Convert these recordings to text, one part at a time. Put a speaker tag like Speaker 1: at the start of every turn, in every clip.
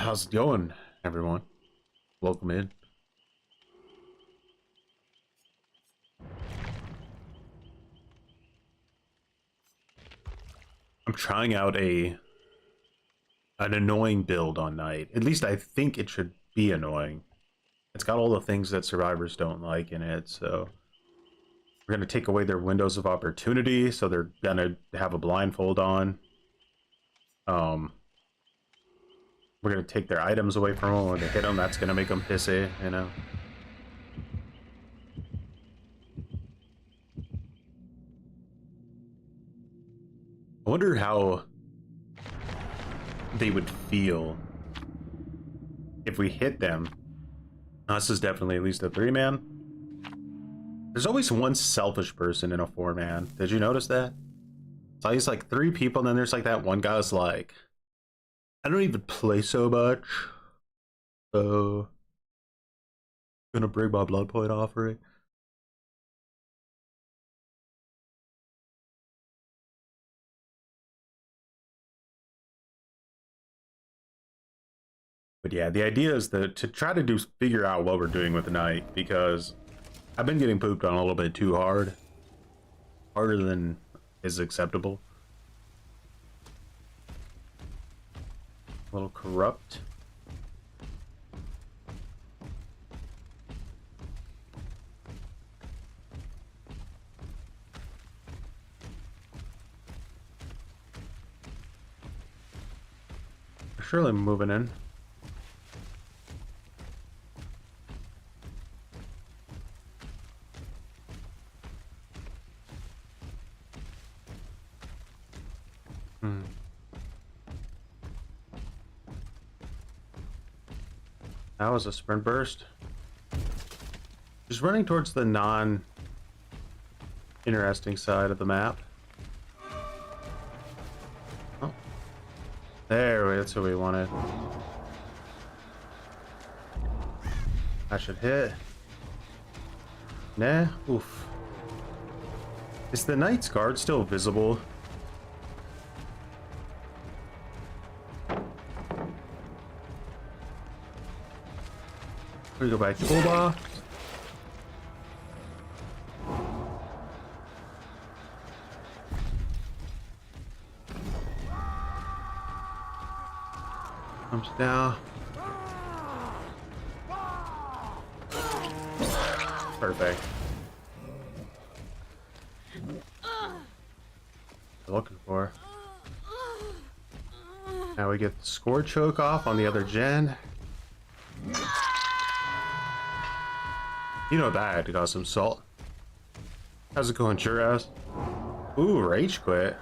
Speaker 1: How's it going, everyone? Welcome in. I'm trying out an annoying build on night. At least I think it should be annoying. It's got all the things that survivors don't like in it, so we're gonna take away their windows of opportunity, so they're gonna have a blindfold on. We're gonna take their items away from them when they hit them. That's gonna make them pissy, you know. I wonder how they would feel if we hit them. This is definitely at least a 3-man. There's always one selfish person in a 4-man. Did you notice that? It's always like 3 people, and then there's like that one guy who's like, I don't even play so much, so I'm gonna bring my blood point offering. But yeah, the idea is to try to figure out what we're doing with the night, because I've been getting pooped on a little bit too hard. Harder than is acceptable. A little corrupt. Surely moving in. That was a sprint burst. Just running towards the non-interesting side of the map. Oh. That's what we wanted. That should hit. Nah, oof. Is the Knight's Guard still visible? We go back to Oba. Comes down. Perfect. Looking for. Now we get the score choke off on the other gen. You know that had to got some salt. How's it going, churros? Ooh, rage quit.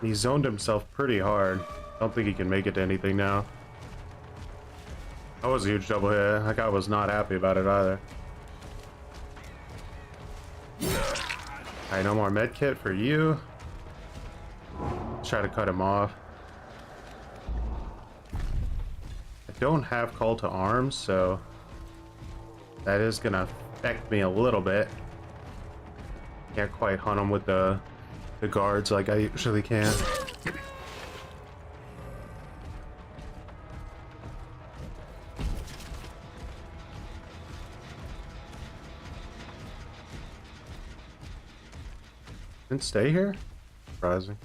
Speaker 1: He zoned himself pretty hard. Don't think he can make it to anything now. That was a huge double hit. That guy was not happy about it either. Alright, no more med kit for you. Let's try to cut him off. I don't have call to arms, so that is gonna affect me a little bit. Can't quite hunt him with the guards like I usually can. Didn't stay here? Surprising.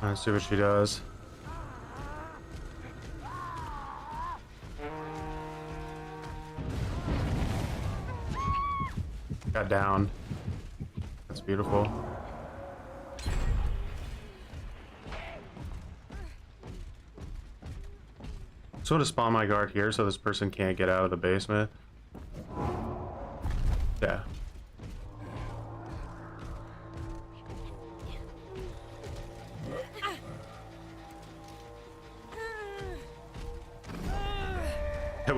Speaker 1: Let's see what she does. Got down. That's beautiful. So to spawn my guard here so this person can't get out of the basement. Yeah.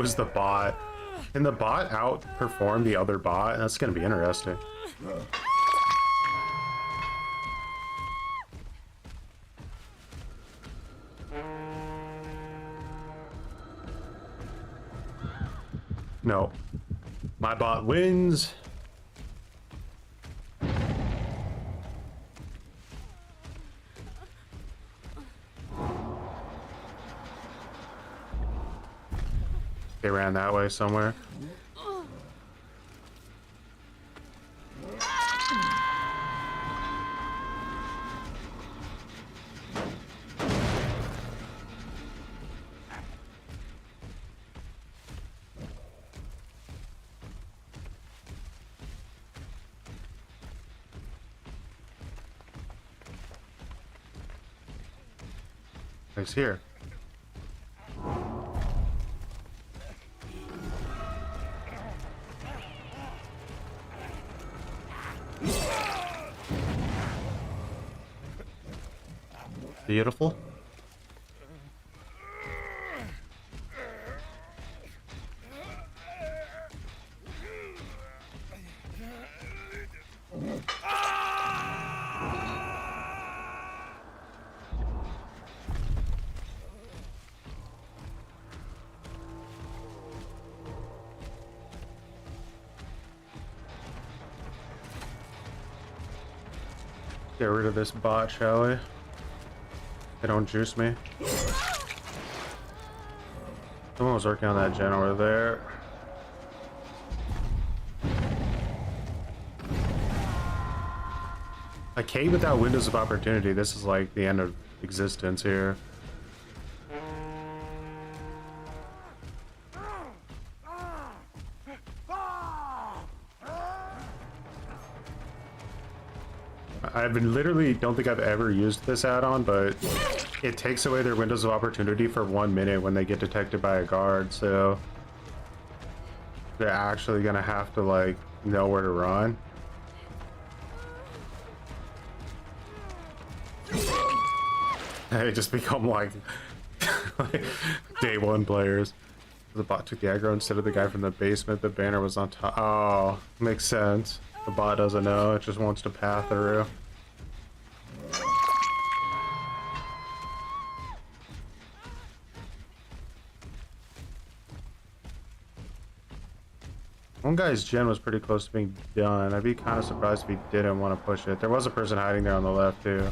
Speaker 1: was the bot. Can the bot outperform the other bot? That's gonna be interesting. No. My bot wins. They ran that way somewhere. He's here. Beautiful. Get rid of this bot, shall we? They don't juice me. Someone was working on that gen over there. A cave without windows of opportunity. This is like the end of existence here. I've been literally don't think I've ever used this add-on, but it takes away their windows of opportunity for 1 minute when they get detected by a guard, so they're actually gonna have to like know where to run. They just become like, like day one players. The bot took the aggro instead of the guy from the basement. The banner was on top. Oh, makes sense. The bot doesn't know, it just wants to path through. One guy's gen was pretty close to being done. I'd be kind of surprised if he didn't want to push it. There was a person hiding there on the left too.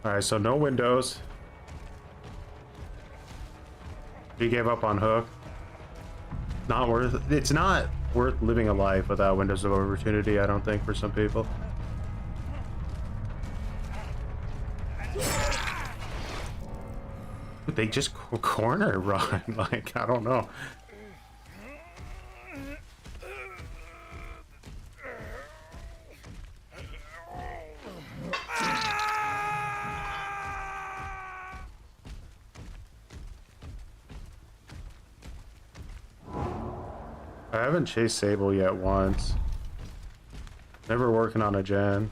Speaker 1: Alright, so no windows. He gave up on Hook. Not worth it. It's not worth living a life without windows of opportunity, I don't think, for some people. They just corner run. Like, I don't know. I haven't chased Sable yet once. Never working on a gen.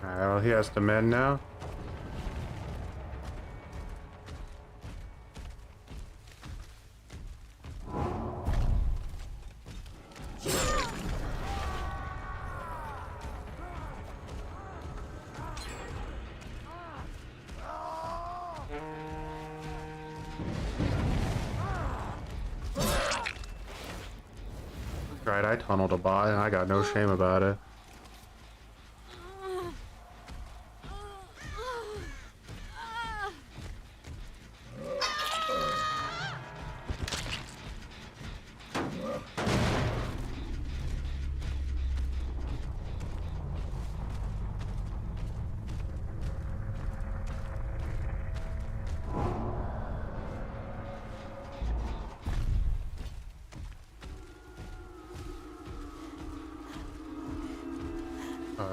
Speaker 1: Alright, well, he has to mend now. Right, I tunneled a bot and I got no shame about it.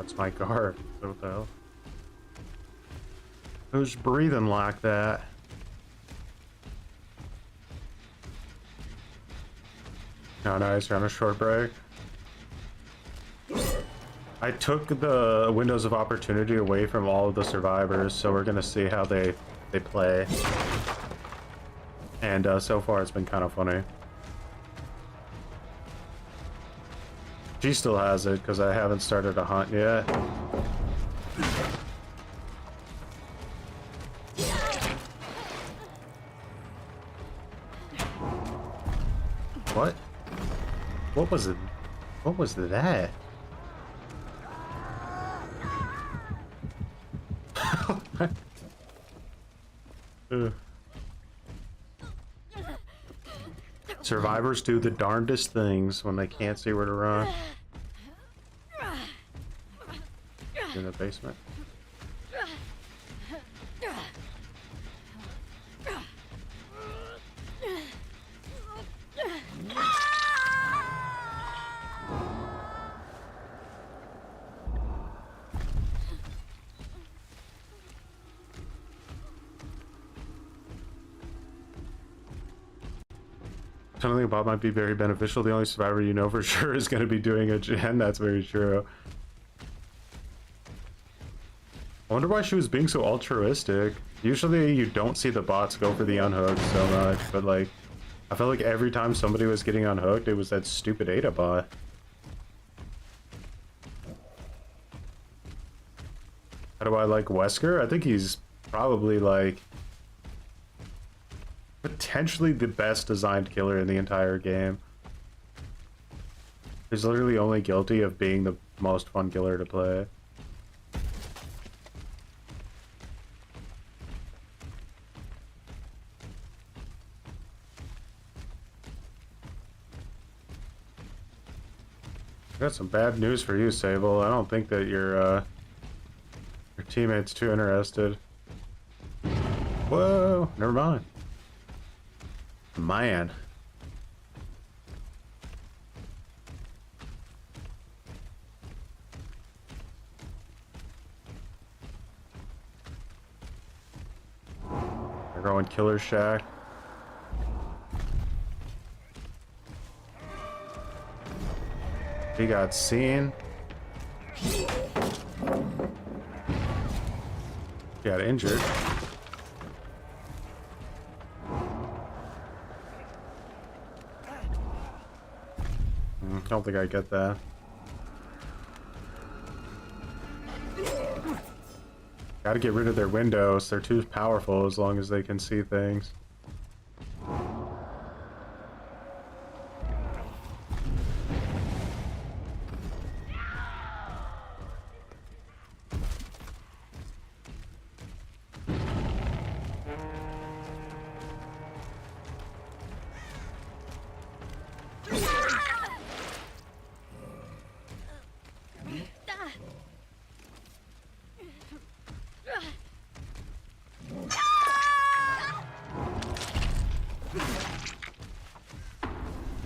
Speaker 1: That's my car. So what the hell? Who's breathing like that? Oh, nice. You're on a short break. I took the windows of opportunity away from all of the survivors, so we're gonna see how they play. And so far, it's been kind of funny. She still has it because I haven't started a hunt yet. What? What was it? What was that? Survivors do the darndest things when they can't see where to run. In the basement. Something about might be very beneficial. The only survivor you know for sure is going to be doing a gen. That's very true. I wonder why she was being so altruistic. Usually you don't see the bots go for the unhook so much, but like, I felt like every time somebody was getting unhooked, it was that stupid Ada bot. How do I like Wesker? I think he's probably like potentially the best designed killer in the entire game. He's literally only guilty of being the most fun killer to play. Got some bad news for you, Sable. I don't think that your teammate's too interested. Whoa, never mind. Man. They're going Killer Shack. He got seen. Got injured. I don't think I get that. Gotta get rid of their windows. They're too powerful as long as they can see things.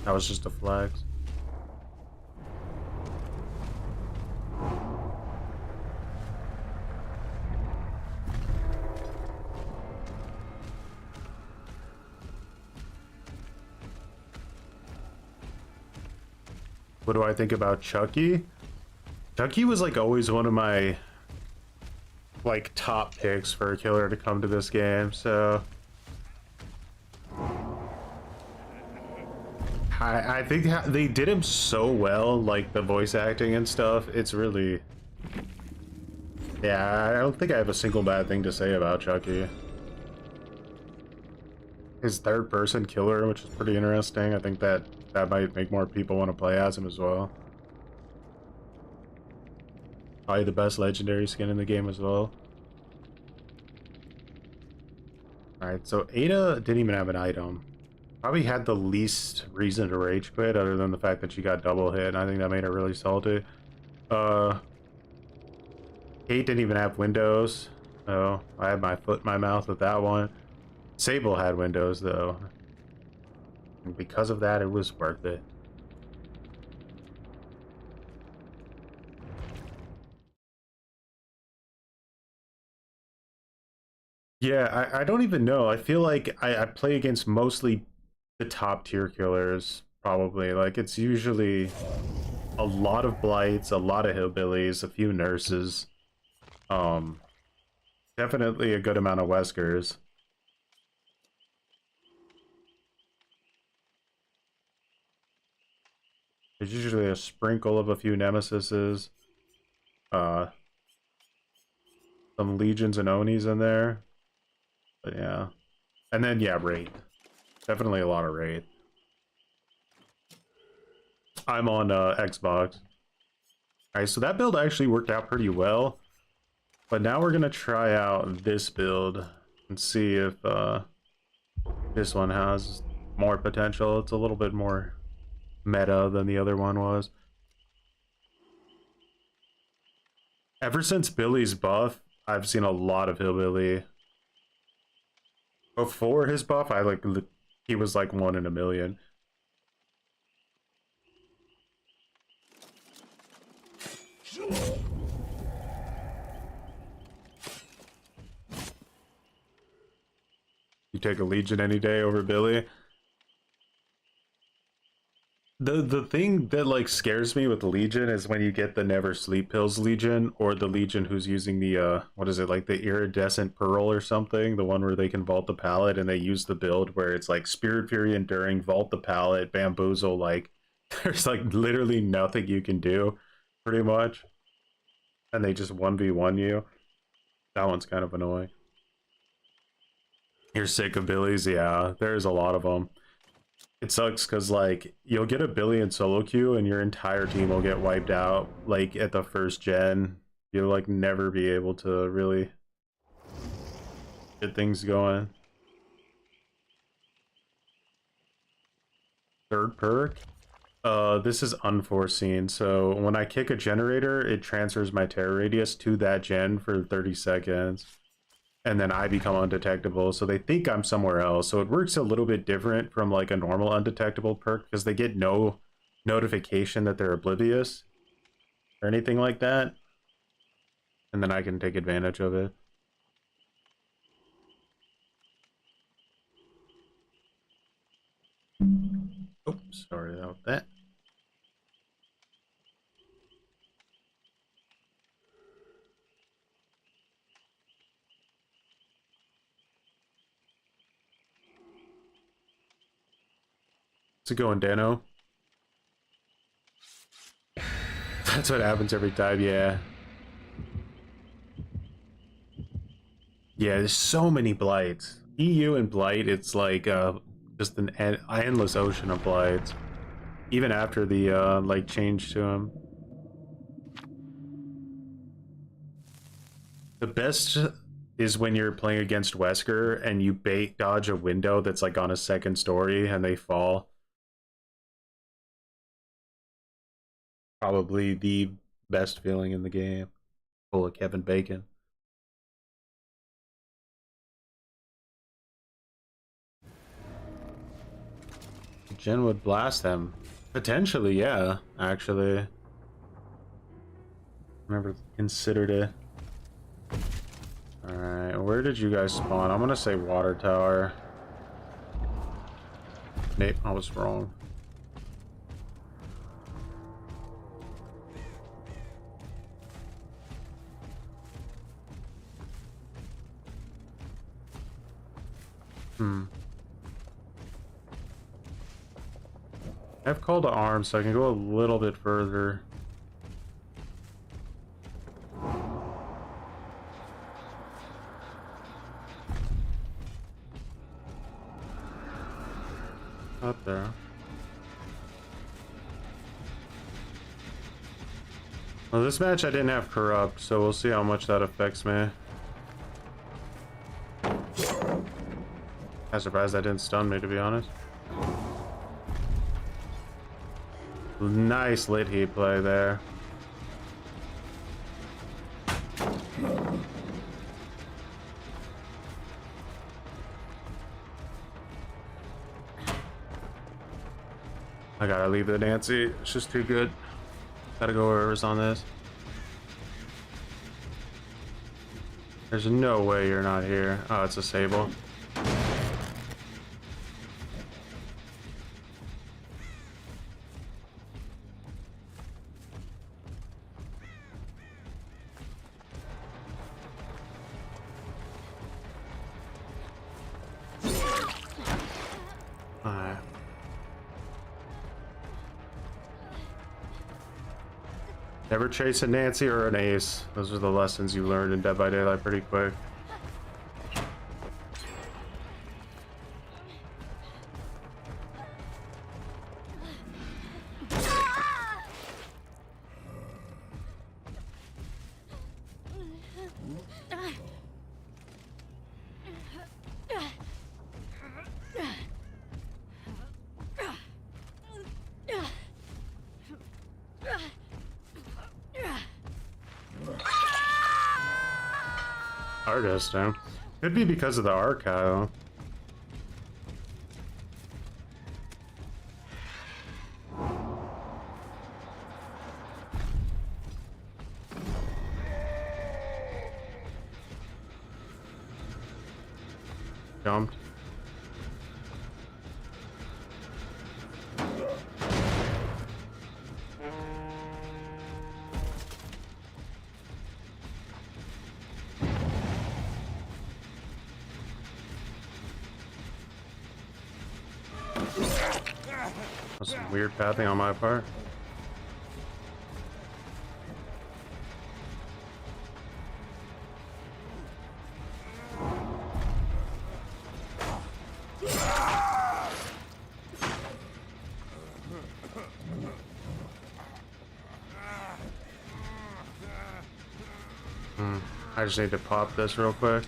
Speaker 1: That was just a flag. What do I think about Chucky? Chucky was like always one of my like top picks for a killer to come to this game, so I think they did him so well, like the voice acting and stuff. It's really, yeah, I don't think I have a single bad thing to say about Chucky. His third person killer, which is pretty interesting. I think that might make more people want to play as him as well. Probably the best legendary skin in the game as well. Alright, so Ada didn't even have an item. Probably had the least reason to rage quit other than the fact that she got double hit, and I think that made her really salty. Kate didn't even have windows, so I had my foot in my mouth with that one. Sable had windows though, and because of that it was worth it. Yeah, I don't even know. I feel like I play against mostly the top tier killers, probably. Like, it's usually a lot of blights, a lot of hillbillies, a few nurses. Um, Definitely a good amount of Weskers. There's usually a sprinkle of a few Nemesises. Uh, some Legions and Onis in there. But yeah. And then, yeah, Wraith. Definitely a lot of Wraith. I'm on Xbox. Alright, so that build actually worked out pretty well. But now we're going to try out this build and see if this one has more potential. It's a little bit more meta than the other one was. Ever since Billy's buff, I've seen a lot of Hillbilly. Before his buff, he was like 1 in a million. You take a Legion any day over Billy. The thing that like scares me with the Legion is when you get the never sleep pills Legion, or the Legion who's using the what is it, like the iridescent pearl or something, the one where they can vault the pallet, and they use the build where it's like Spirit Fury enduring, vault the pallet, bamboozle, like there's like literally nothing you can do pretty much, and they just 1v1 you. That one's kind of annoying. You're sick of Billies? Yeah, there's a lot of them. It sucks because, like, you'll get a Billy in solo queue and your entire team will get wiped out, like, at the first gen. You'll, like, never be able to really get things going. Third perk? This is unforeseen. So when I kick a generator, it transfers my terror radius to that gen for 30 seconds. And then I become undetectable, so they think I'm somewhere else. So it works a little bit different from like a normal undetectable perk because they get no notification that they're oblivious or anything like that. And then I can take advantage of it. Oops, sorry about that. How's it going, Dano? That's what happens every time, yeah. Yeah, there's so many blights. EU and blight, it's like just an endless ocean of blights. Even after the like change to him. The best is when you're playing against Wesker and you bait dodge a window that's like on a second story and they fall. Probably the best feeling in the game. Full of Kevin Bacon. Jen would blast them. Potentially, yeah, actually. Never considered it. Alright, where did you guys spawn? I'm gonna say water tower. Nope, I was wrong. I have call to arms, so I can go a little bit further. Up there. Well, this match I didn't have corrupt, so we'll see how much that affects me. I'm surprised that didn't stun me, to be honest. Nice lit heat play there. I gotta leave the Nancy. It's just too good. Gotta go wherever's on this. There's no way you're not here. Oh, it's a sable. Alright. Never chase a Nancy or an ace. Those are the lessons you learned in Dead by Daylight pretty quick. Artist, huh? Could be because of the archive. Jumped. That's some weird pathing on my part. I just need to pop this real quick.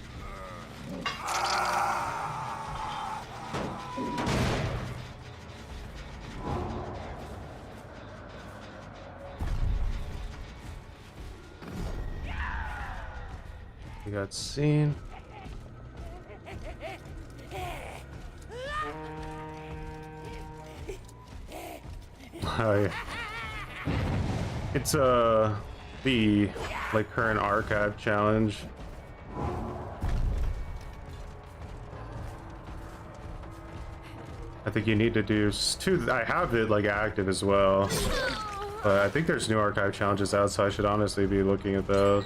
Speaker 1: We got seen. Oh yeah. It's the like current archive challenge. I think you need to do two. I have it like active as well, but I think there's new archive challenges out, so I should honestly be looking at those.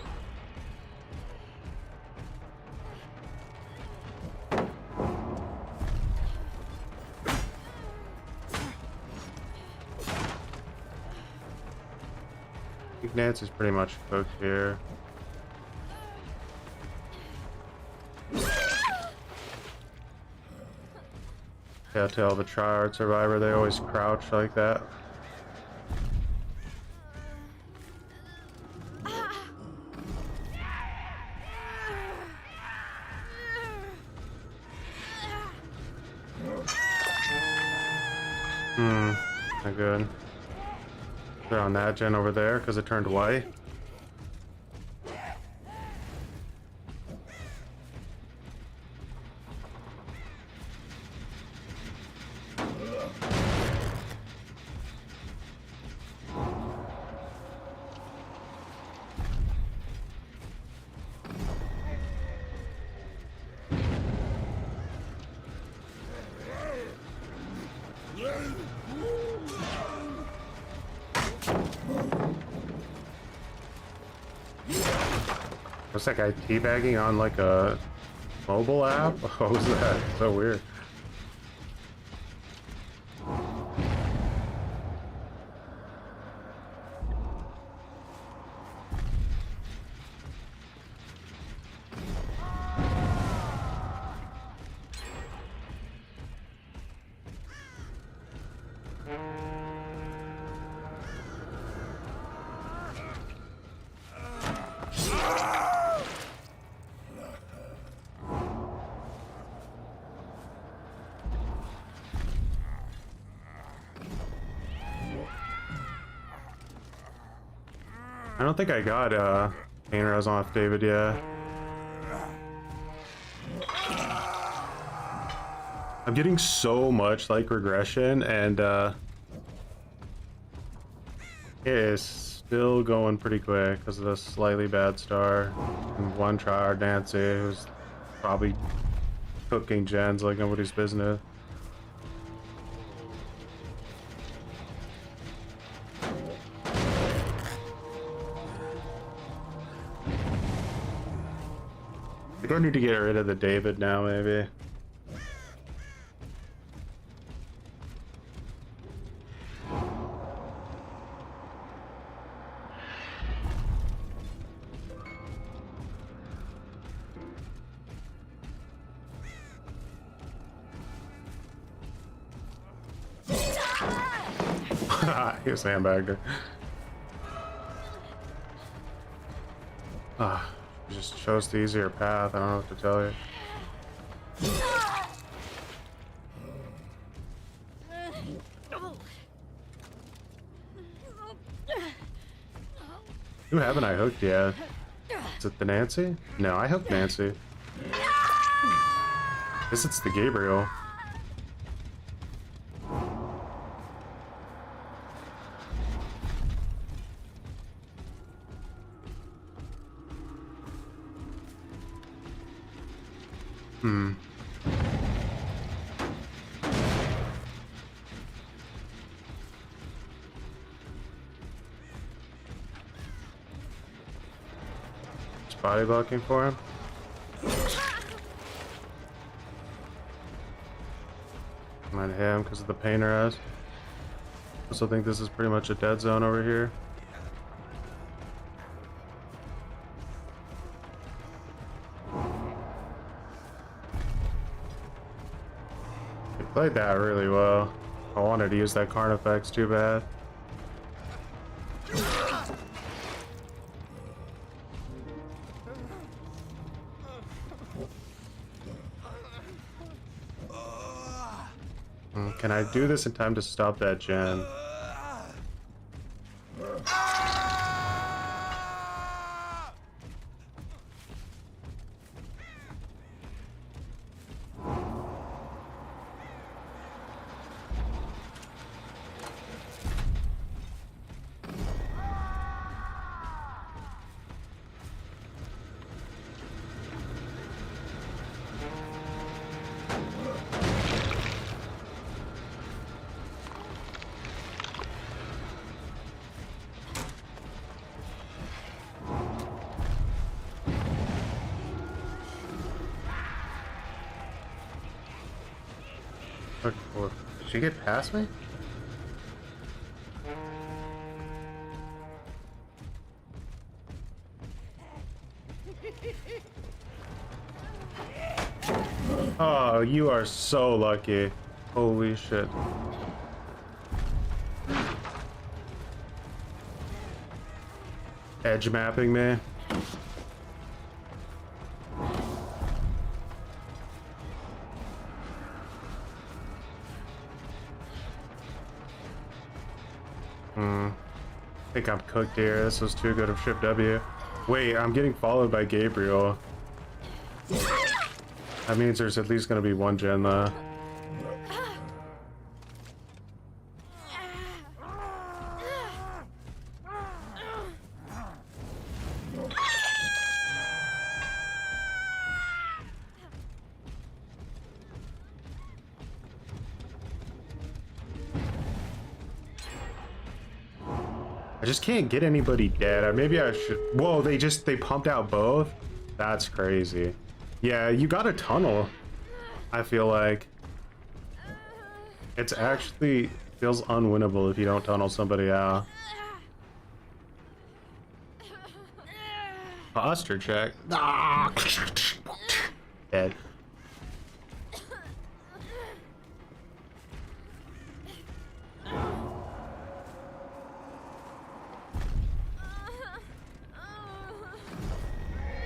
Speaker 1: Nancy's pretty much cooked here. Yeah, tell the tryhard survivor, they always crouch like that. Not good. They're on that gen over there because it turned white. What's that guy teabagging on like a mobile app? What was that? So weird. I don't think I got Painter's off David yet. I'm getting so much like regression, and it is Still going pretty quick because of the slightly bad star. And one tryhard Nancy who's probably cooking gens like nobody's business. I think I need to get rid of the David now, maybe. He was sandbagged her. Ah, just chose the easier path. I don't know what to tell you. Who haven't I hooked yet? Is it the Nancy? No, I hooked Nancy. I guess it's the Gabriel. Just body blocking for him. Might hit him because of the painter ass. Also think this is pretty much a dead zone over here. Played that really well. I wanted to use that Carnifex too bad. Can I do this in time to stop that gen? Did she get past me? Oh, you are so lucky. Holy shit. Edge mapping me. I think I'm cooked here. This was too good of Shift W. Wait, I'm getting followed by Gabriel. That means there's at least gonna be one gen left. I just can't get anybody dead. Maybe I should. Whoa, they pumped out both? That's crazy. Yeah, you got a tunnel. I feel like it's actually feels unwinnable if you don't tunnel somebody out. Posture check. Dead.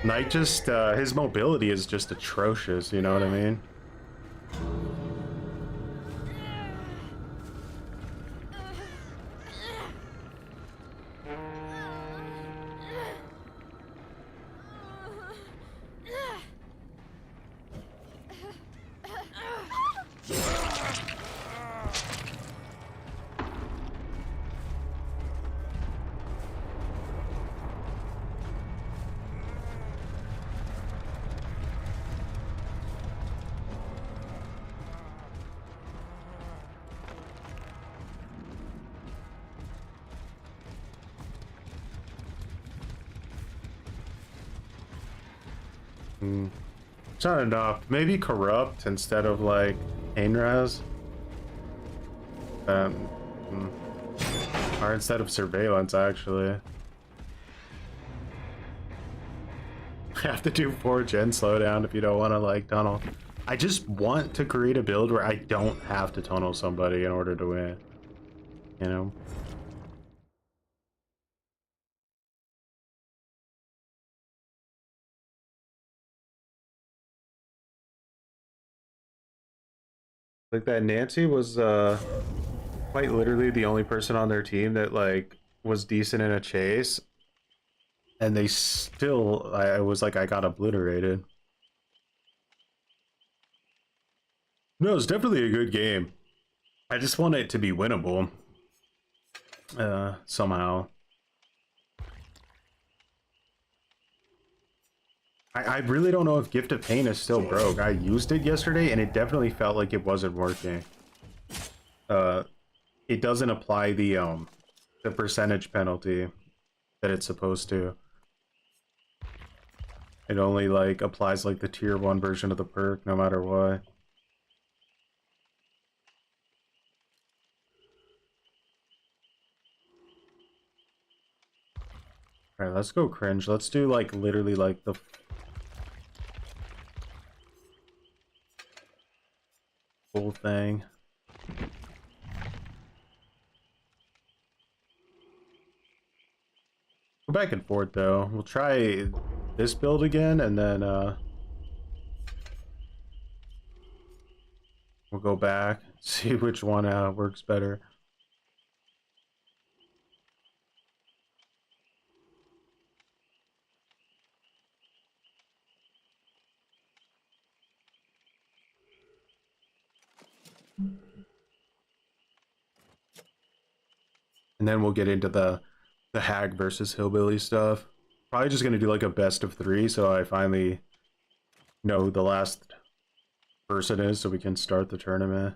Speaker 1: Knight just, his mobility is just atrocious, you know what I mean? It's not enough. Maybe corrupt instead of like pain res. Um, or instead of surveillance, actually. Have to do 4 gen slowdown if you don't want to like tunnel. I just want to create a build where I don't have to tunnel somebody in order to win. You know? Like that Nancy was quite literally the only person on their team that like was decent in a chase, and they still I was like I got obliterated. No, it's definitely a good game. I just want it to be winnable. Somehow. I really don't know if Gift of Pain is still broke. I used it yesterday and it definitely felt like it wasn't working. It doesn't apply the percentage penalty that it's supposed to. It only like applies like the tier 1 version of the perk no matter what. Alright, let's go cringe. Let's do like literally like the full thing. Go back and forth though. We'll try this build again and then we'll go back, see which one works better. And then we'll get into the hag versus hillbilly stuff. Probably just gonna do like a best of 3 so I finally know who the last person is so we can start the tournament.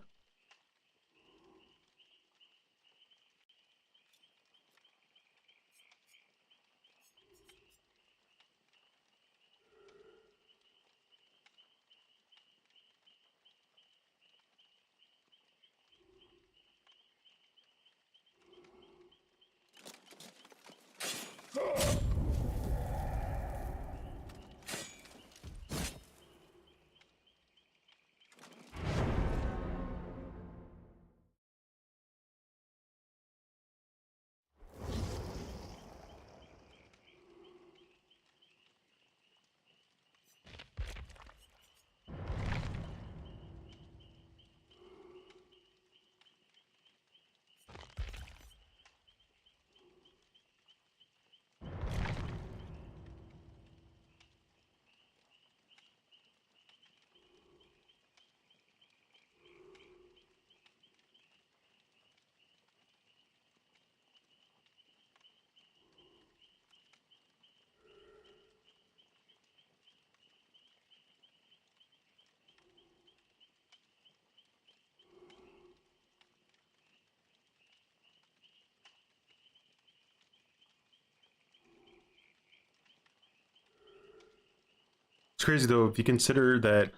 Speaker 1: It's crazy though if you consider that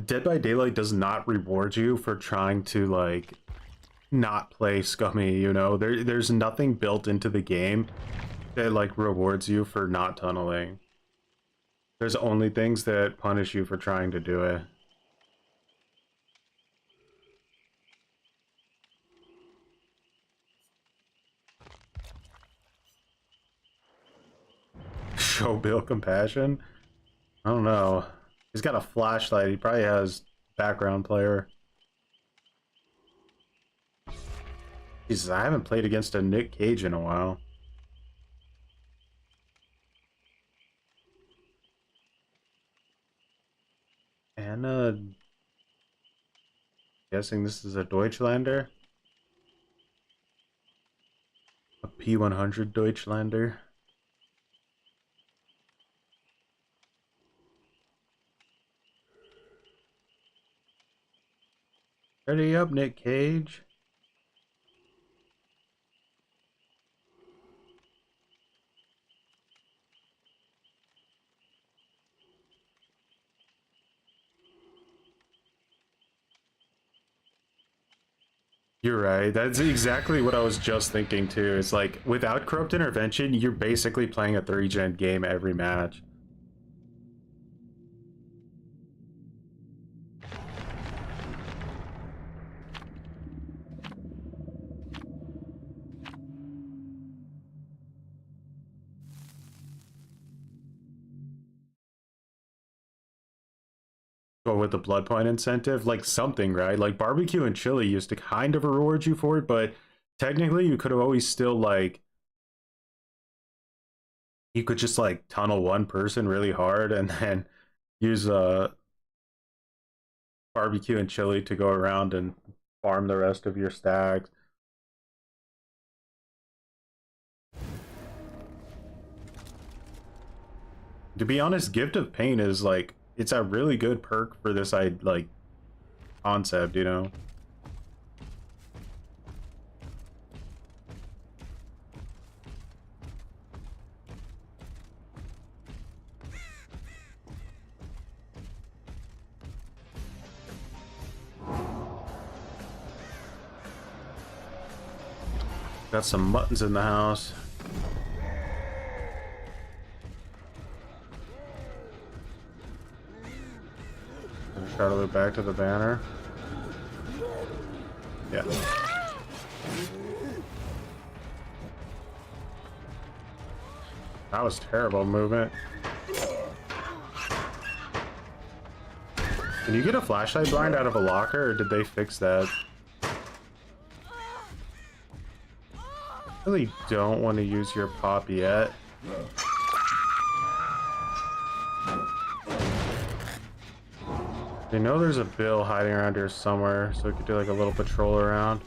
Speaker 1: Dead by Daylight does not reward you for trying to like not play scummy, you know? There's nothing built into the game that like rewards you for not tunneling. There's only things that punish you for trying to do it. Show Bill compassion? I don't know. He's got a flashlight. He probably has background player. Jesus, I haven't played against a Nick Cage in a while. And guessing this is a Deutschlander. A P100 Deutschlander. Ready up, Nick Cage. You're right. That's exactly what I was just thinking too. It's like without corrupt intervention, you're basically playing a 3-gen game every match. But with the blood point incentive, like something, right? Like barbecue and chili used to kind of reward you for it, but technically you could have always still like you could just like tunnel one person really hard and then use barbecue and chili to go around and farm the rest of your stacks. To be honest, Gift of Pain is like it's a really good perk for this like concept, you know. Got some muttons in the house. Gonna try to loop back to the banner. Yeah. That was terrible movement. Can you get a flashlight blind out of a locker, or did they fix that? Really don't want to use your pop yet. I know there's a bill hiding around here somewhere, so we could do like a little patrol around.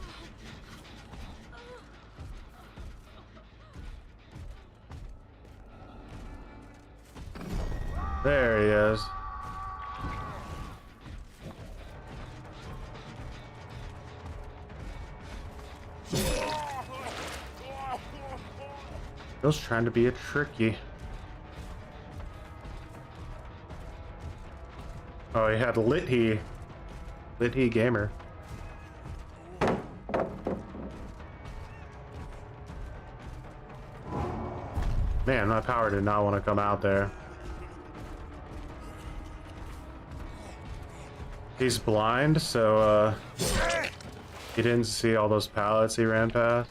Speaker 1: There he is. Bill's trying to be a tricky. Oh, he had Lit He Gamer. Man, my power did not want to come out there. He's blind, so he didn't see all those pallets he ran past.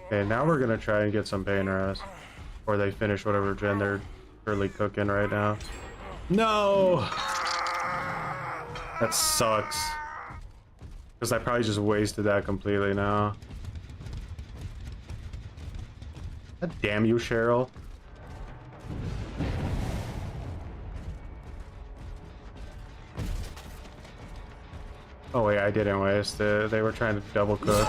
Speaker 1: Okay, now we're gonna try and get some pain rest. Or they finish whatever gen they're currently cooking right now. No! That sucks. Because I probably just wasted that completely now. God damn you, Cheryl. Oh wait, I didn't waste it. They were trying to double cook.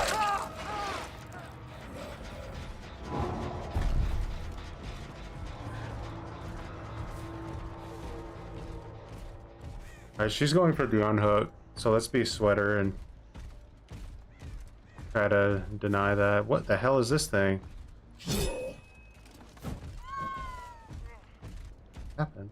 Speaker 1: Alright, she's going for the unhook, so let's be Sweater and try to deny that. What the hell is this thing? What happened?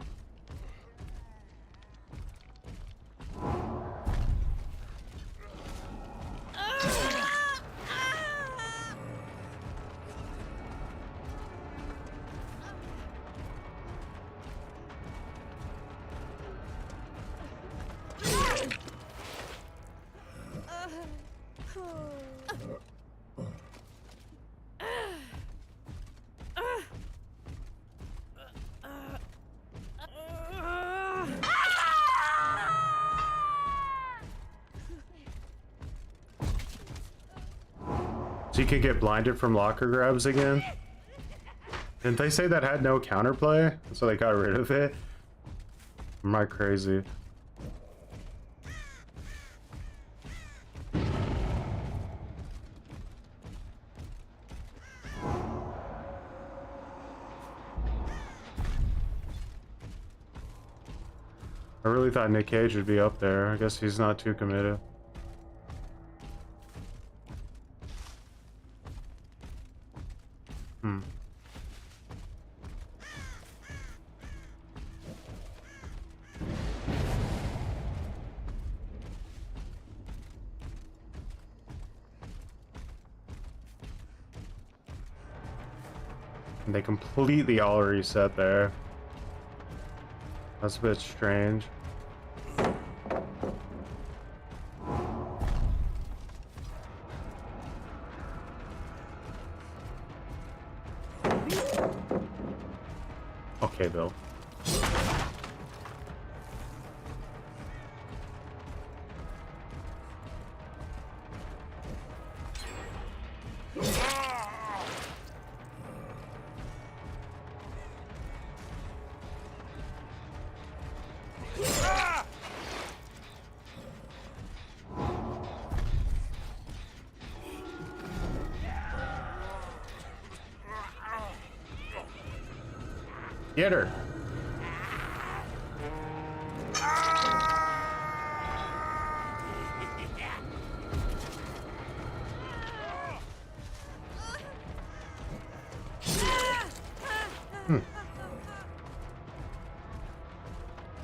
Speaker 1: So you could get blinded from locker grabs again? Didn't they say that had no counterplay? So they got rid of it? Am I crazy? I really thought Nick Cage would be up there. I guess he's not too committed. And they completely all reset there. That's a bit strange. Okay, Bill. Get her.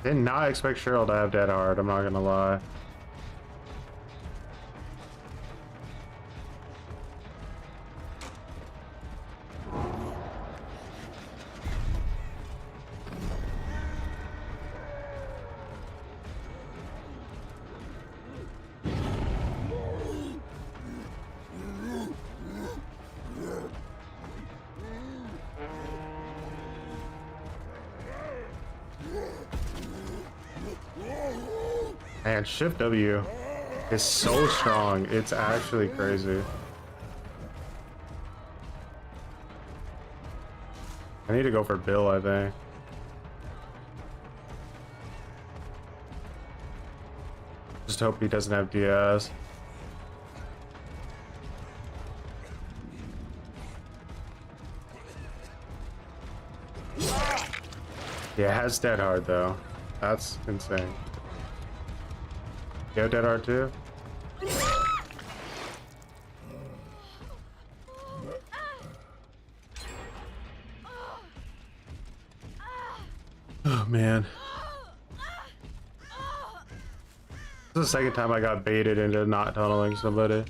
Speaker 1: Did not expect Cheryl to have Dead Hard, I'm not gonna lie. Man, Shift W is so strong. It's actually crazy. I need to go for Bill, I think. Just hope he doesn't have DS. Yeah, it has Dead Hard though. That's insane. You have Dead Hard too? Oh man. This is the second time I got baited into not tunneling somebody.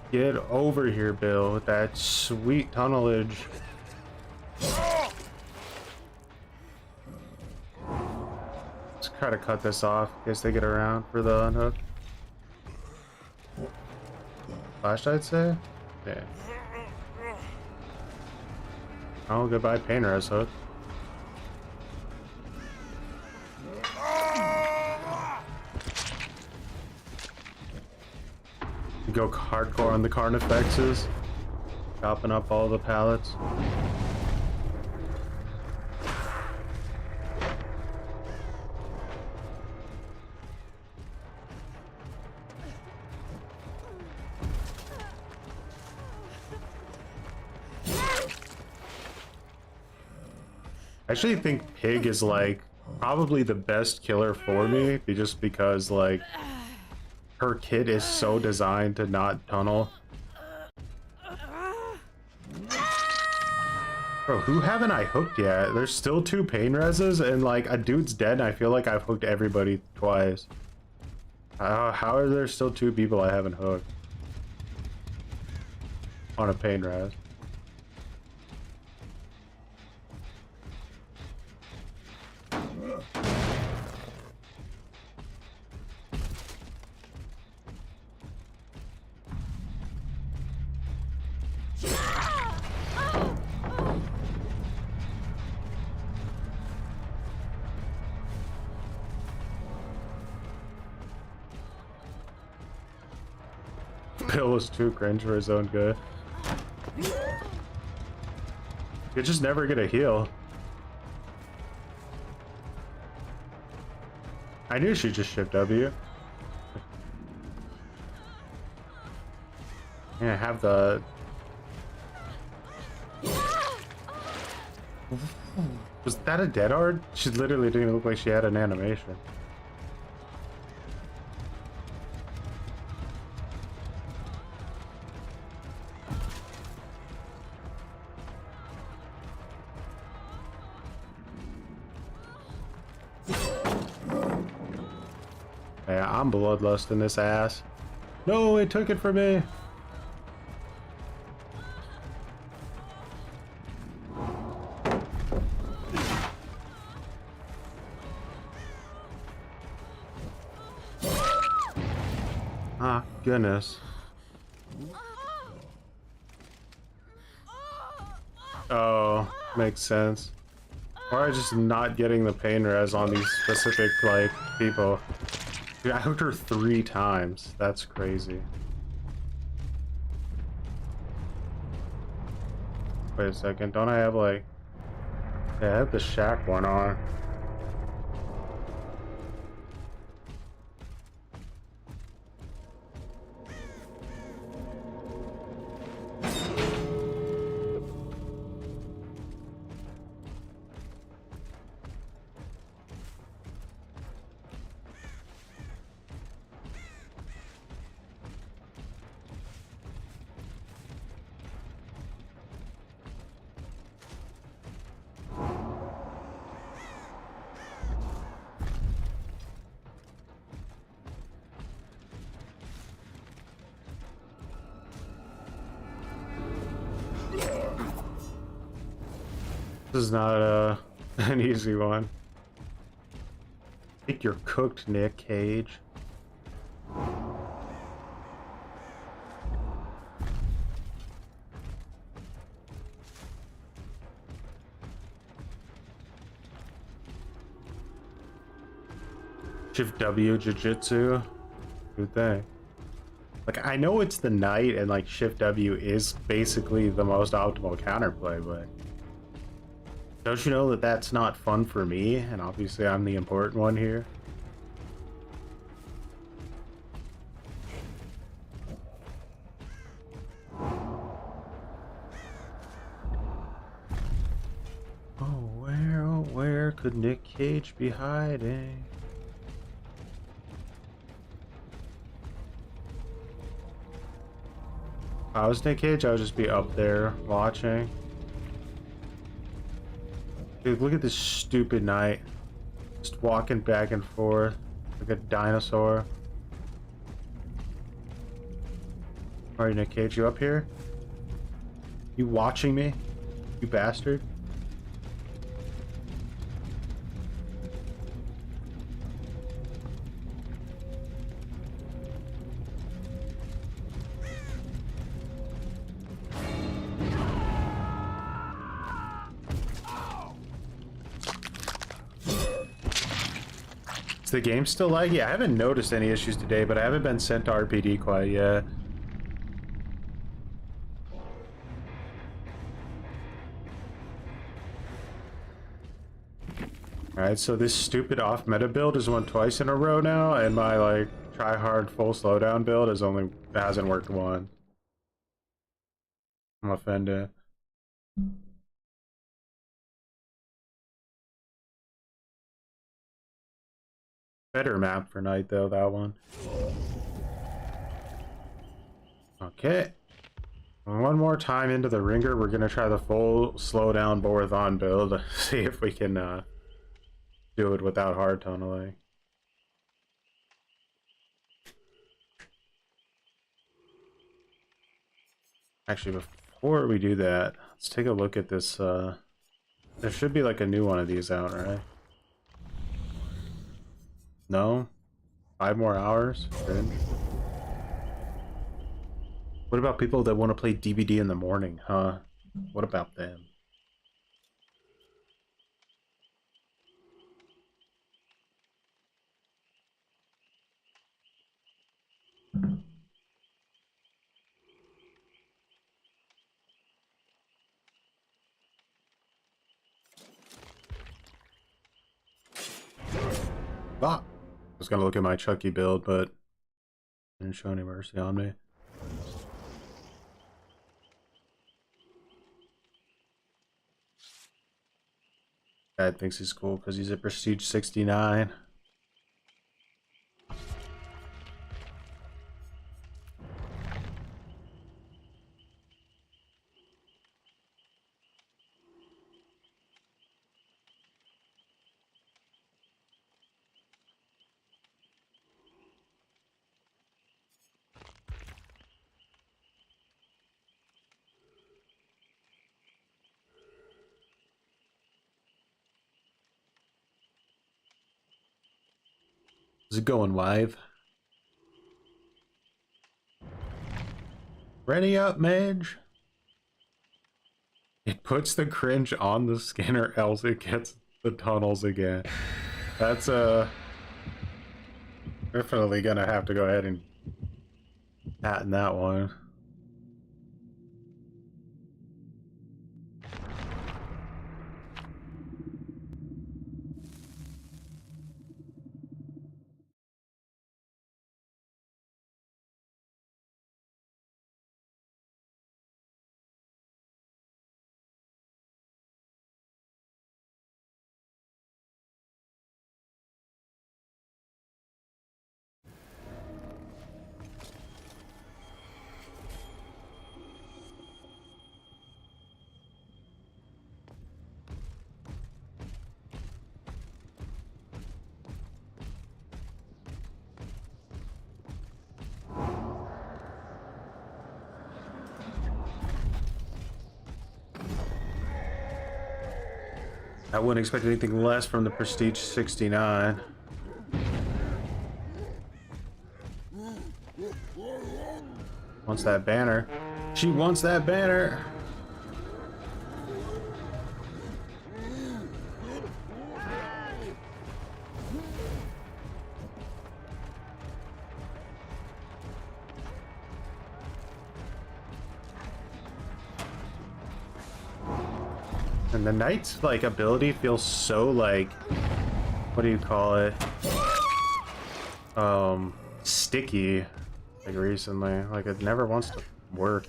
Speaker 1: Get over here, Bill, with that sweet tunnelage. Let's try to cut this off in case they get around for the unhook. Flash, I'd say? Yeah. Oh, goodbye, pain res hook. Go hardcore on the Carnifexes, chopping up all the pallets. I actually think Pig is like probably the best killer for me, just because like her kit is so designed to not tunnel. Bro, who haven't I hooked yet? There's still 2 pain reses and like a dude's dead and I feel like I've hooked everybody twice. How are there still 2 people I haven't hooked on a pain res? Bill was too cringe for his own good. You're just never gonna heal. I knew she'd just shift W. Yeah, have the... Was that a Dead Hard? She literally didn't even look like she had an animation. I'm bloodlusting this ass. No, it took it from me. Ah, goodness. Oh, makes sense. Or I just not getting the pain res on these specific, like, people. Dude, I hooked her 3 times. That's crazy. Wait a second, don't I have, like... Yeah, I have the shack one on. This is not an easy one. I think you're cooked, Nick Cage. Shift W Jiu-Jitsu. Good thing. Like, I know it's the knight and like Shift W is basically the most optimal counterplay, but don't you know that that's not fun for me? And obviously I'm the important one here. Oh, where could Nick Cage be hiding? If I was Nick Cage, I would just be up there watching. Dude, look at this stupid knight. Just walking back and forth like a dinosaur. Alright, Nick Cage, you up here? You watching me? You bastard? Is the game still laggy? I haven't noticed any issues today, but I haven't been sent to RPD quite yet. Alright, so this stupid off-meta build has won twice in a row now, and my, like, try-hard full slowdown build hasn't worked once. I'm offended. Better map for night, though, that one. Okay. One more time into the ringer, we're gonna try the full slowdown Borathon build. See if we can do it without hard tunneling. Actually, before we do that, let's take a look at this. There should be like a new one of these out, right? No? 5 more hours? Good. What about people that want to play DVD in the morning, huh? What about them? Ah! I was gonna look at my Chucky build, but didn't show any mercy on me. Dad thinks he's cool because he's a Prestige 69. Is it going live? Ready up, Mage? It puts the cringe on the skin or else it gets the tunnels again. That's definitely gonna have to go ahead and patent that one. I wouldn't expect anything less from the Prestige 69. Wants that banner. She wants that banner. And the knight's like ability feels so like, what do you call it? Sticky. Like recently, like it never wants to work.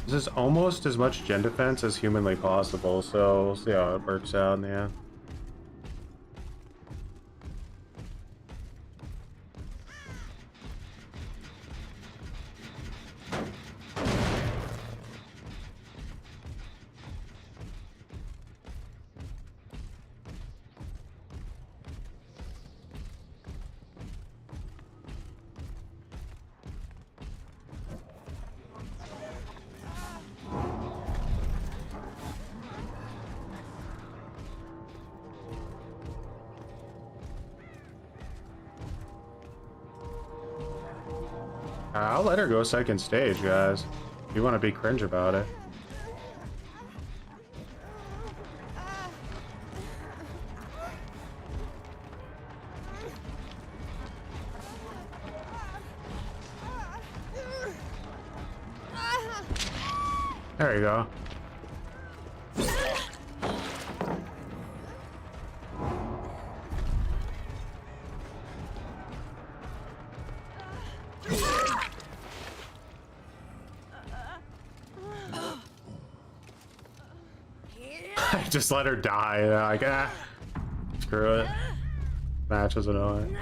Speaker 1: This is almost as much gen defense as humanly possible, so we'll see how it works out in the end. I'll let her go second stage, guys. If you want to be cringe about it. There you go. Just let her die. Like, screw it. Match was annoying.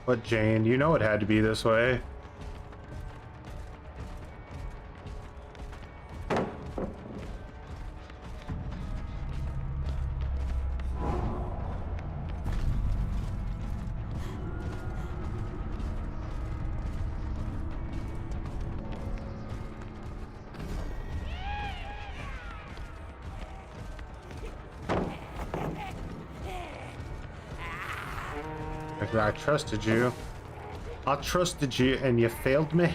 Speaker 1: But Jane, you know it had to be this way. I trusted you. I trusted you and you failed me.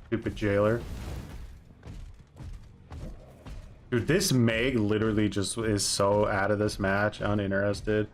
Speaker 1: Stupid jailer. Dude, this Meg literally just is so out of this match, uninterested.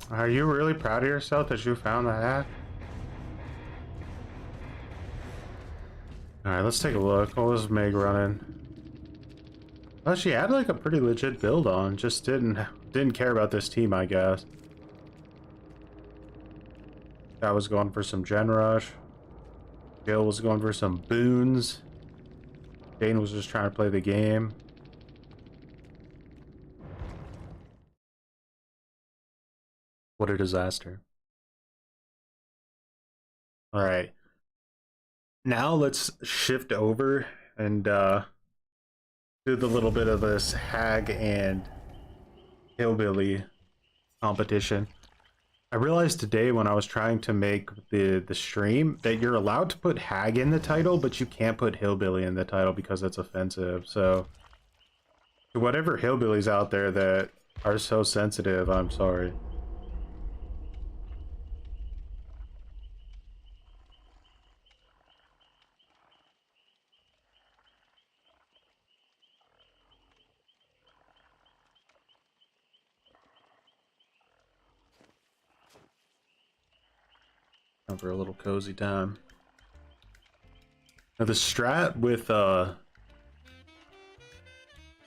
Speaker 1: Are you really proud of yourself that you found the hack? Alright, let's take a look. What was Meg running? Well, she had like a pretty legit build on, just didn't care about this team, I guess. I was going for some gen rush. Gil was going for some boons. Dane was just trying to play the game. What a disaster. Alright. Now let's shift over and do the little bit of this hag and hillbilly competition. I realized today when I was trying to make the stream that you're allowed to put hag in the title, but you can't put hillbilly in the title because it's offensive. So to whatever hillbillies out there that are so sensitive, I'm sorry. Time for a little cozy time. Now the strat with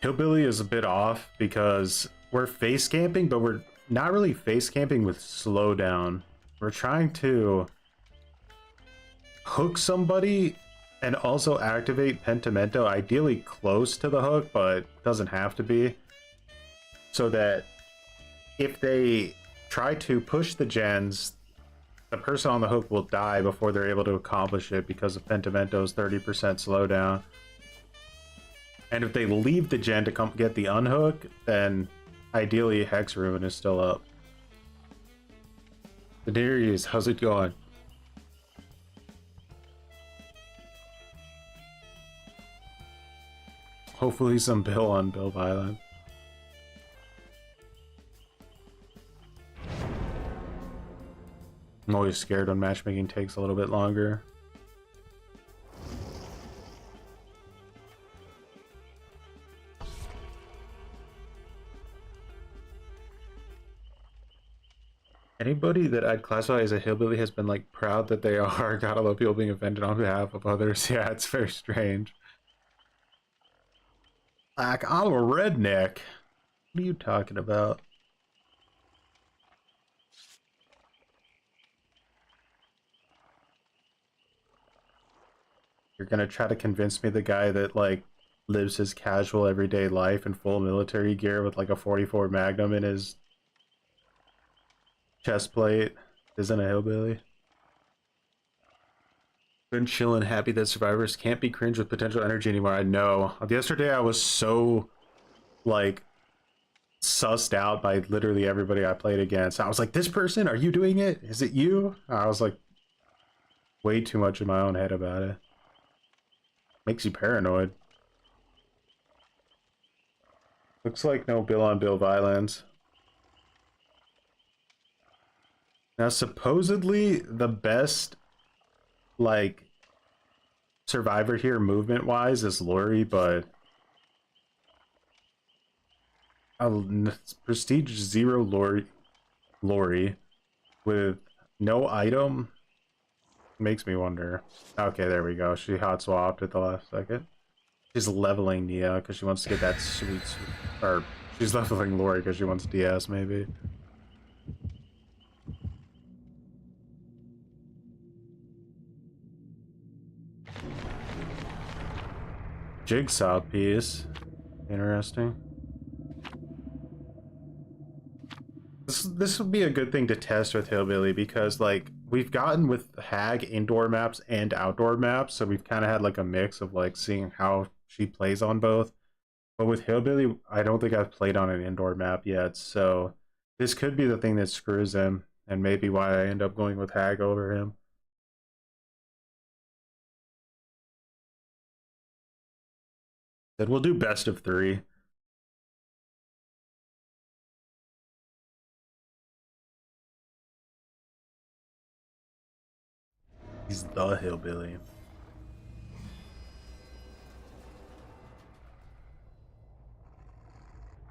Speaker 1: hillbilly is a bit off because we're face camping, but we're not really face camping with slowdown. We're trying to hook somebody and also activate Pentimento, ideally close to the hook, but doesn't have to be, so that if they try to push the gens, the person on the hook will die before they're able to accomplish it because of Pentimento's 30% slowdown. And if they leave the gen to come get the unhook, then ideally Hex Ruin is still up. Daenerys, how's it going? Hopefully some Bill on Bill Violence. I'm always scared when matchmaking takes a little bit longer. Anybody that I'd classify as a hillbilly has been like proud that they are. Gotta love people being offended on behalf of others. Yeah, it's very strange. Like, I'm a redneck. What are you talking about? You're gonna try to convince me the guy that like lives his casual everyday life in full military gear with like a 44 Magnum in his chest plate isn't a hillbilly? Been chilling, happy that survivors can't be cringe with potential energy anymore. I know. Yesterday I was so like sussed out by literally everybody I played against. I was like, this person, are you doing it? Is it you? I was like way too much in my own head about it. Makes you paranoid. Looks like no Bill on Bill violence. Now supposedly the best like survivor here movement wise is Lori, but prestige 0 Lori with no item makes me wonder. Okay, there we go. She hot swapped at the last second. She's leveling Nia because she wants to get that sweet, or she's leveling Lori because she wants DS maybe. jigsaw piece. Interesting. This would be a good thing to test with Hillbilly because, like, we've gotten with Hag indoor maps and outdoor maps, so we've kind of had like a mix of like seeing how she plays on both. But with Hillbilly, I don't think I've played on an indoor map yet, so this could be the thing that screws him, and maybe why I end up going with Hag over him. Then we'll do best of 3. He's the Hillbilly.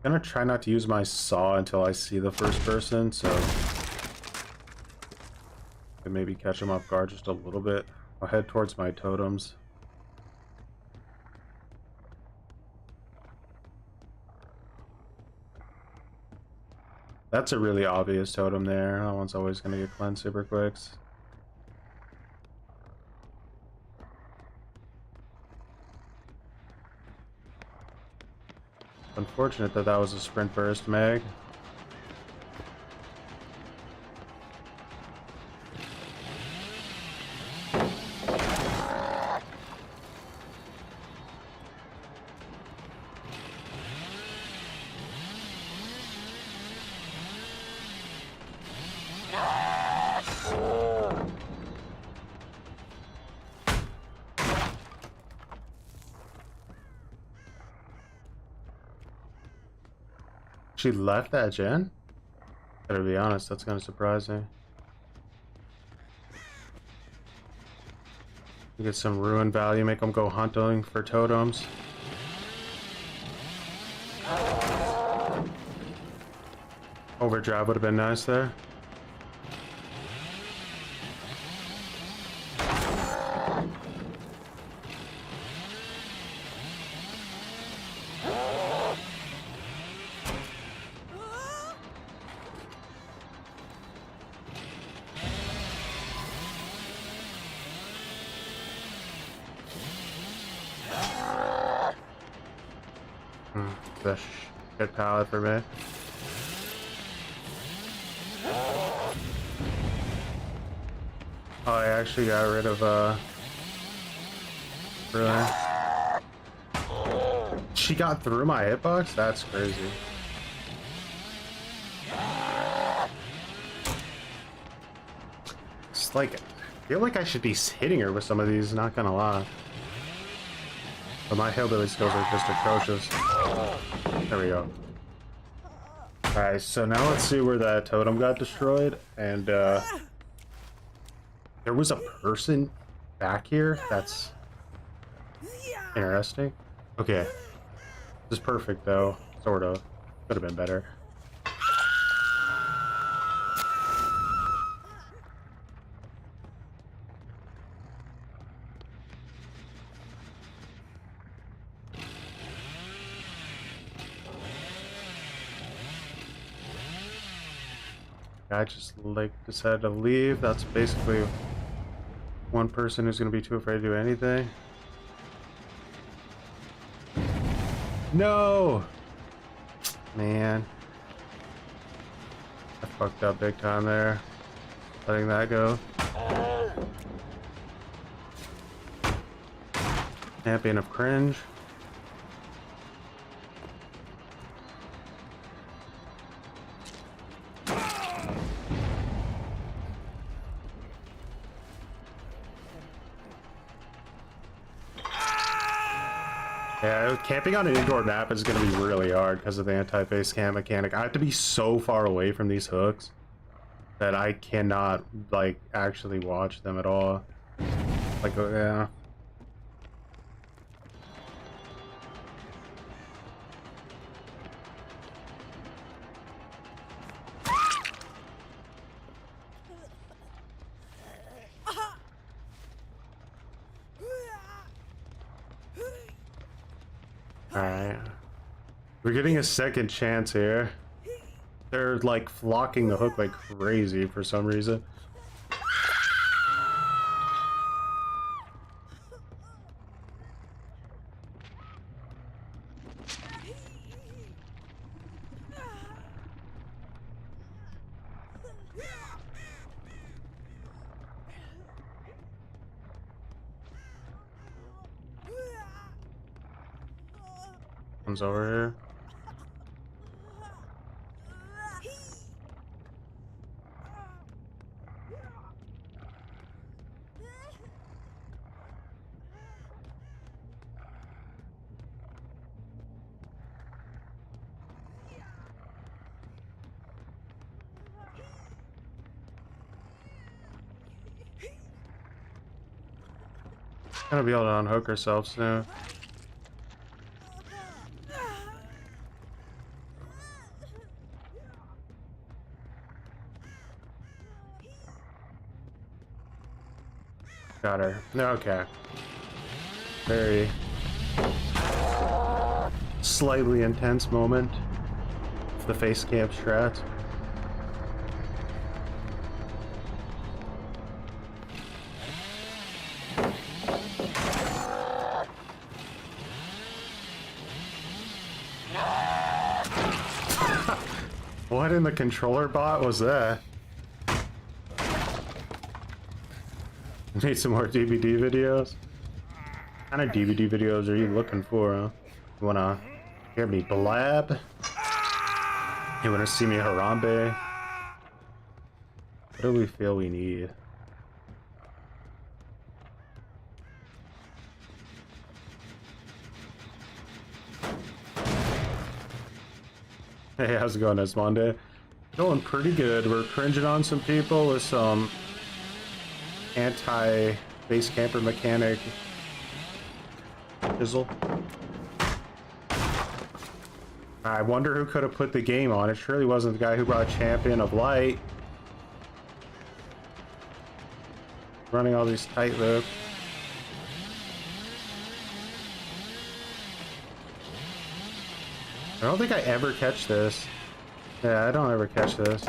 Speaker 1: I'm gonna try not to use my saw until I see the first person, so I can maybe catch him off guard just a little bit. I'll head towards my totems. That's a really obvious totem there. That one's always gonna get cleansed super quick. Unfortunate that that was a sprint burst mag. She left that gen? Gotta be honest, that's kind of surprising. Get some ruin value, make them go hunting for totems. Overdrive would have been nice there. The shit pallet for me. Oh, I actually got rid of really? She got through my hitbox? That's crazy. It's like, I feel like I should be hitting her with some of these, not gonna lie. But my Hillbilly skills are just atrocious. There we go. Alright, so now let's see where that totem got destroyed. And there was a person back here. That's interesting. Okay. This is perfect though. Sort of. Could have been better. I just like decided to leave. That's basically one person who's gonna be too afraid to do anything. No! Man. I fucked up big time there. Letting that go. Champion of cringe. Yeah, camping on an indoor map is going to be really hard because of the anti-Facecamp mechanic. I have to be so far away from these hooks that I cannot, like, actually watch them at all. Like, yeah. Alright. We're getting a second chance here. They're like flocking the hook like crazy for some reason. Comes over here. Gonna be able to unhook herself soon. Got her. Okay. Very slightly intense moment of the Facecamp strat. What in the controller bot was that? Need some more DVD videos? What kind of DVD videos are you looking for, huh? You wanna hear me blab? You wanna see me Harambe? What do we feel we need? Hey, how's it going this Monday? Going pretty good. We're cringing on some people with some anti-base camper mechanic fizzle. I wonder who could have put the game on. It surely wasn't the guy who brought Champion of Light. Running all these tight loops. I don't think I ever catch this. Yeah, I don't ever catch this.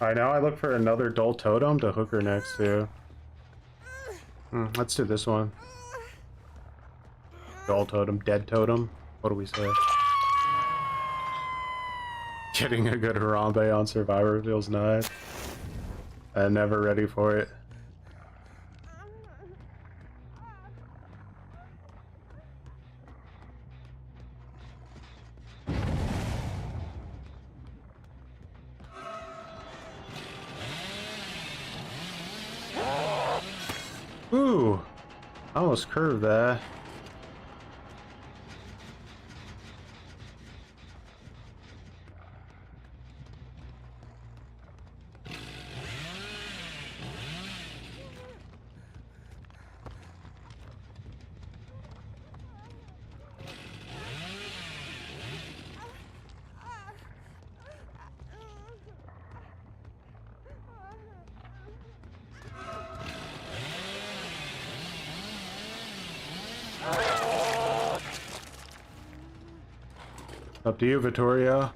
Speaker 1: Alright, now I look for another dull totem to hook her next to. Let's do this one. Dull totem, dead totem. What do we say? Getting a good Harambe on Survivor feels nice. I'm never ready for it. Ooh! I almost curved that. Up to you, Vittorio.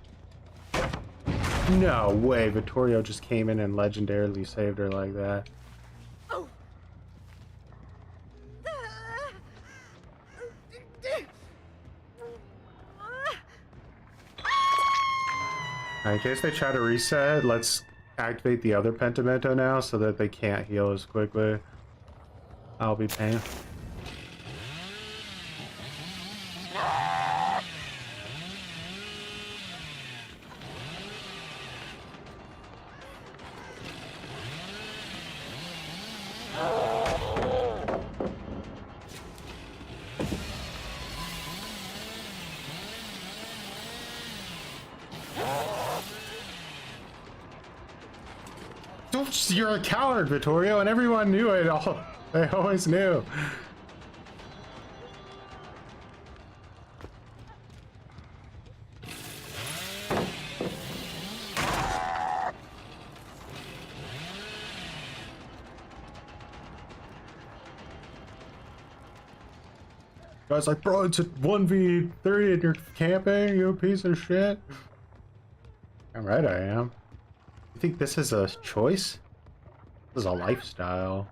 Speaker 1: No way, Vittorio just came in and legendarily saved her like that. In case they try to reset, let's activate the other Pentimento now so that they can't heal as quickly. I'll be paying. You're a coward, Vittorio, and everyone knew it all. They always knew. Guys like, bro, it's a 1v3 and you're camping, you piece of shit. Alright, I am. You think this is a choice? This is a lifestyle.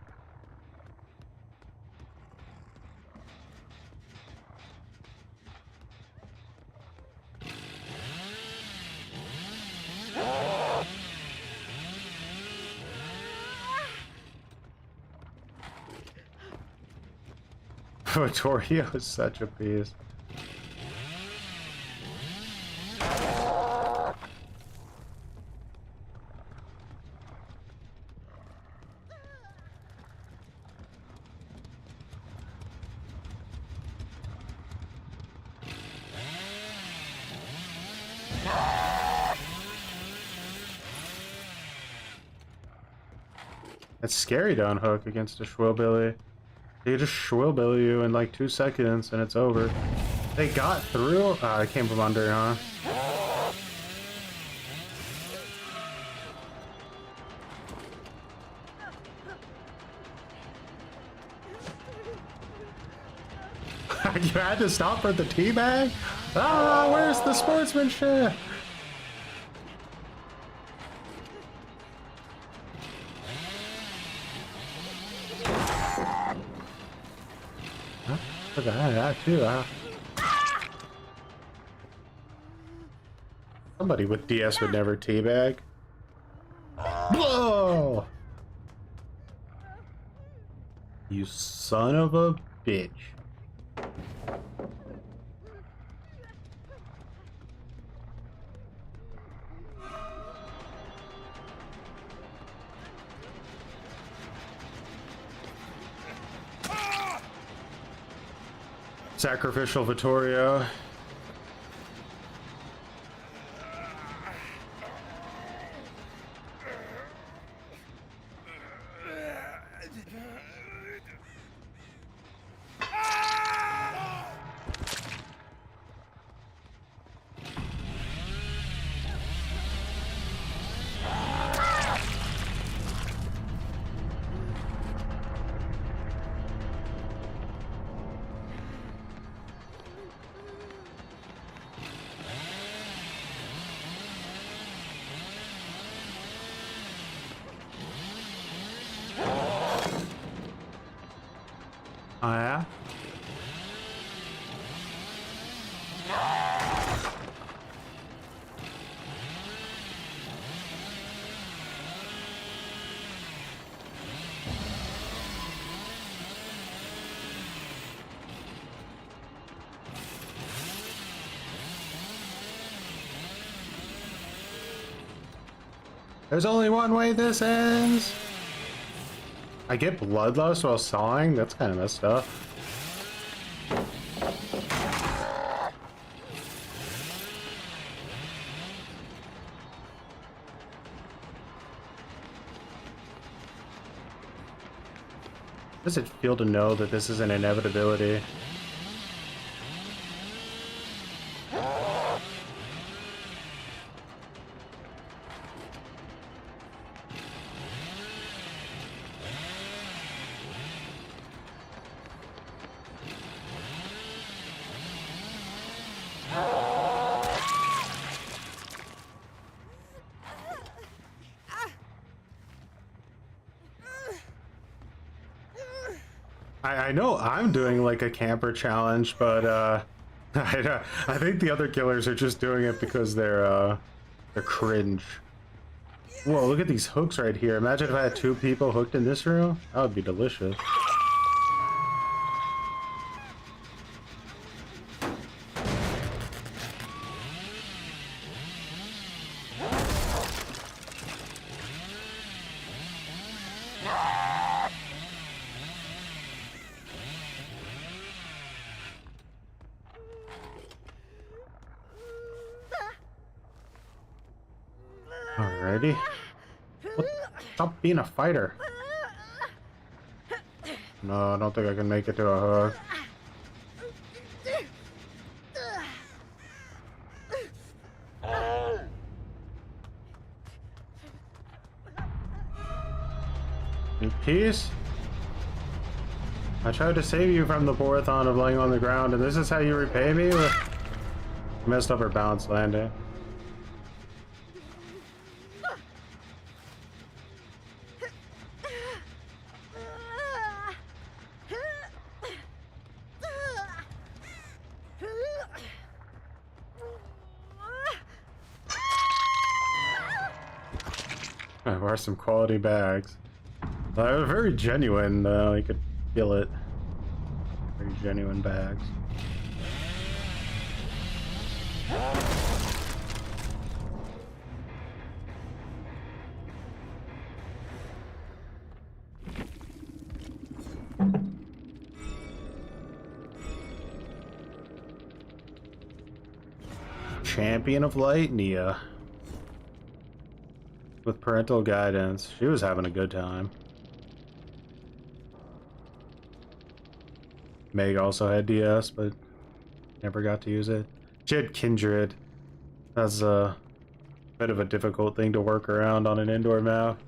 Speaker 1: Vittorio is such a beast. It's scary to unhook against a Schwillbilly. They just Schwillbilly you in like 2 seconds and it's over. They got through? I came from under, huh? You had to stop for the teabag? Ah, where's the sportsmanship? Look at that too, Somebody with DS would never teabag. Whoa! You son of a bitch. Sacrificial Vittorio. Oh yeah? There's only one way this ends. I get bloodlust while sawing? That's kind of messed up. How does it feel to know that this is an inevitability? I know I'm doing like a camper challenge, but I think the other killers are just doing it because they're cringe. Whoa, look at these hooks right here. Imagine if I had 2 people hooked in this room. That would be delicious. Alrighty. Stop being a fighter. No, I don't think I can make it to a hook. In peace? I tried to save you from the borathon of laying on the ground, and this is how you repay me? Messed up her balance landing. Wear some quality bags. Very genuine, you could feel it. Very genuine bags. Champion of Light, Nia. With parental guidance. She was having a good time. Meg also had DS, but never got to use it. She had Kindred. That's a bit of a difficult thing to work around on an indoor map.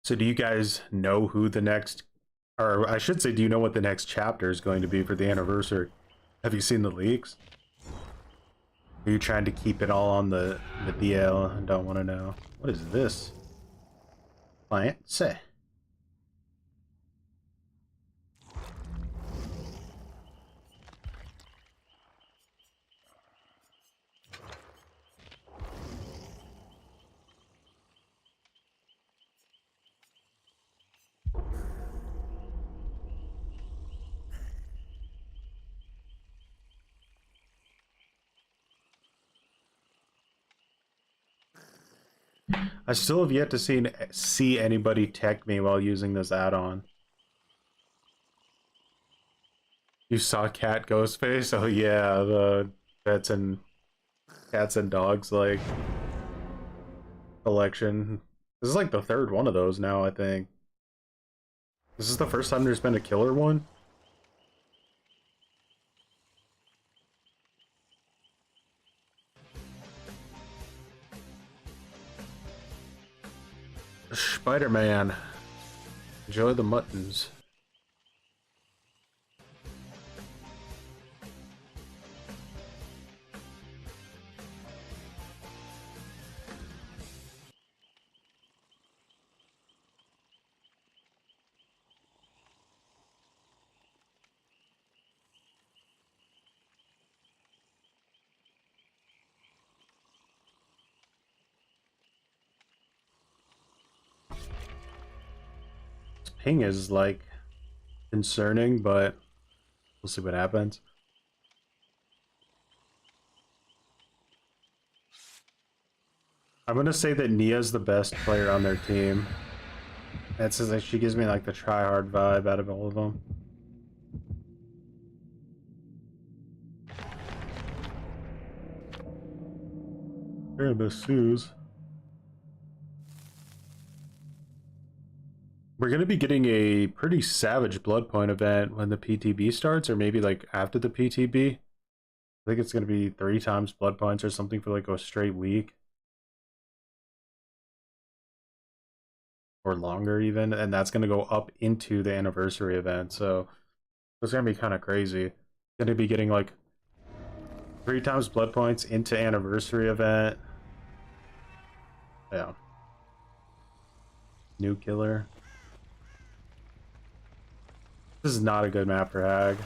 Speaker 1: So do you guys know who the next, or I should say, do you know what the next chapter is going to be for the anniversary? Have you seen the leaks? Are you trying to keep it all on the DL and don't want to know? What is this? Client, say. I still have yet to see anybody tech me while using this add-on. You saw Cat Ghostface? Oh yeah, the pets and cats and dogs like collection. This is like the third one of those now, I think. This is the first time there's been a killer one. Spider-Man. Enjoy the muttons. Ping is like concerning, but we'll see what happens. I'm gonna say that Nia's the best player on their team. That's like she gives me like the try-hard vibe out of all of them. They're the Sues. We're going to be getting a pretty savage blood point event when the PTB starts, or maybe like after the PTB. I think it's going to be 3 times blood points or something for like a straight week. Or longer even, and that's going to go up into the anniversary event, so it's going to be kind of crazy. Going to be getting like 3 times blood points into anniversary event. Yeah. New killer. This is not a good map for Hag.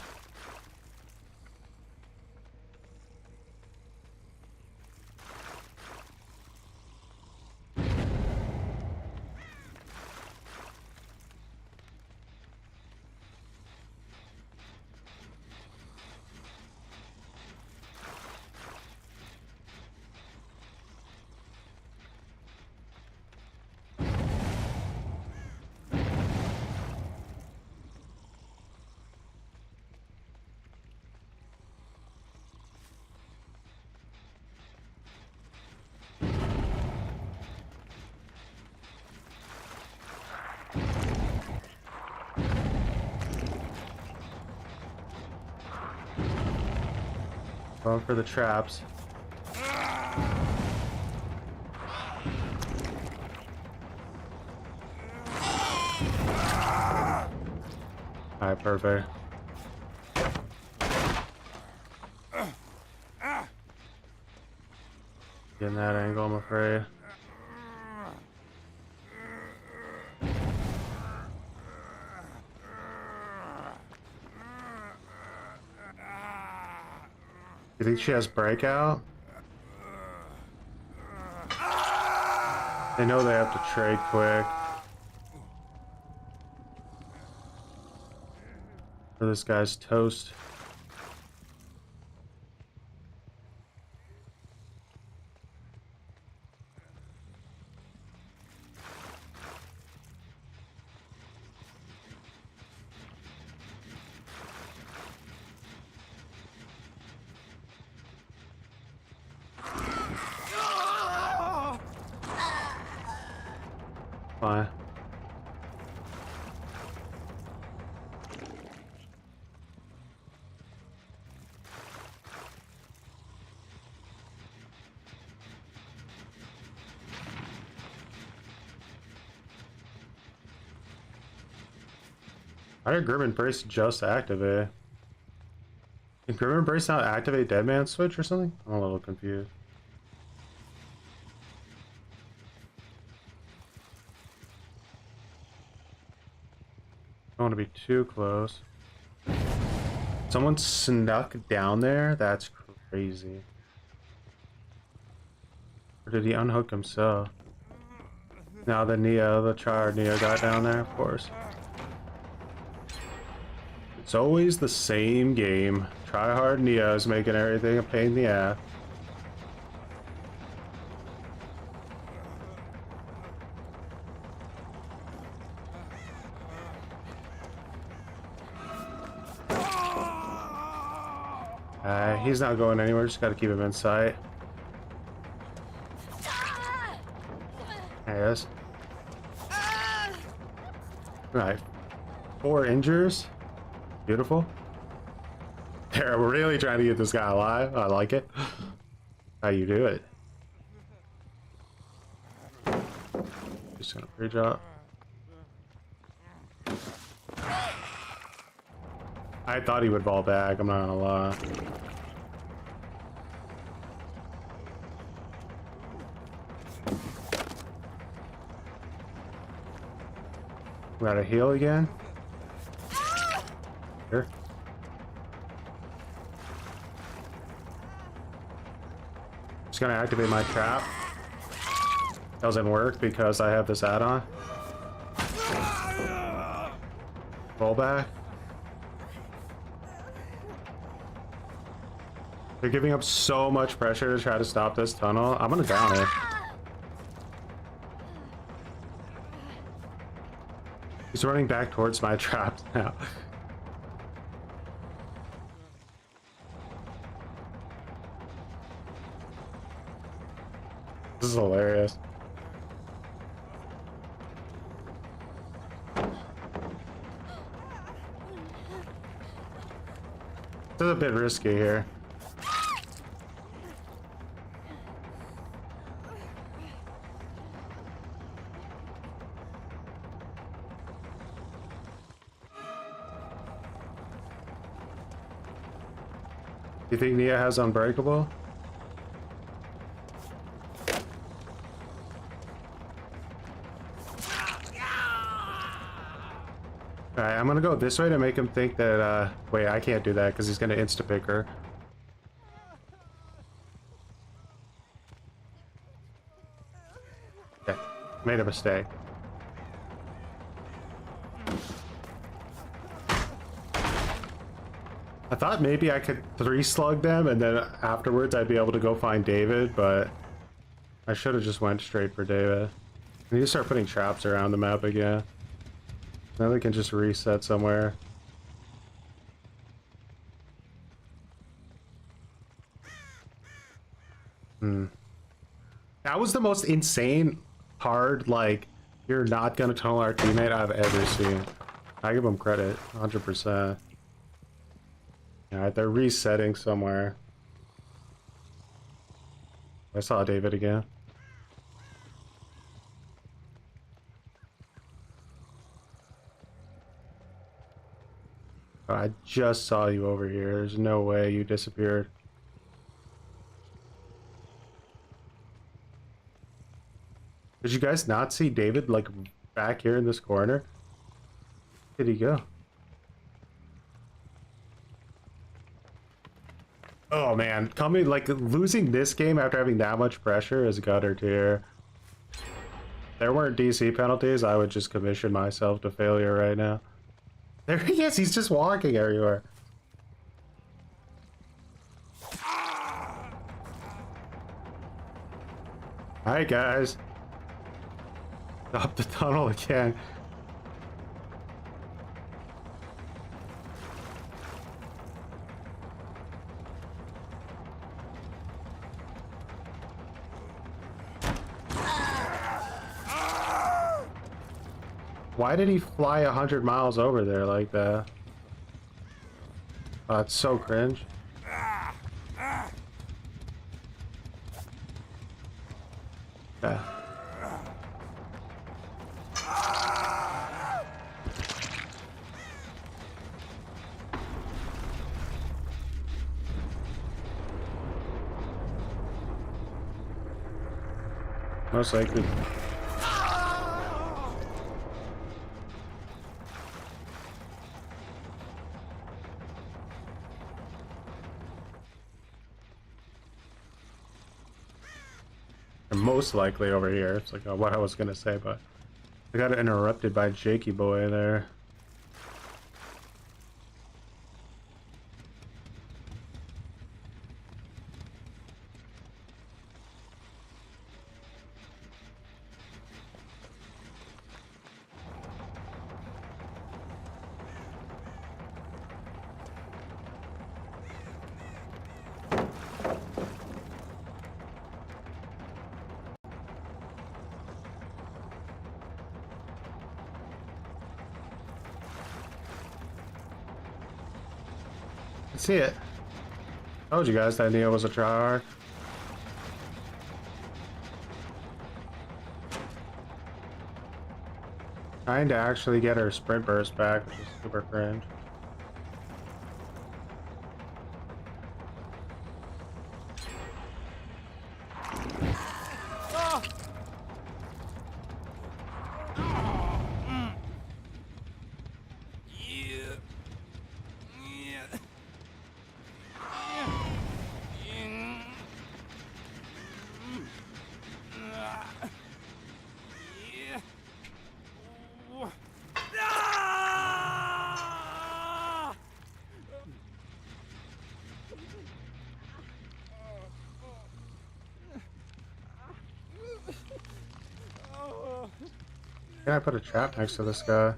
Speaker 1: Going for the traps. Alright, perfect. Getting that angle, I'm afraid. You think she has breakout? They know they have to trade quick. Or this guy's toast. Fine. How did Grim Embrace just activate? Did Grim Embrace not activate Dead Man's switch or something? I'm a little confused. I don't want to be too close. Someone snuck down there? That's crazy. Or did he unhook himself? Now the Neo, the charred Neo got down there, of course. It's always the same game. Try hard Neo's making everything a pain in the ass. He's not going anywhere, just gotta keep him in sight. There he is. Right. 4 injures. Beautiful. They're really trying to get this guy alive. I like it. How you do it. Just gonna pre-drop. I thought he would fall back, I'm not gonna lie. We gotta heal again. Here. Just gonna activate my trap. Doesn't work because I have this add-on. Roll back. They're giving up so much pressure to try to stop this tunnel. I'm gonna down it. He's running back towards my traps now. This is hilarious. This is a bit risky here. You think Nia has Unbreakable? Alright, I'm gonna go this way to make him think that, wait, I can't do that because he's gonna insta-pick her. Okay, made a mistake. I thought maybe I could 3-slug them and then afterwards I'd be able to go find David, but I should have just went straight for David. I need to start putting traps around the map again. Then we can just reset somewhere. That was the most insane, hard, like, you're not gonna tunnel our teammate I've ever seen. I give him credit, 100%. Alright, they're resetting somewhere. I saw David again. I just saw you over here. There's no way you disappeared. Did you guys not see David, like, back here in this corner? Where did he go? Oh man, coming like losing this game after having that much pressure is gutter tier. If there weren't DC penalties, I would just commission myself to failure right now. There he is, he's just walking everywhere. Alright guys. Stop the tunnel again. Why did he fly 100 miles over there like that? Oh, it's so cringe. Yeah. Most likely. Most likely over here. It's like what I was gonna say, but I got interrupted by Jakey boy there. See it. Told you guys that Neo was a tryhard. Trying to actually get her sprint burst back, which is super cringe. Can I put a trap next to this guy?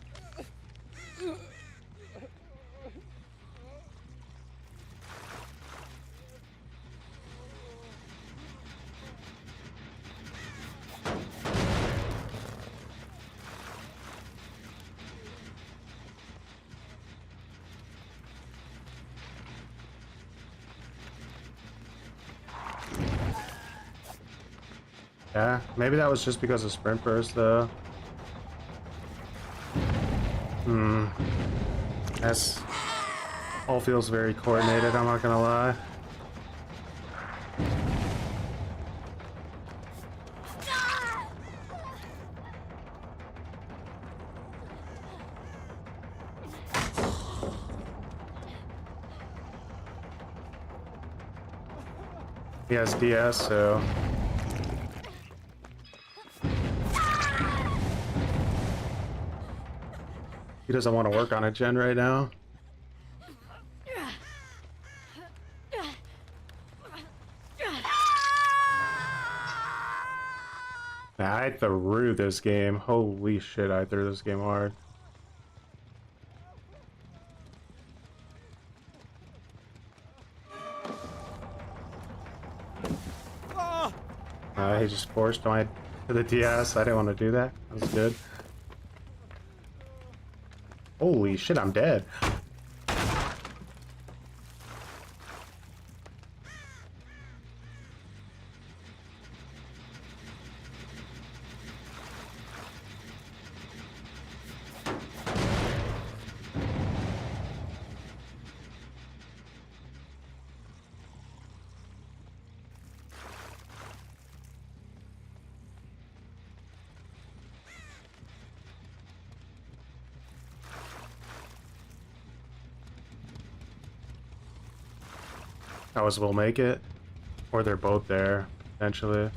Speaker 1: Yeah, maybe that was just because of sprint burst though. That's all feels very coordinated, I'm not gonna lie. He has DS, so he doesn't want to work on a gen right now. Nah, I threw this game. Holy shit, I threw this game hard. He just forced my to the DS. I didn't want to do that. That was good. Holy shit, I'm dead. Ours will make it. Or they're both there, potentially.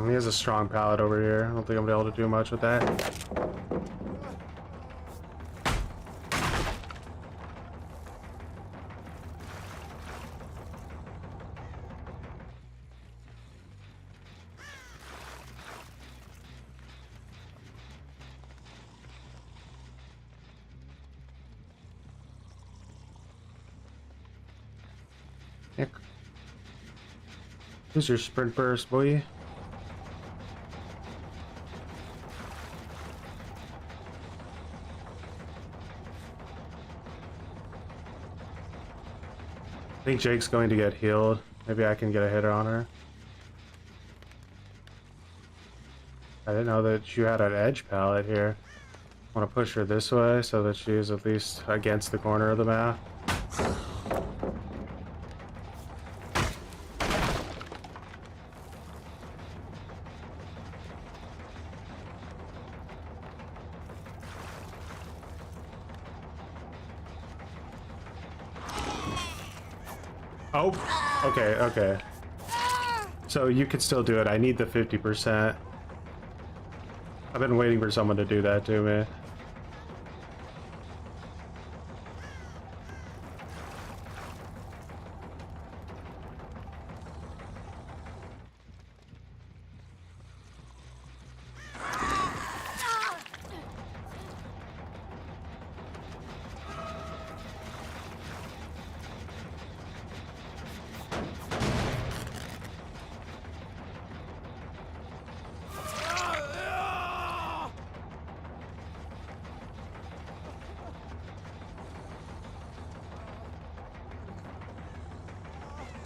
Speaker 1: He has a strong pallet over here. I don't think I'm gonna be able to do much with that. Nick. Who's your sprint burst, boy? I think Jake's going to get healed. Maybe I can get a hit on her. I didn't know that you had an edge pallet here. I want to push her this way so that she's at least against the corner of the map. Oh, okay, okay. So you could still do it. I need the 50%. I've been waiting for someone to do that to me.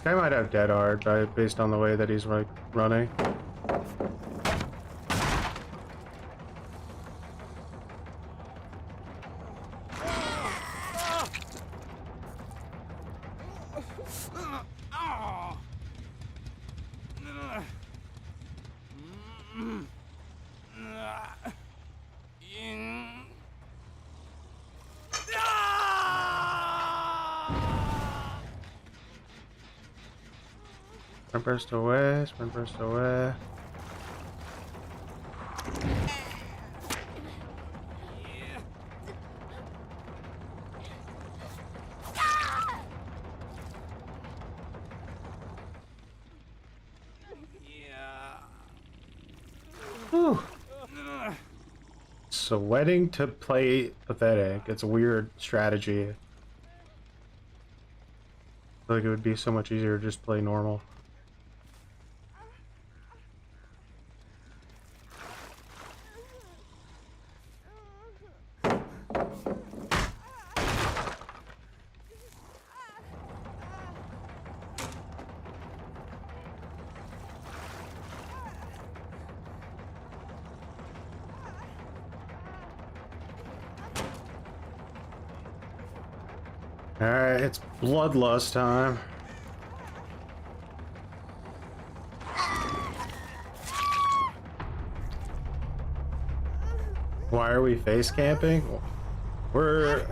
Speaker 1: I might have dead hard based on the way that he's like running. Sprint burst away, sprint burst away. Whew. Sweating to play pathetic. It's a weird strategy. I feel like it would be so much easier to just play normal. Alright, it's bloodlust time. Why are we face camping? We're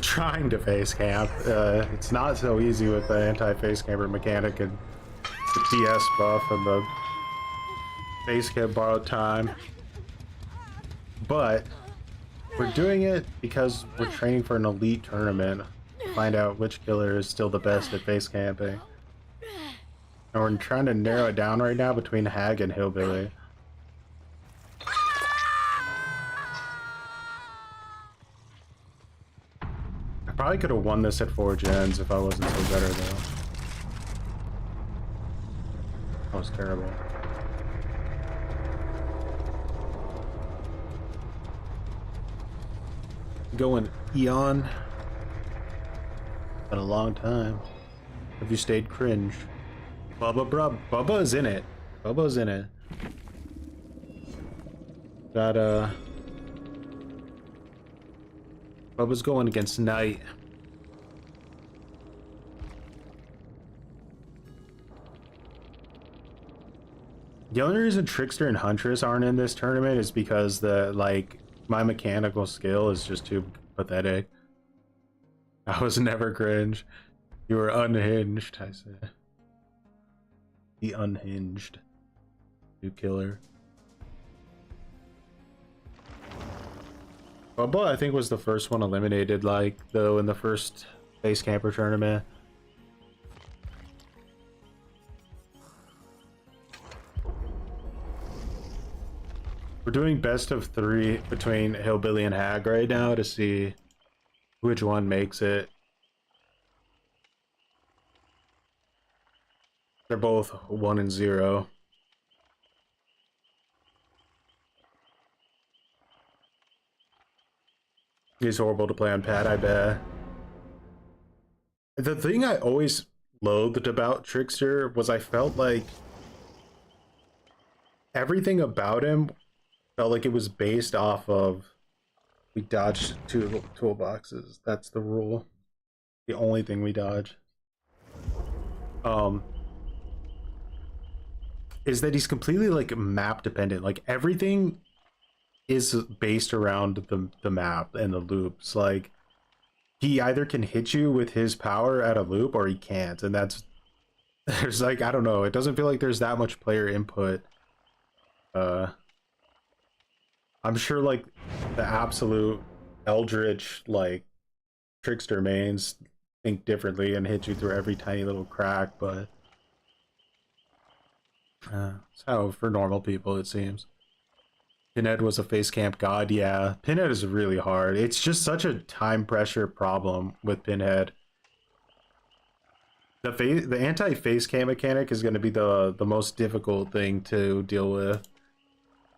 Speaker 1: trying to face camp. It's not so easy with the anti-face camper mechanic and the DS buff and the face camp borrowed time. But we're doing it because we're training for an elite tournament. Find out which killer is still the best at face camping. And we're trying to narrow it down right now between Hag and Hillbilly. I probably could have won this at 4 gens if I wasn't so better though. That was terrible. Going Eon. Been a long time. Have you stayed cringe? Bubba, bruh. Bubba's in it. Bubba's in it. Got Bubba's going against Knight. The only reason Trickster and Huntress aren't in this tournament is because my mechanical skill is just too pathetic. I was never cringe. You were unhinged, I said. The unhinged. You killer. Bubba, I think, was the first one eliminated, though, in the first Facecamper tournament. We're doing best of 3 between Hillbilly and Hag right now to see which one makes it. They're both 1 and 0. He's horrible to play on pad, I bet. The thing I always loathed about Trickster was I felt like everything about him felt like it was based off of we dodged 2 toolboxes. That's the rule. The only thing we dodge. Is that he's completely like map dependent. Like everything is based around the map and the loops. Like he either can hit you with his power at a loop or he can't, and that's there's like, I don't know, it doesn't feel like there's that much player input. I'm sure like the absolute eldritch like Trickster mains think differently and hit you through every tiny little crack, but it's how for normal people it seems. Pinhead was a Facecamp god. Yeah, Pinhead is really hard. It's just such a time pressure problem with Pinhead. The anti-Facecam mechanic is going to be the most difficult thing to deal with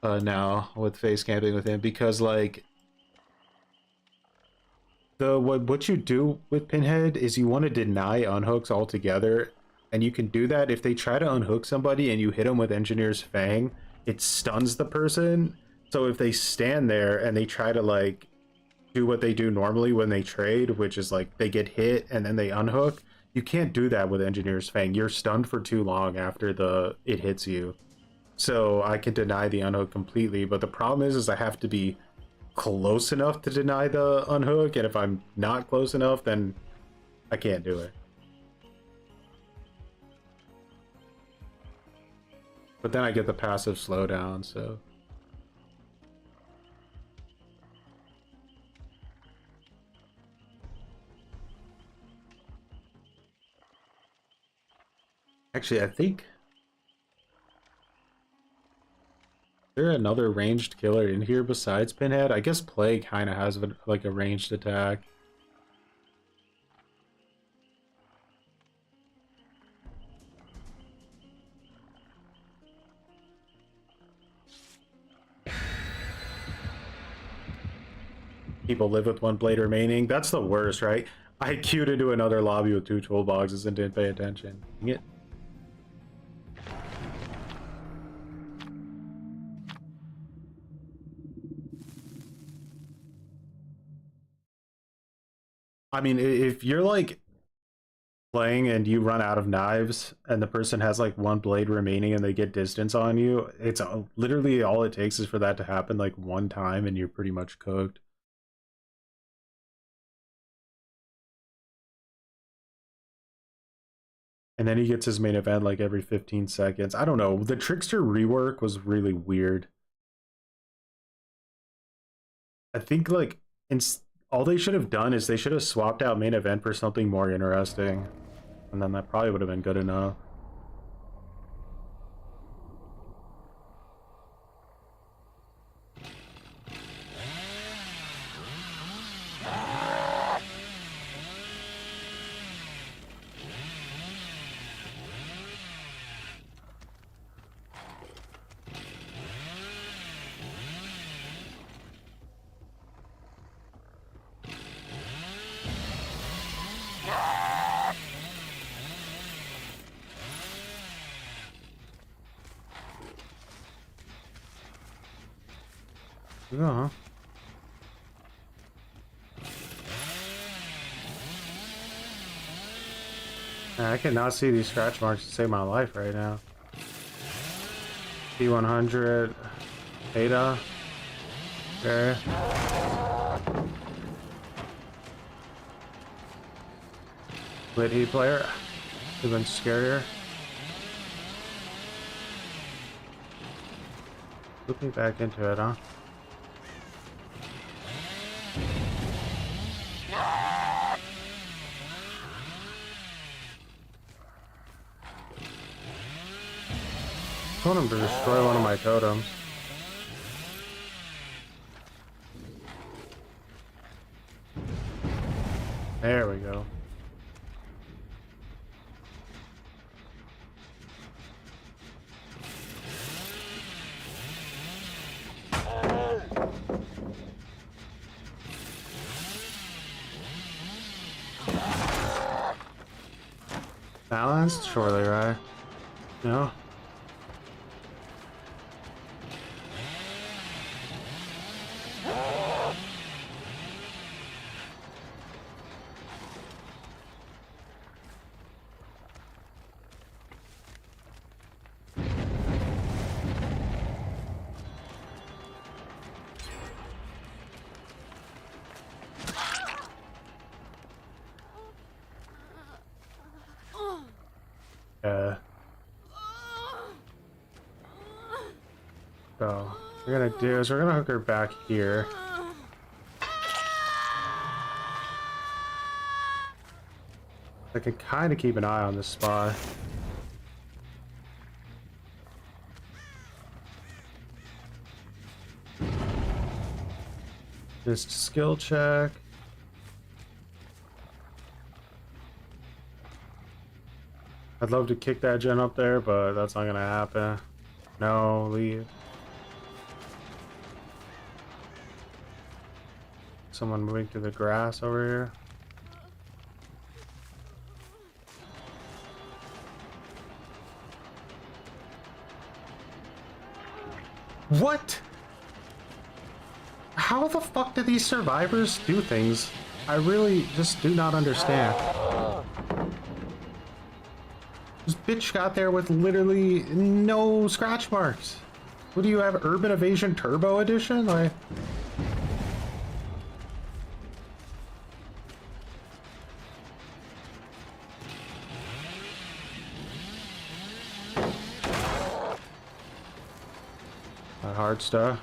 Speaker 1: now with Facecamping with him, because like what you do with Pinhead is you want to deny unhooks altogether, and you can do that if they try to unhook somebody and you hit them with Engineer's Fang, it stuns the person. So if they stand there and they try to like do what they do normally when they trade, which is like they get hit and then they unhook, you can't do that with Engineer's Fang. You're stunned for too long after it hits you. So I can deny the unhook completely, but the problem is I have to be close enough to deny the unhook, and if I'm not close enough, then I can't do it. But then I get the passive slowdown, so actually, I think is there another ranged killer in here besides Pinhead? I guess Plague kind of has like a ranged attack. People live with 1 blade remaining. That's the worst, right? I queued into another lobby with 2 toolboxes and didn't pay attention. Dang it. I mean, if you're like playing and you run out of knives and the person has like 1 blade remaining and they get distance on you, it's literally all it takes is for that to happen like 1 time and you're pretty much cooked. And then he gets his main event like every 15 seconds. I don't know. The Trickster rework was really weird. I think like all they should have done is they should have swapped out main event for something more interesting. And then that probably would have been good enough. Yeah. I cannot see these scratch marks to save my life right now. P100, Ada. Okay. Lit heat player. Even scarier. Put me back into it, huh? I want him to destroy one of my totems. There we go. Balanced? Surely, right? No? So, what we're gonna do is we're gonna hook her back here. I can kind of keep an eye on this spot. Just skill check. I'd love to kick that gen up there, but that's not gonna happen. No, leave. Someone moving through the grass over here. What? How the fuck do these survivors do things? I really just do not understand. This bitch got there with literally no scratch marks. What do you have, Urban Evasion Turbo Edition? Like... hard stuff.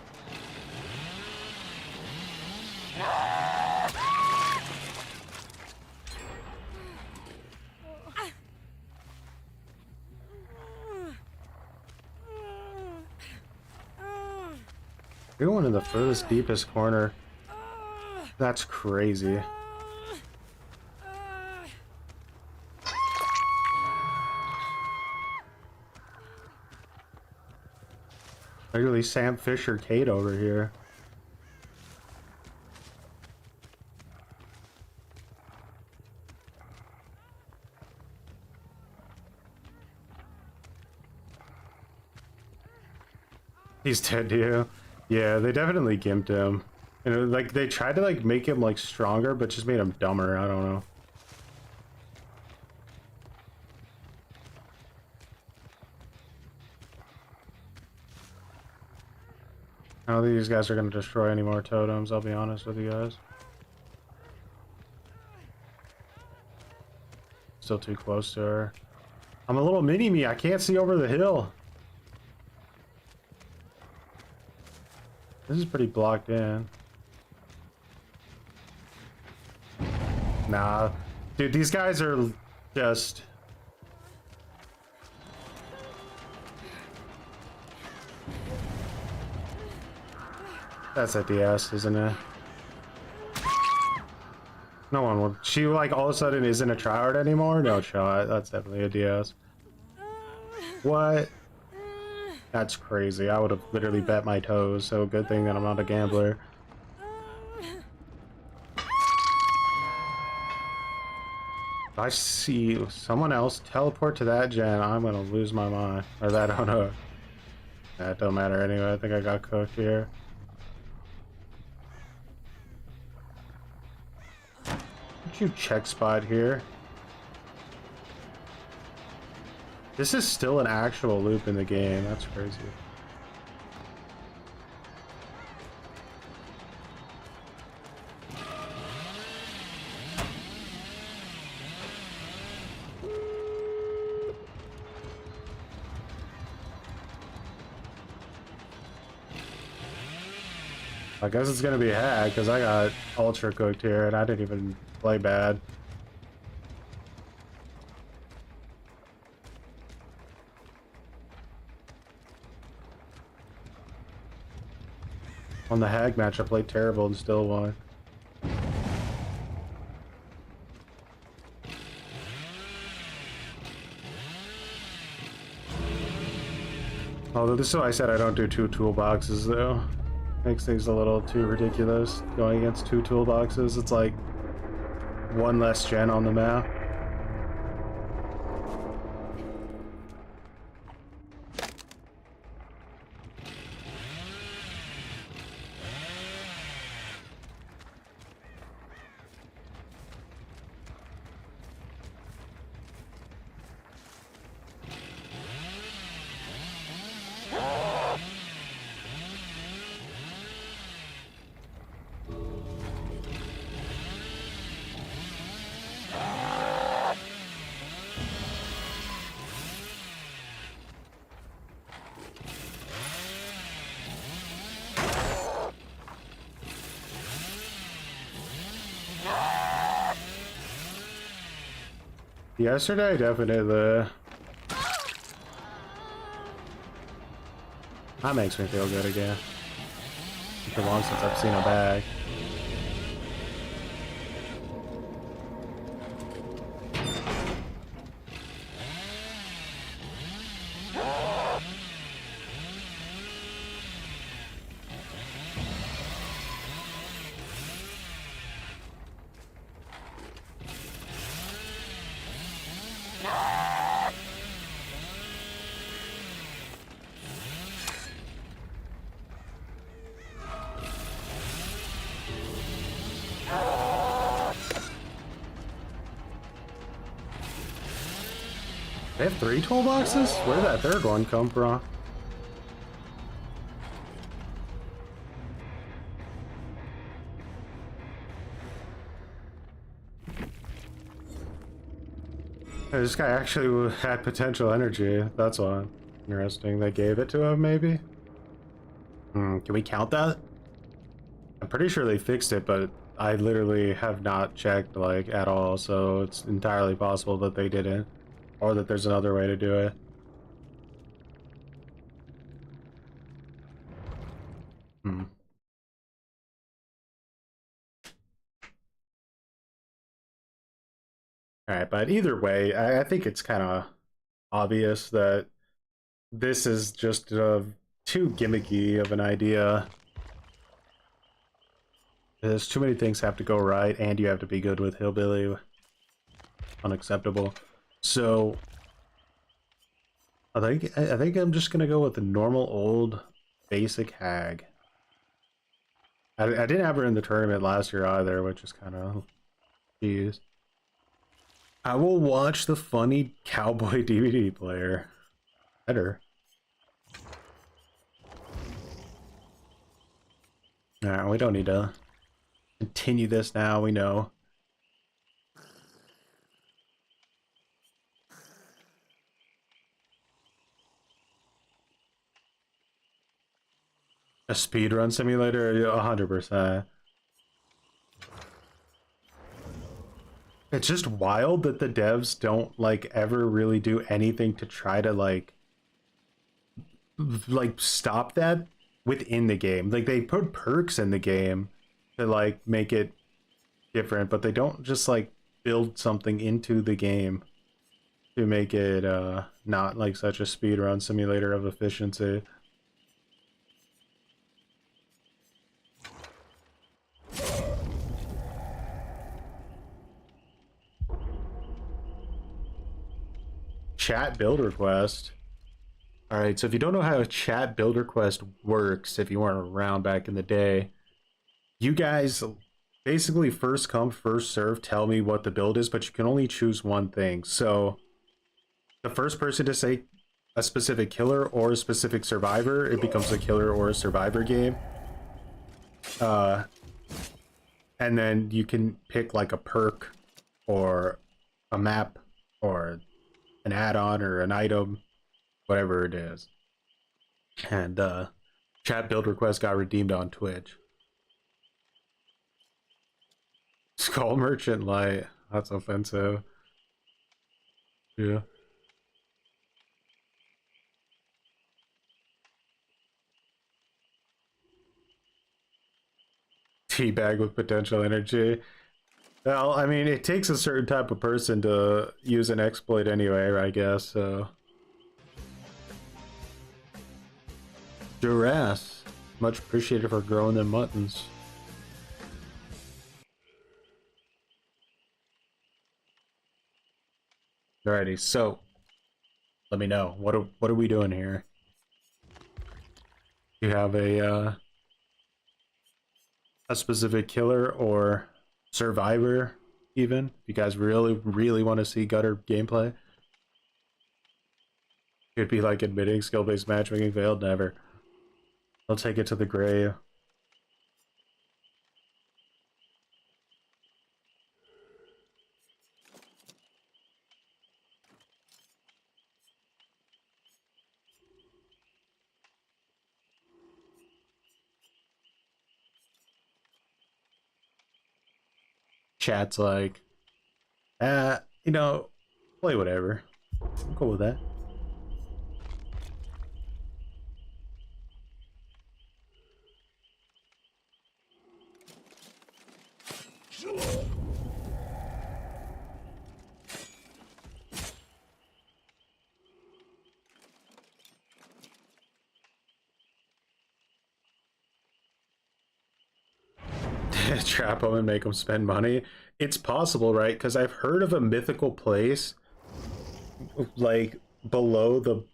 Speaker 1: You're going in the furthest, deepest corner. That's crazy. Literally Sam Fisher Kate over here. He's dead too. Yeah, they definitely gimped him. And like they tried to like make him like stronger, but just made him dumber. I don't know. I don't think these guys are going to destroy any more totems, I'll be honest with you guys. Still too close to her. I'm a little mini-me, I can't see over the hill. This is pretty blocked in. Nah. Dude, these guys are just... That's a DS, isn't it? No one would. She like all of a sudden isn't a tryhard anymore? No shot. That's definitely a DS. What? That's crazy. I would have literally bet my toes, so good thing that I'm not a gambler. If I see someone else teleport to that gen, I'm gonna lose my mind. Or that, I don't know. That don't matter anyway. I think I got cooked here. You check spot here. This is still an actual loop in the game. That's crazy. I guess it's gonna be a hack because I got ultra cooked here and I didn't even play bad. On the hag match, I played terrible and still won. Although this is why I said I don't do 2 toolboxes though. Makes things a little too ridiculous going against 2 toolboxes. It's like 1 less gen on the map. Yesterday, definitely. That makes me feel good again. It's been long since I've seen a bag. They have 3 toolboxes? Where did that 3rd one come from? This guy actually had potential energy. That's why. Interesting. They gave it to him, maybe? Can we count that? I'm pretty sure they fixed it, but I literally have not checked, like, at all, so it's entirely possible that they didn't. Or that there's another way to do it. Alright, but either way, I think it's kind of obvious that this is just too gimmicky of an idea. There's too many things have to go right, and you have to be good with Hillbilly. Unacceptable. So I think I'm just gonna go with the normal old basic hag. I didn't have her in the tournament last year either, which is kind of jeez. I will watch the funny cowboy DVD player. Better. Nah, we don't need to continue this now. We know. A speedrun simulator? 100%. It's just wild that the devs don't, like, ever really do anything to try to, like stop that within the game. Like, they put perks in the game to, like, make it different, but they don't just, like, build something into the game to make it, not, like, such a speedrun simulator of efficiency. Chat build request. Alright, so if you don't know how a chat build request works, if you weren't around back in the day, you guys basically first come, first serve, tell me what the build is, but you can only choose one thing. So the first person to say a specific killer or a specific survivor, it becomes a killer or a survivor game. Uh, and then you can pick like a perk or a map or an add-on or an item, whatever it is. And chat build request got redeemed on Twitch. Skull Merchant Light. That's offensive. Yeah. Teabag with potential energy. Well, I mean, it takes a certain type of person to use an exploit anyway, I guess, so. Duress. Much appreciated for growing them muttons. Alrighty, so let me know. What are we doing here? You have a specific killer or survivor, even? If you guys really want to see gutter gameplay? It'd be like admitting skill-based matchmaking failed? Never. I'll take it to the grave. Chat's like, you know, play whatever. I'm cool with that. Trap them and make them spend money. It's possible, right? Because I've heard of a mythical place like below the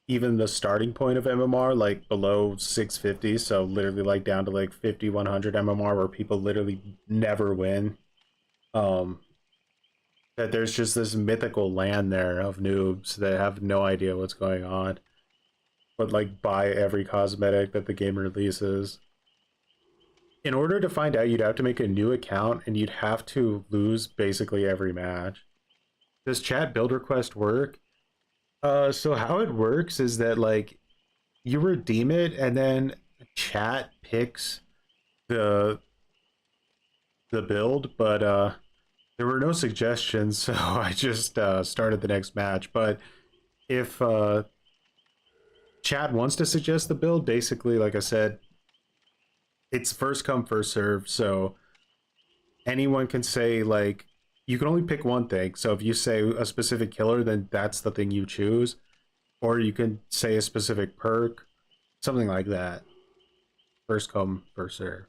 Speaker 1: even the starting point of MMR, like below 650, so literally like down to like 5100 MMR, where people literally never win. That there's just this mythical land there of noobs that have no idea what's going on, but like buy every cosmetic that the game releases. In order to find out, you'd have to make a new account and you'd have to lose basically every match. Does chat build request work? So how it works is that like you redeem it and then chat picks the build, but there were no suggestions, so I just started the next match. But if chat wants to suggest the build, basically, like I said, it's first come first serve, so anyone can say like you can only pick one thing. So if you say a specific killer, then that's the thing you choose, or you can say a specific perk, something like that. First come first serve,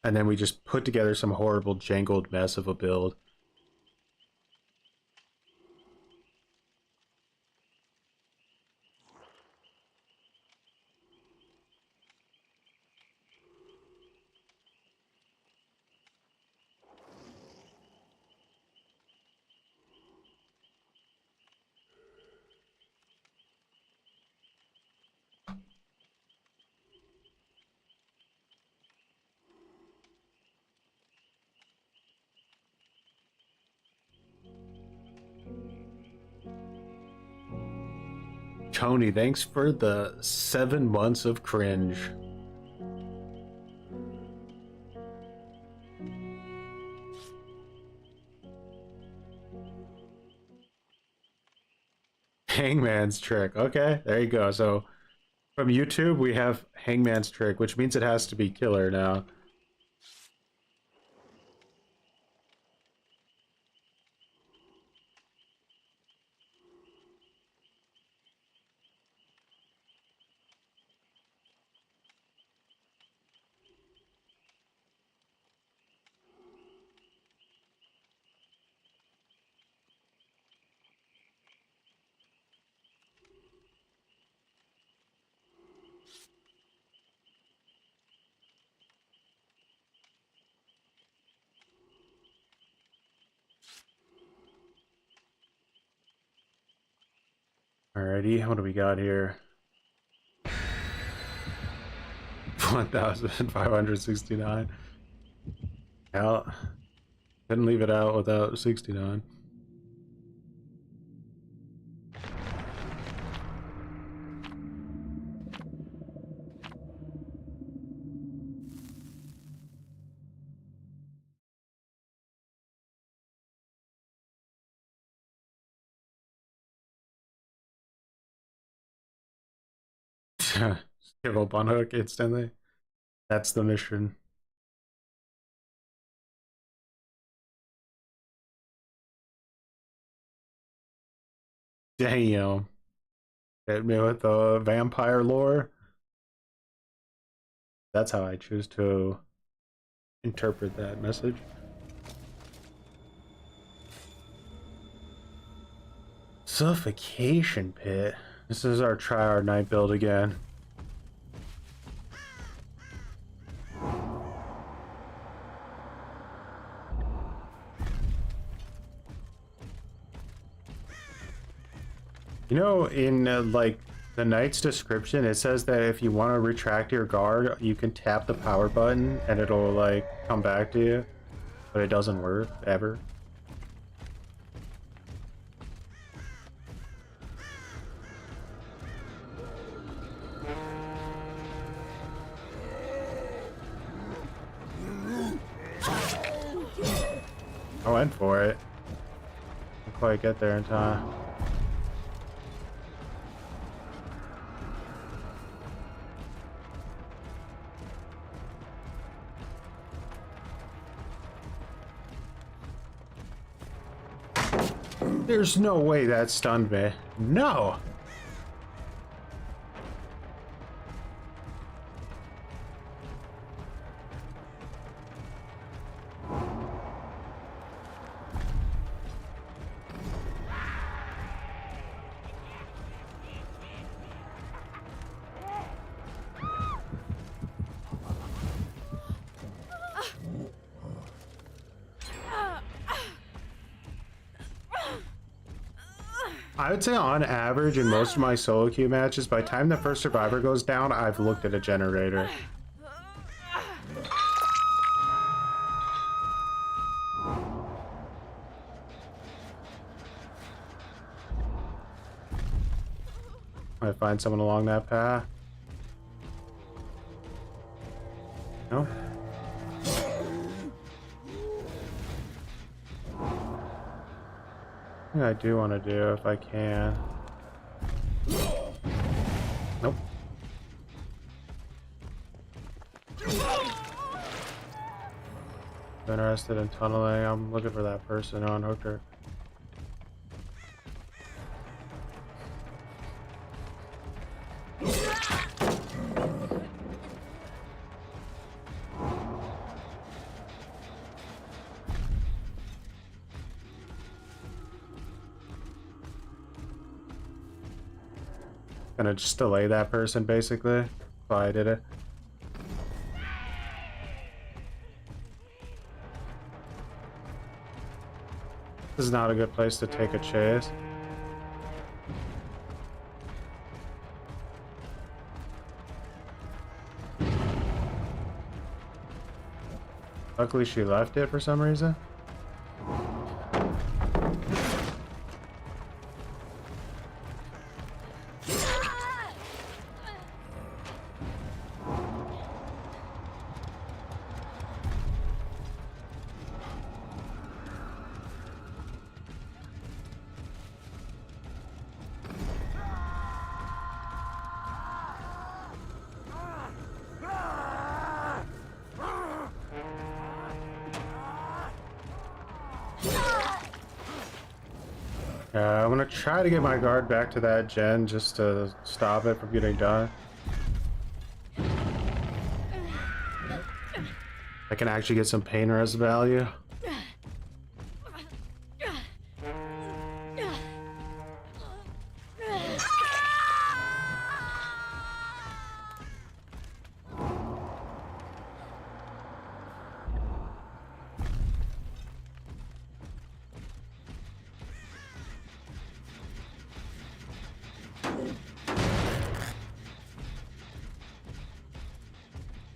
Speaker 1: and then we just put together some horrible jangled mess of a build. Tony, thanks for the 7 months of cringe. Hangman's trick. Okay, there you go. So from YouTube, we have Hangman's trick, which means it has to be killer now. Alrighty, what do we got here? 1,569. Yeah, couldn't leave it out without 69. Give up on hook instantly. That's the mission. Damn. Hit me with the vampire lore. That's how I choose to interpret that message. Suffocation pit. This is our try-hard night build again. You know, in like the knight's description, it says that if you want to retract your guard, you can tap the power button and it'll like come back to you, but it doesn't work ever. I went for it. Didn't quite get there in time. There's no way that stunned me. No! I would say on average in most of my solo queue matches, by the time the first survivor goes down, I've looked at a generator. I find someone along that path. No? I do want to do if I can. Nope. Interested in tunneling. I'm looking for that person on Hooker. Gonna just delay that person basically. That's why I did it. This is not a good place to take a chase. Luckily she left it for some reason. I'm gonna try to get my guard back to that gen just to stop it from getting done. I can actually get some pain res value.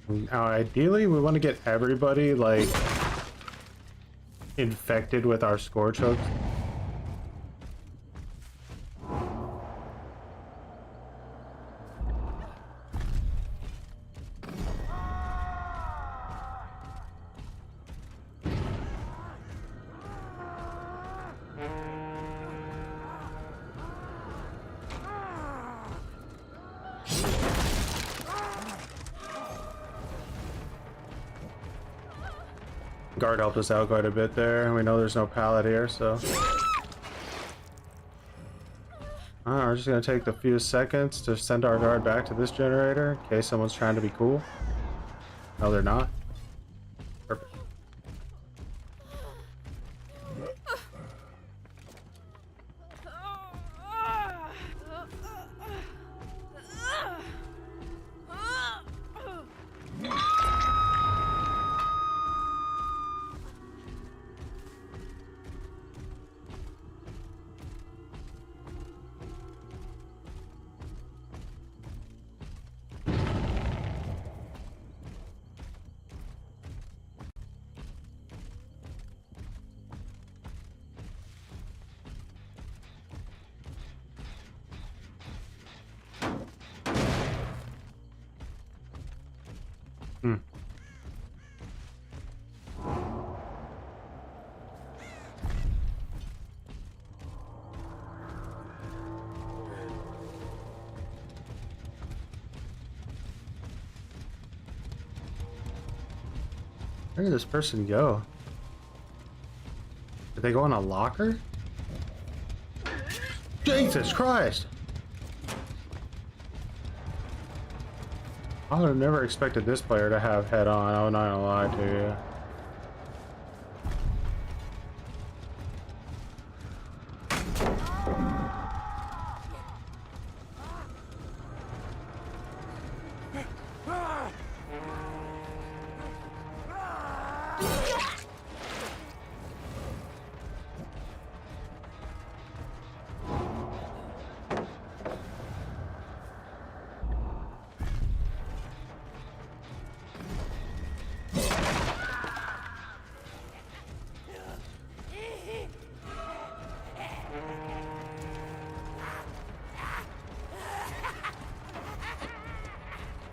Speaker 1: Now, ideally, we want to get everybody, like, infected with our scorch hooks. Guard helped us out quite a bit there. We know there's no pallet here, so... we're just gonna take the few seconds to send our guard back to this generator in case someone's trying to be cool. No, they're not. Perfect. Where did this person go? Did they go in a locker? Jesus Christ! I would have never expected this player to have head on, I'm not gonna lie to you.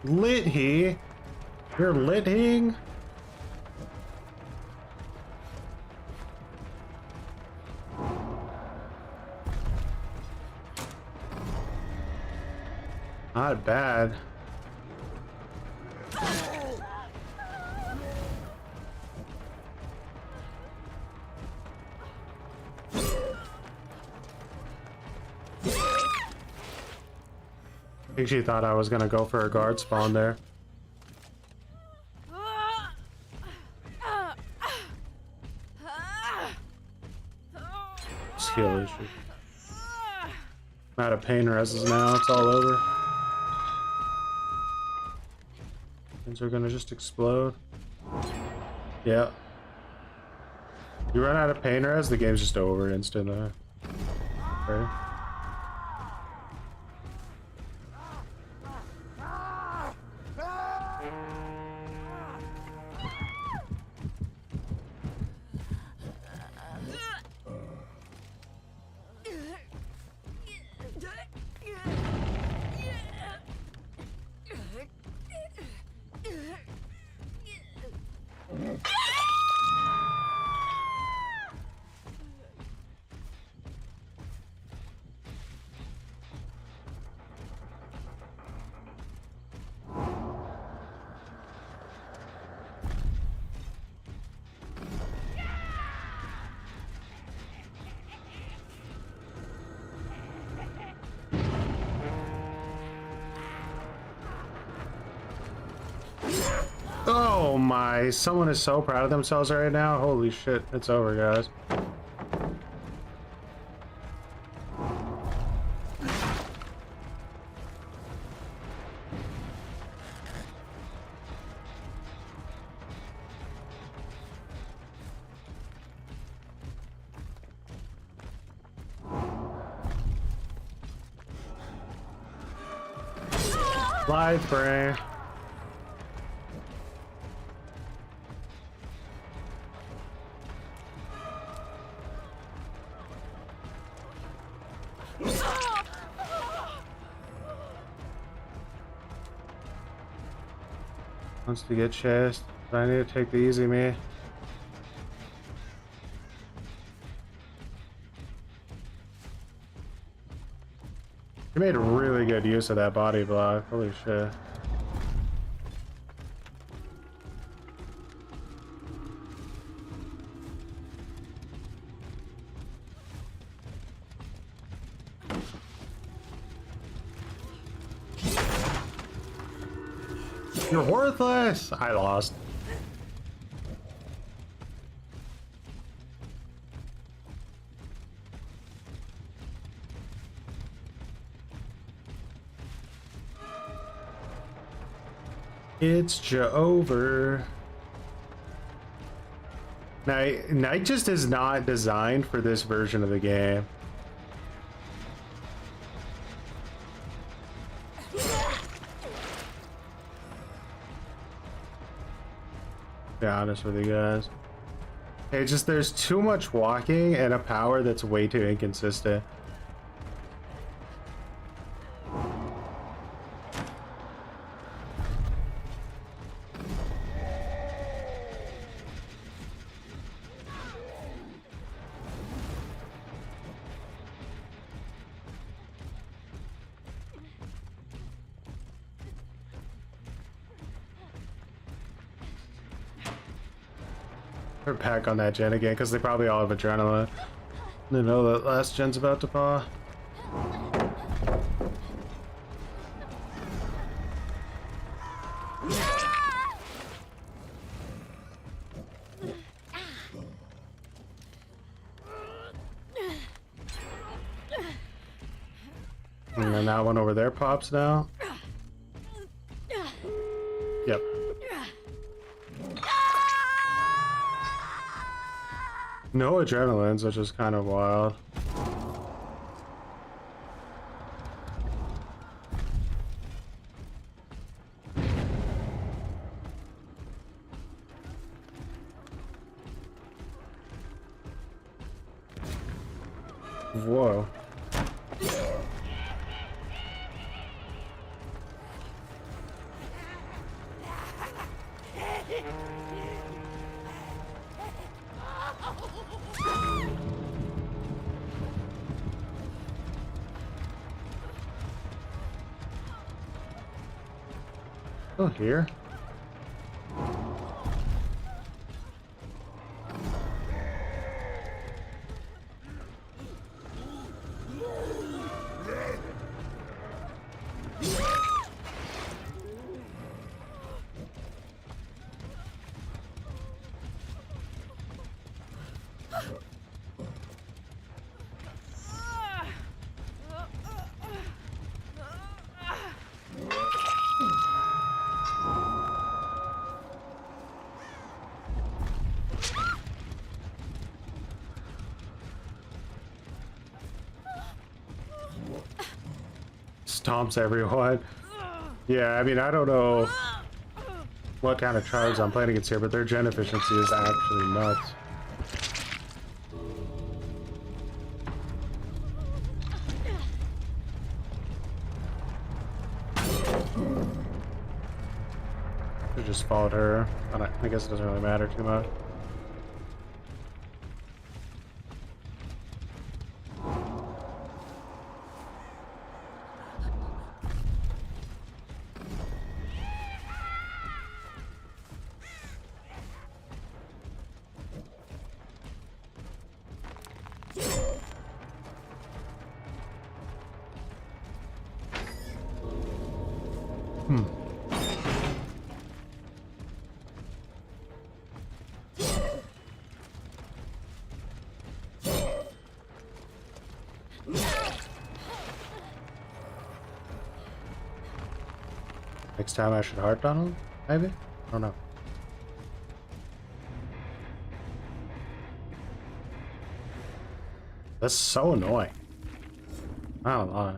Speaker 1: Lit he? You're lit-ing? Not bad. I think she thought I was gonna go for a guard spawn there. Skill issue. I'm out of pain reses now, it's all over. Things are gonna just explode. Yeah. You run out of pain res, the game's just over instantly. Okay. Oh my, someone is so proud of themselves right now. Holy shit, it's over, guys. Live brain. Wants to get chased. But I need to take the easy me. He made really good use of that body block. Holy shit. You're worthless! I lost. It's over. Night just is not designed for this version of the game. Be honest with you guys. It's just there's too much walking and a power that's way too inconsistent. We're back on that gen again because they probably all have adrenaline. They know that last gen's about to paw. And then that one over there pops now. Yep. No adrenalines, which is kind of wild. Whoa. Oh, here. Stomps everyone. Yeah, I mean, I don't know what kind of tribes I'm playing against here, but their gen efficiency is actually nuts. I just followed her. I guess it doesn't really matter too much. Next time I should heart on him, maybe? I don't know. That's so annoying. I don't lie.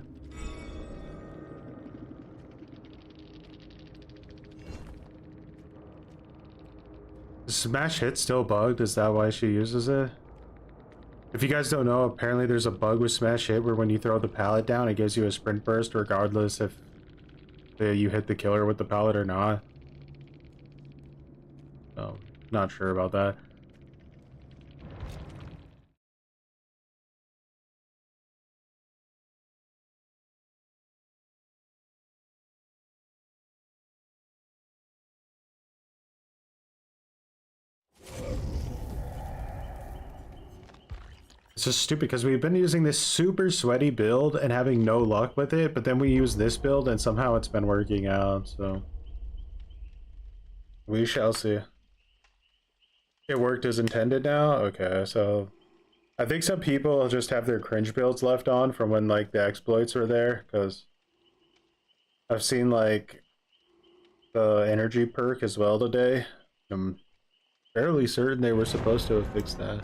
Speaker 1: Is smash hit still bugged? Is that why she uses it? If you guys don't know, apparently there's a bug with smash hit where when you throw the pallet down, it gives you a sprint burst regardless if you hit the killer with the pallet or not. So, not sure about that. It's just stupid because we've been using this super sweaty build and having no luck with it, but then we use this build and somehow it's been working out, so we shall see. It worked as intended now? Okay, so I think some people just have their cringe builds left on from when like the exploits were there, because I've seen like the energy perk as well today. I'm fairly certain they were supposed to have fixed that.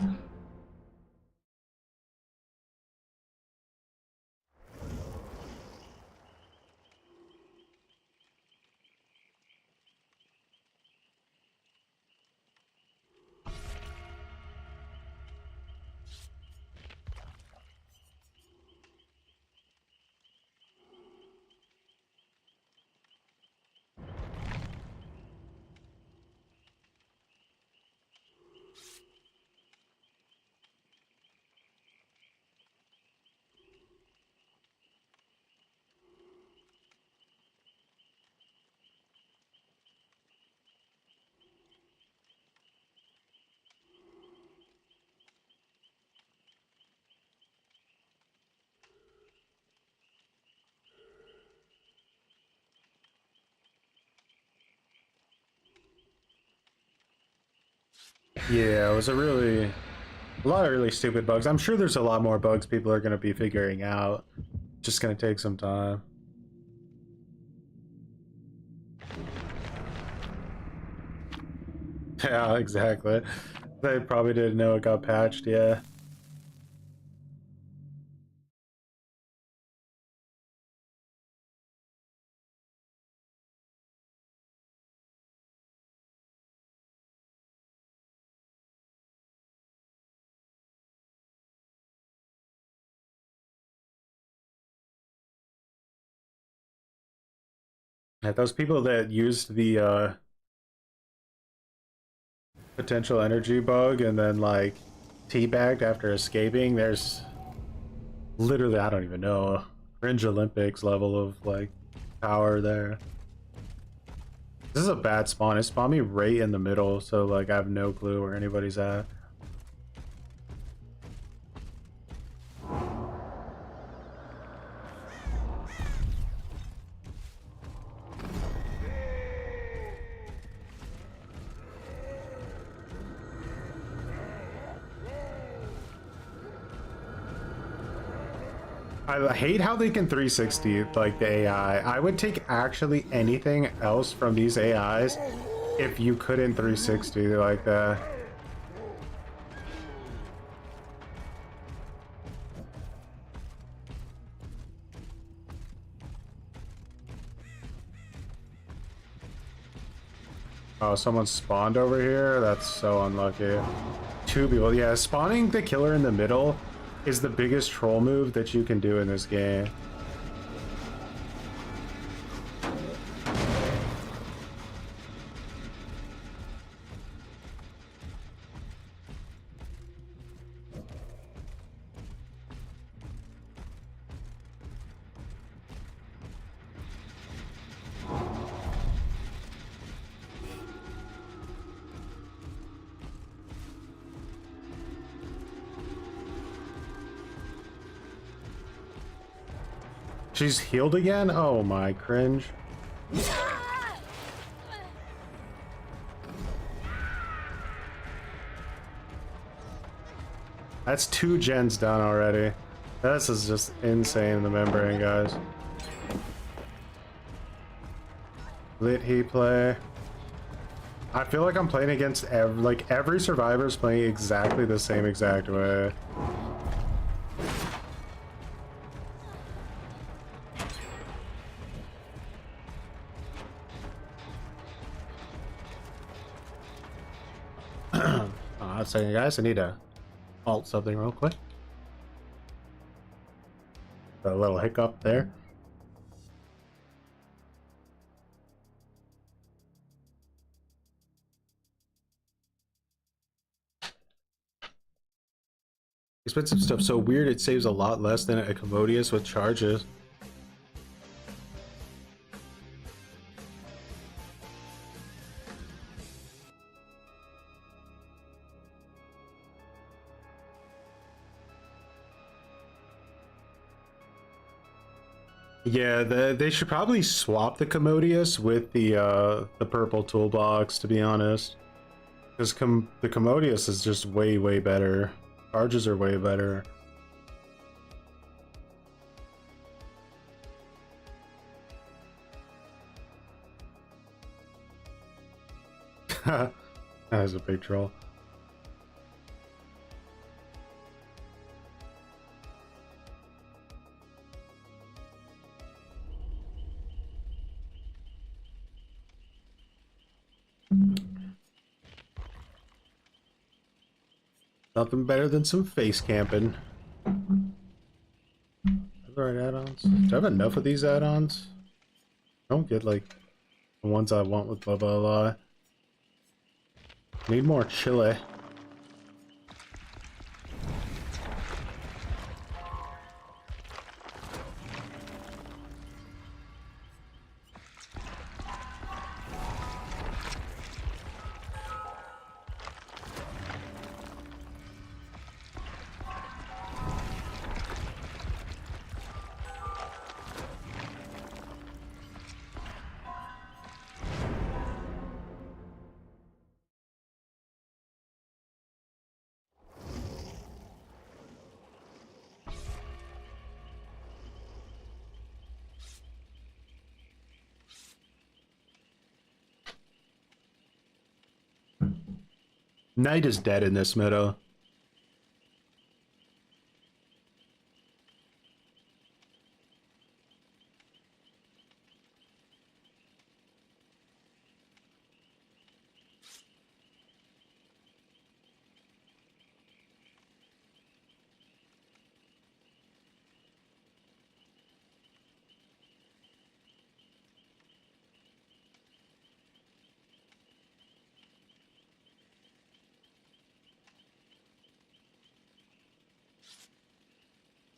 Speaker 1: Yeah, it was a lot of really stupid bugs. I'm sure there's a lot more bugs people are going to be figuring out. Just going to take some time. Yeah, exactly. They probably didn't know it got patched, yeah. Yeah, those people that used the potential energy bug and then like teabagged after escaping, there's literally, I don't even know, cringe Olympics level of like power there. This is a bad spawn. It spawned me right in the middle, so like I have no clue where anybody's at. I hate how they can 360 like the AI. I would take actually anything else from these AIs if you couldn't 360 like that. Oh, someone spawned over here? That's so unlucky. Two people. Yeah, spawning the killer in the middle is the biggest troll move that you can do in this game. She's healed again? Oh my, cringe. That's 2 gens done already. This is just insane in the membrane, guys. Lit he play. I feel like I'm playing against every survivor is playing exactly the same exact way. Second, guys, I need to alt something real quick. A little hiccup there. Expensive stuff so weird it saves a lot less than a Commodious with charges. Yeah, they should probably swap the Commodious with the purple toolbox, to be honest. Because the Commodious is just way better. Charges are way better. That was a big troll. Nothing better than some face camping. Are the right add-ons? Do I have enough of these add-ons? I don't get like the ones I want with Bubba a lot. Need more chili. Knight is dead in this meta.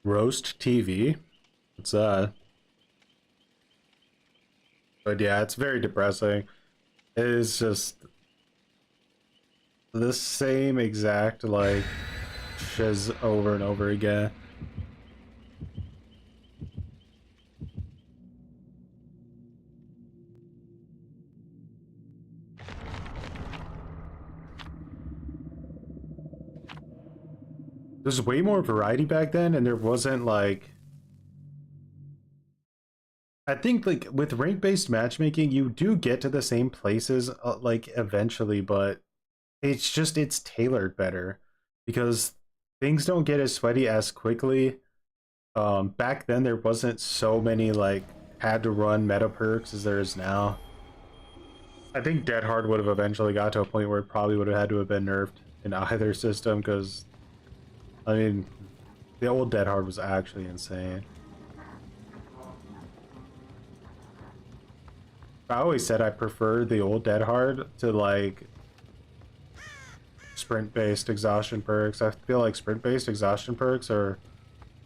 Speaker 1: Roast TV? What's that? But yeah, it's very depressing. It is just the same exact like shiz over and over again. There's way more variety back then, and there wasn't like... I think like with rank-based matchmaking, you do get to the same places like eventually, but it's tailored better because things don't get as sweaty as quickly. Back then there wasn't so many like had to run meta perks as there is now. I think Dead Hard would have eventually got to a point where it probably would have had to have been nerfed in either system, because I mean, the old Dead Hard was actually insane. I always said I preferred the old Dead Hard to like sprint-based exhaustion perks. I feel like sprint-based exhaustion perks are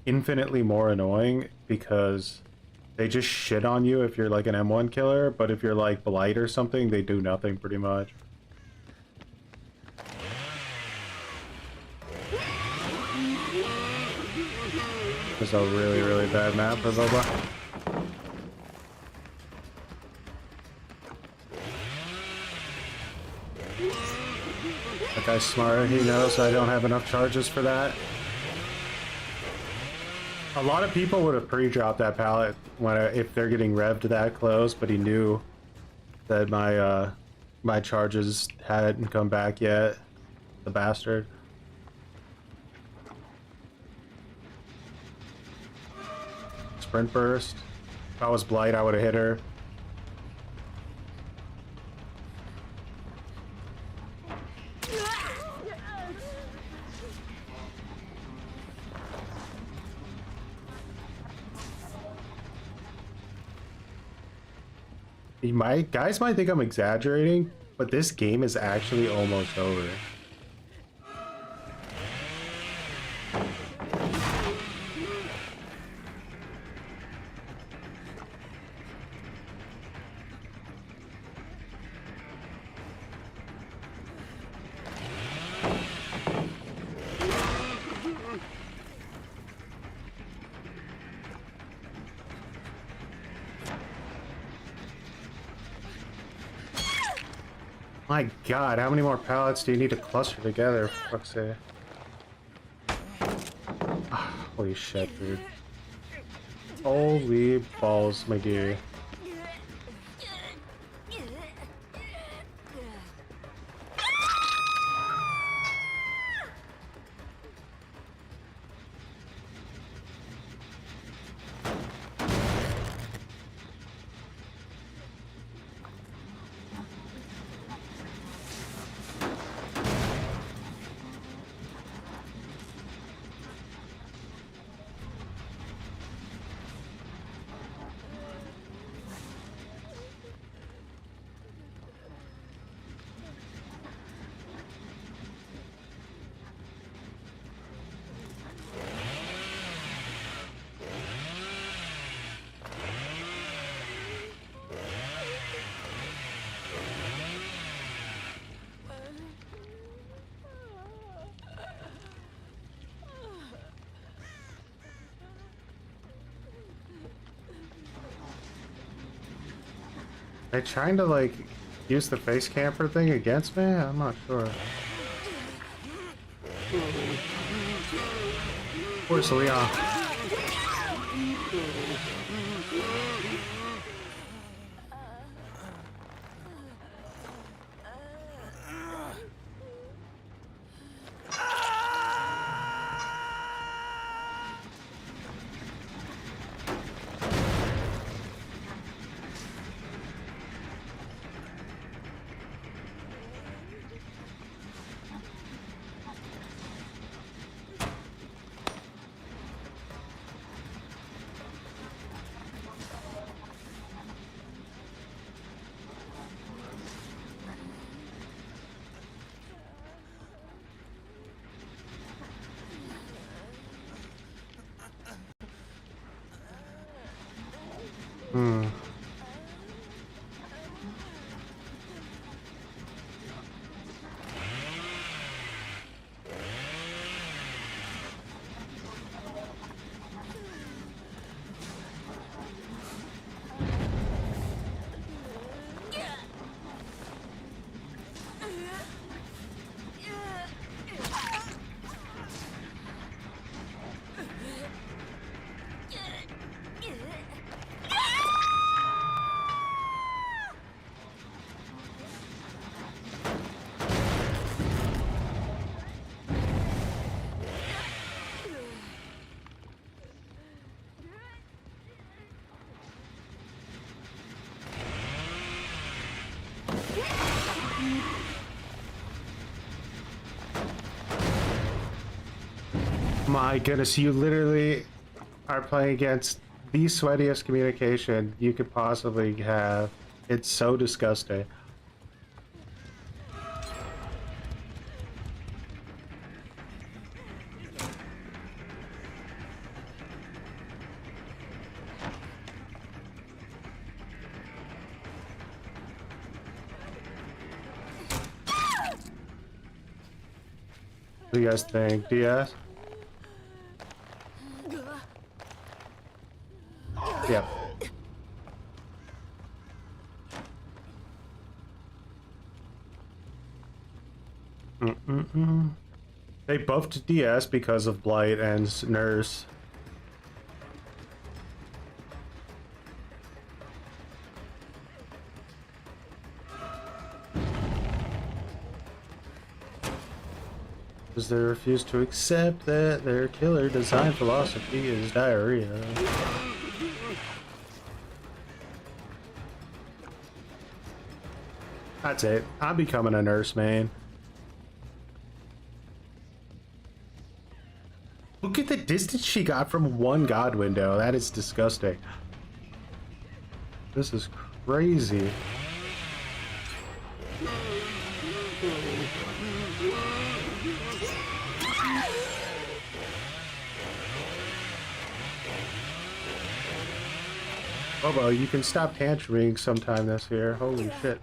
Speaker 1: infinitely more annoying because they just shit on you if you're like an M1 killer, but if you're like Blight or something, they do nothing pretty much. This is a really bad map for Boba. That guy's smart, he knows I don't have enough charges for that. A lot of people would have pre-dropped that pallet when if they're getting revved that close, but he knew that my charges hadn't come back yet. The bastard. Sprint burst. If I was Blight, I would have hit her. Guys might think I'm exaggerating, but this game is actually almost over. My god, how many more pallets do you need to cluster together, for fuck's sake? Holy shit, dude. Holy balls, McGee. Are they trying to, like, use the face camper thing against me? I'm not sure. Where's Leon? My goodness, you literally are playing against the sweatiest communication you could possibly have. It's so disgusting. What do you guys think, DS? Yep. They buffed DS because of Blight and Nurse. Because they refuse to accept that their killer design philosophy is diarrhea. That's it. I'm becoming a nurse, man. Look at the distance she got from one god window. That is disgusting. This is crazy. Bobo, you can stop tantruming sometime this year. Holy shit.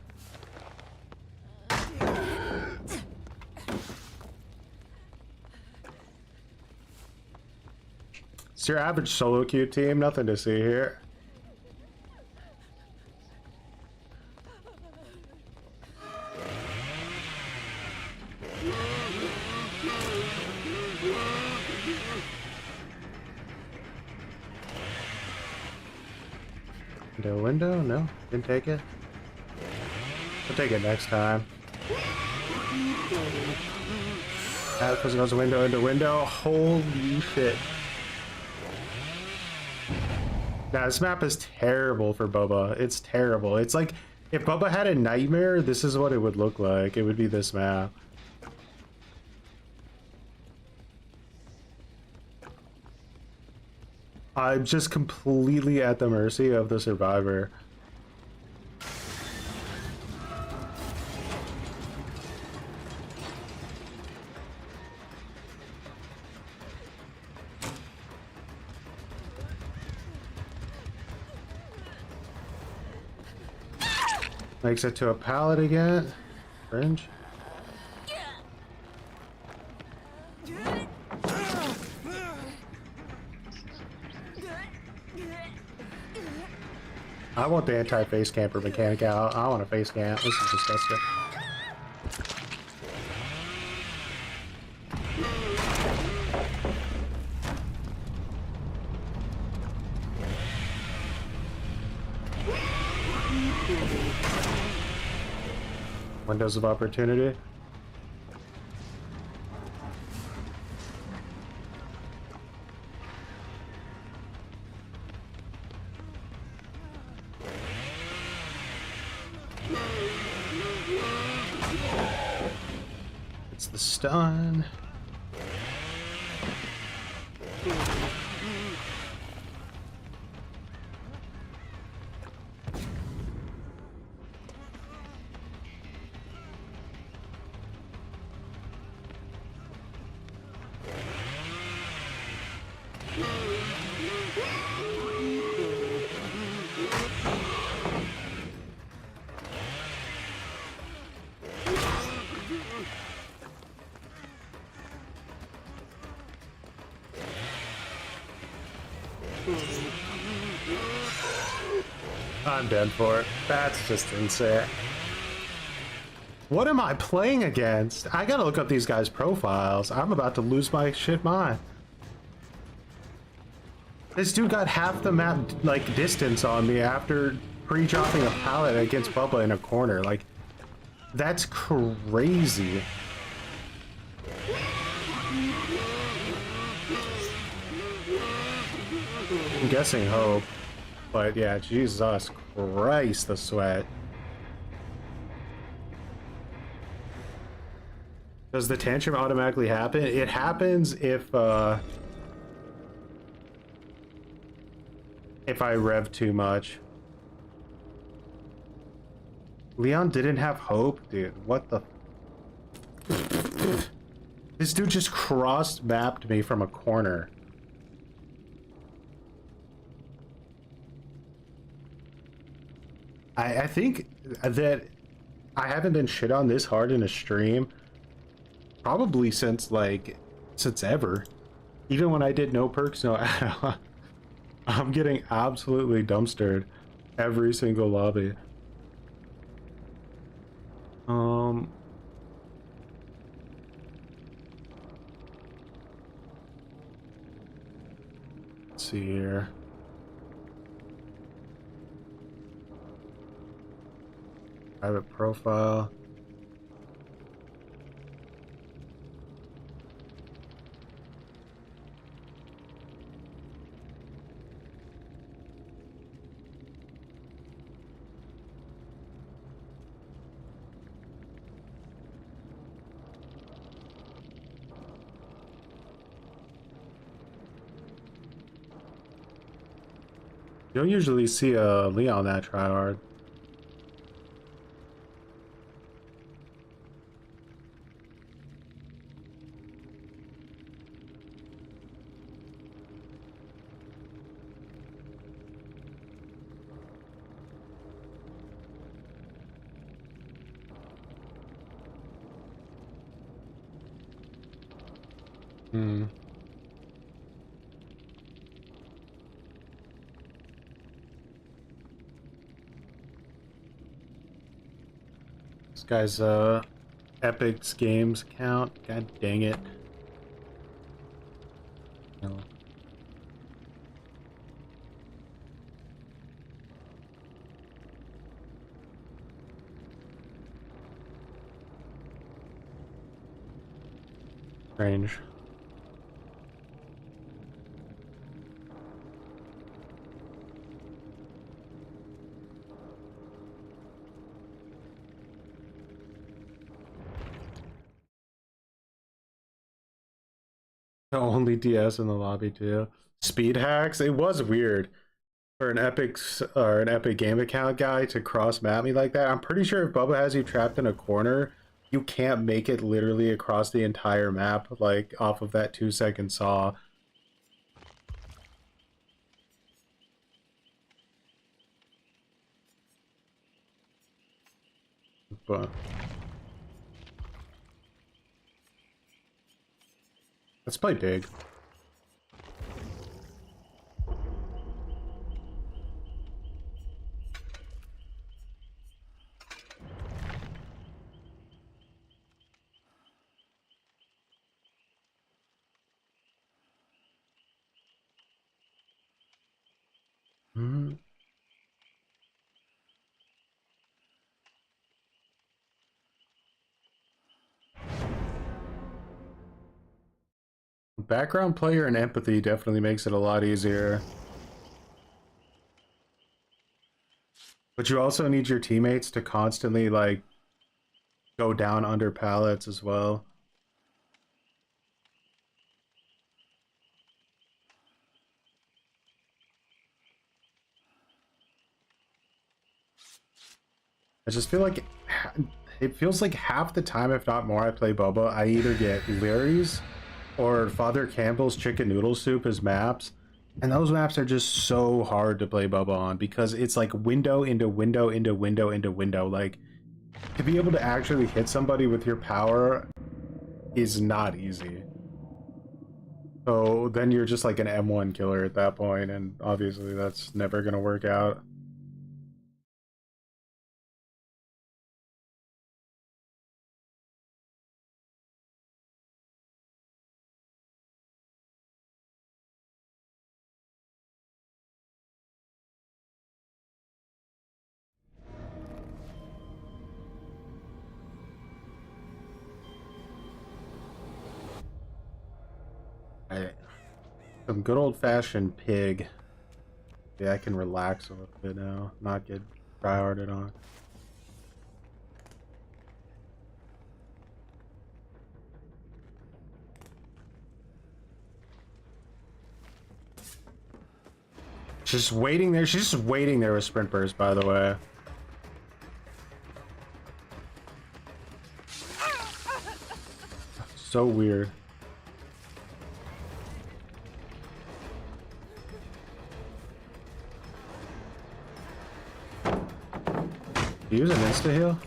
Speaker 1: It's your average solo queue team, nothing to see here. Into a window? No, didn't take it. I'll take it next time. Because it goes window into window. Holy shit. Nah, this map is terrible for Bubba. It's terrible. It's like, if Bubba had a nightmare, this is what it would look like. It would be this map. I'm just completely at the mercy of the survivor. Makes it to a pallet again. Fringe. I want the anti-face camper mechanic out. I want a face camp. This is disgusting. Windows of opportunity. It's the stun. I'm dead for it. That's just insane. What am I playing against? I gotta look up these guys' profiles. I'm about to lose my shit mind. This dude got half the map, like, distance on me after pre-dropping a pallet against Bubba in a corner. Like, that's crazy. I'm guessing Hope. But yeah, Jesus Christ, the sweat. Does the tantrum automatically happen? It happens if I rev too much. Leon didn't have hope? Dude, what the... This dude just cross-mapped me from a corner. I think that I haven't been shit on this hard in a stream probably since ever. Even when I did no perks, no add-on. I'm getting absolutely dumpstered every single lobby. Let's see here. Private profile. You don't usually see a Leon that try hard. This guy's Epic's Games account. God dang it. No. Strange. The only DS in the lobby too. Speed hacks. It was weird for an Epic Game account guy to cross map me like that. I'm pretty sure if Bubba has you trapped in a corner, you can't make it literally across the entire map, like off of that 2-second saw. But let's play big. Hmm. Background player and empathy definitely makes it a lot easier. But you also need your teammates to constantly, like, go down under pallets as well. I just feel like it feels like half the time, if not more, I play Boba, I either get Larry's or Father Campbell's chicken noodle soup as maps. And those maps are just so hard to play Bubba on because it's like window into window into window into window. Like, to be able to actually hit somebody with your power is not easy. So then you're just like an M1 killer at that point, and obviously that's never gonna work out. Some good old-fashioned pig. Yeah, I can relax a little bit now, not get tryharded on. She's waiting there. She's just waiting there with sprint burst, by the way. So weird. Use an insta heal.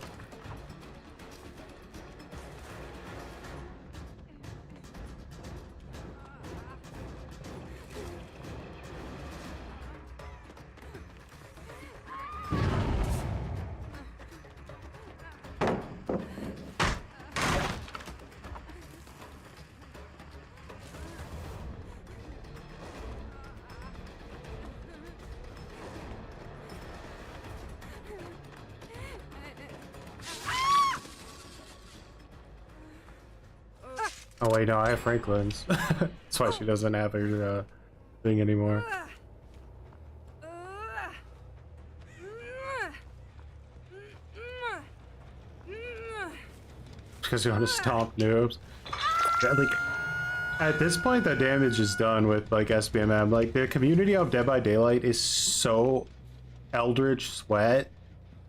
Speaker 1: Oh wait, no, I have Franklin's. That's why she doesn't have her thing anymore. Because you want to stomp noobs. Like, at this point, the damage is done with like SBMM. Like, the community of Dead by Daylight is so Eldritch Sweat,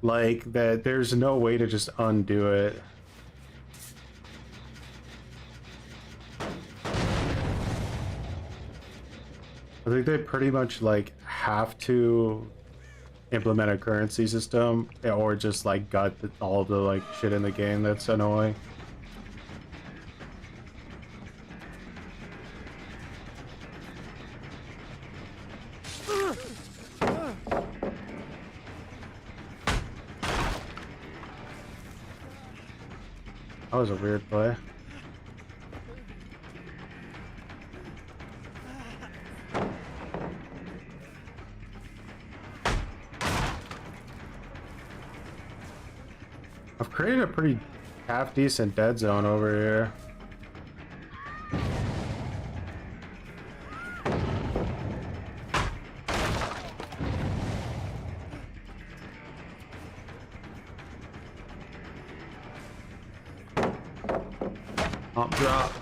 Speaker 1: like that. There's no way to just undo it. I think they pretty much like have to implement a currency system or just like gut all the like shit in the game that's annoying. That was a weird play. I've created a pretty half-decent dead zone over here. Pump drop.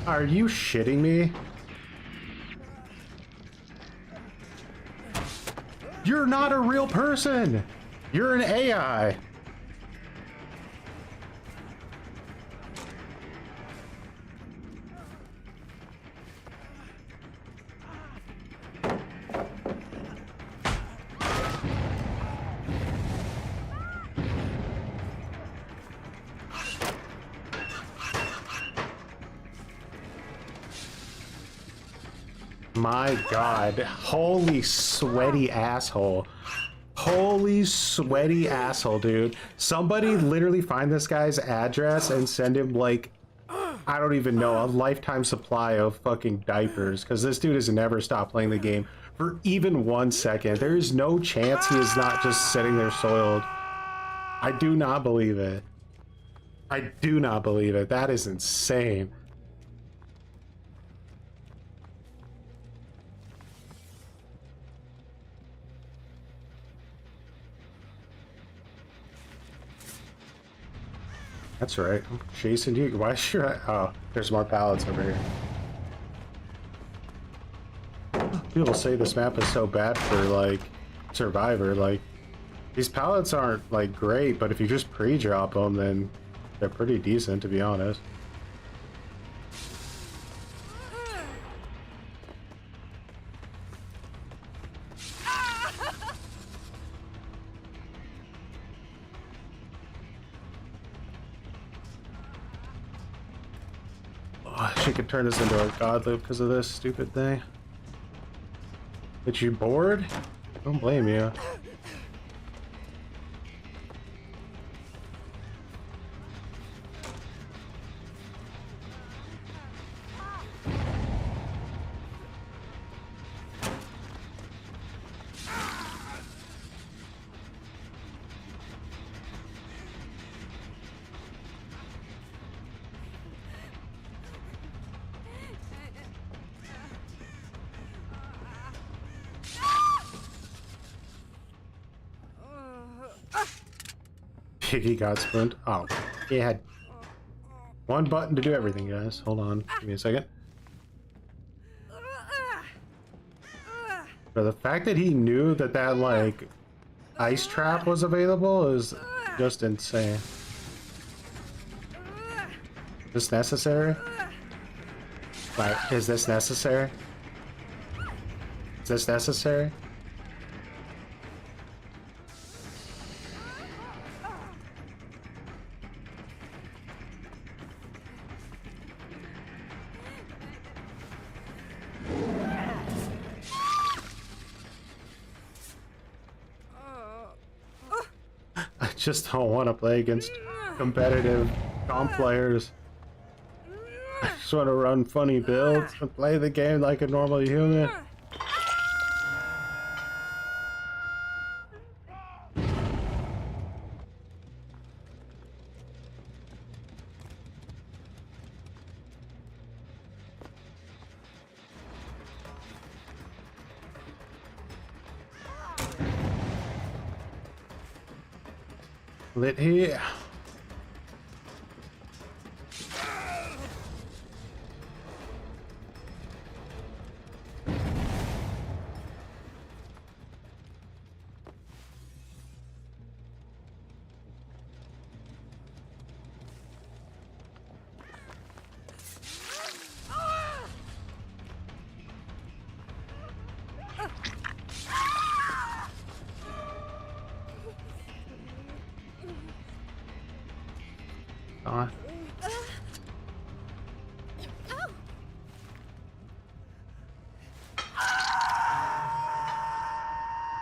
Speaker 1: Are you shitting me? You're not a real person! You're an AI! My God, holy sweaty asshole. Holy sweaty asshole, dude. Somebody literally find this guy's address and send him, like, I don't even know, a lifetime supply of fucking diapers, because this dude has never stopped playing the game for even 1 second. There is no chance he is not just sitting there soiled. I do not believe it. I do not believe it. That is insane. That's right. I'm chasing you. Why should I? Oh, there's more pallets over here. People say this map is so bad for, like, Survivor. Like, these pallets aren't, like, great, but if you just pre-drop them, then they're pretty decent, to be honest. She could turn this into a god loop because of this stupid thing. But you bored? Don't blame you. Piggy got spooned. Oh, he had one button to do everything, guys. Hold on, give me a second. But the fact that he knew that that, like, ice trap was available is just insane. Is this necessary? Like, is this necessary? Is this necessary? I just don't want to play against competitive comp players. I just want to run funny builds and play the game like a normal human. Lit here.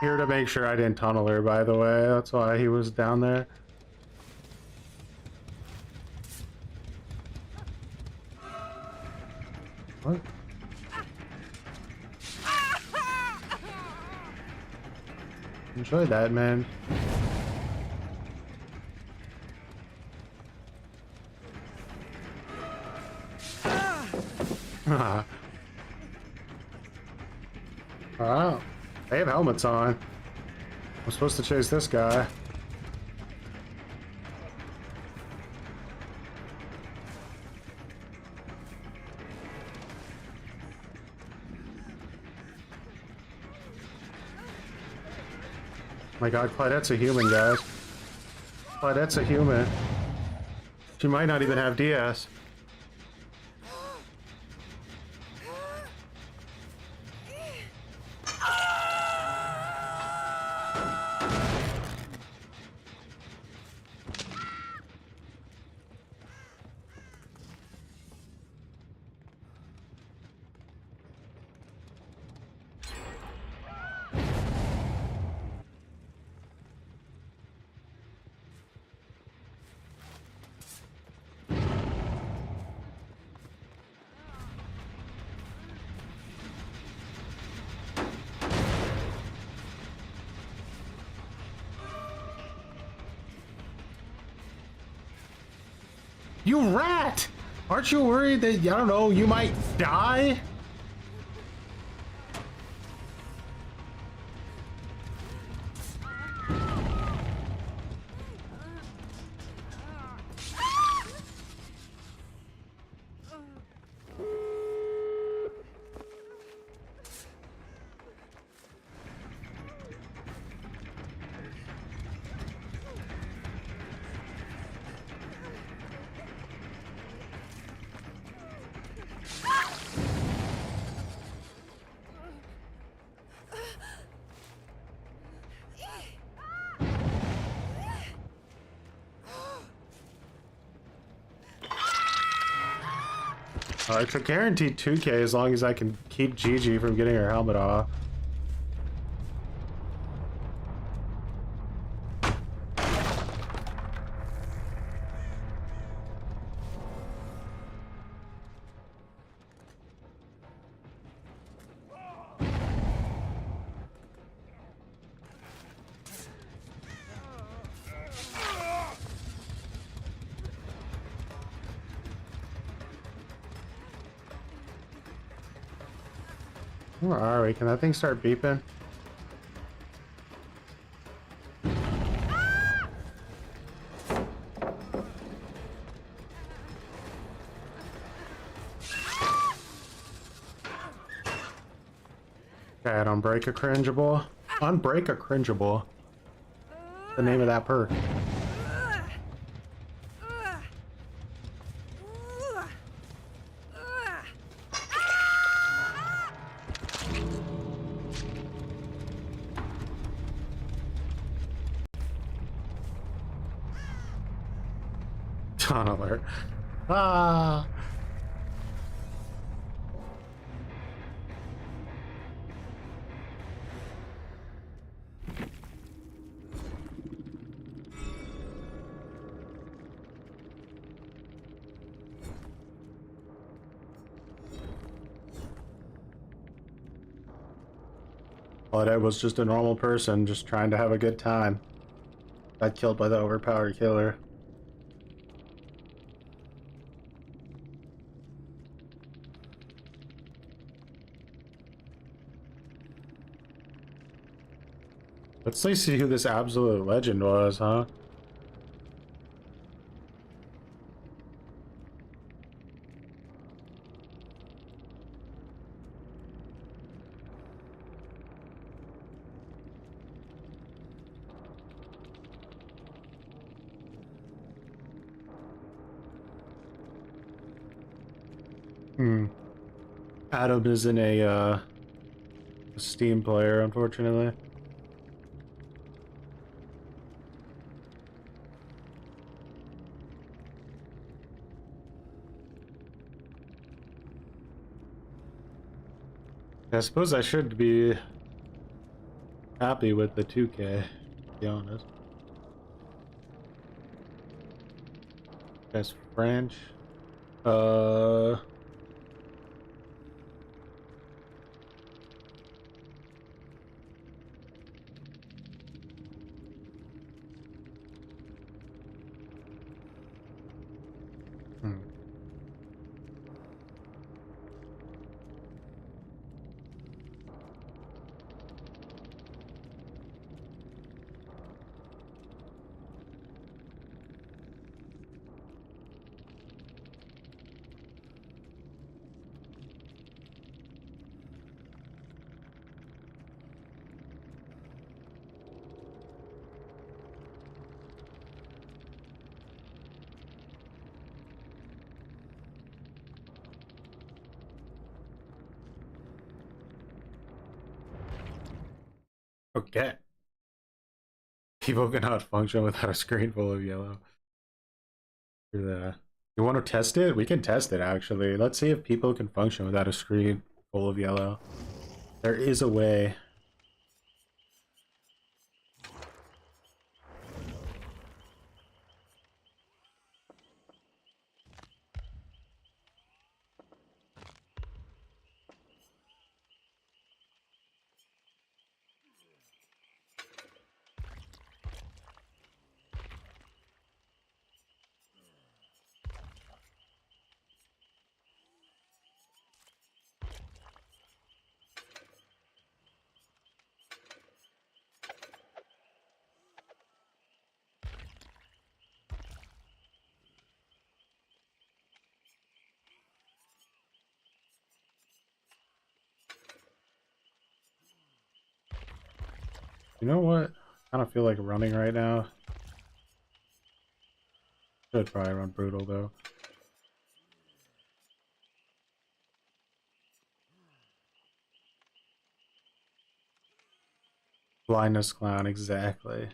Speaker 1: Here to make sure I didn't tunnel her, by the way. That's why he was down there. What? Enjoy that, man. Oh, they have helmets on. I'm supposed to chase this guy. My god, Claudette's a human, guys. Claudette's a human. She might not even have DS. You rat! Aren't you worried that, I don't know, you might die? It's a guaranteed 2K as long as I can keep Gigi from getting her helmet off. Where are we? Can that thing start beeping? Okay, unbreak a cringeable. Unbreak a cringeable. The name of that perk. Ton alert. Ah. Claudette was just a normal person, just trying to have a good time. Got killed by the overpowered killer. Let's see who this absolute legend was, huh? Adam isn't a Steam player, unfortunately. I suppose I should be happy with the 2K, to be honest. That's French. Okay. People cannot function without a screen full of yellow. You want to test it? We can test it, actually. Let's see if people can function without a screen full of yellow. There is a way. You know what? I don't feel like running right now. Should probably run brutal though. Blindness clown, exactly.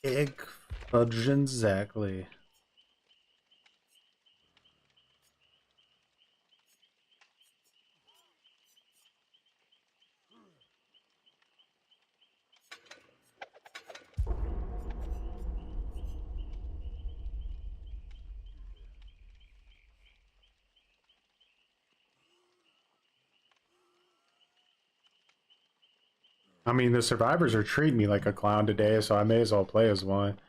Speaker 1: Egg fudge, exactly. I mean, the survivors are treating me like a clown today, so I may as well play as one.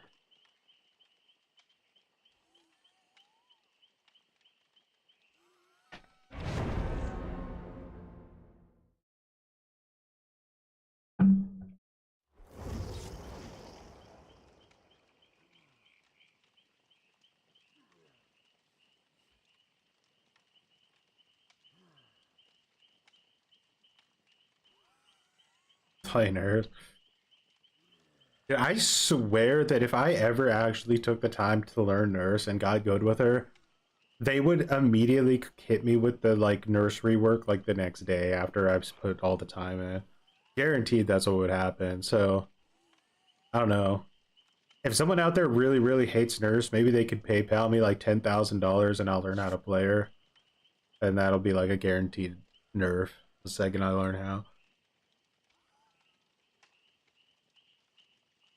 Speaker 1: Play nerd. Dude, I swear that if I ever actually took the time to learn nurse and got good with her, they would immediately hit me with the like nursery work like the next day after I've put all the time in. Guaranteed that's what would happen. So I don't know. If someone out there really, really hates nurse, maybe they could PayPal me like $10,000 and I'll learn how to play her. And that'll be like a guaranteed nerf the second I learn how.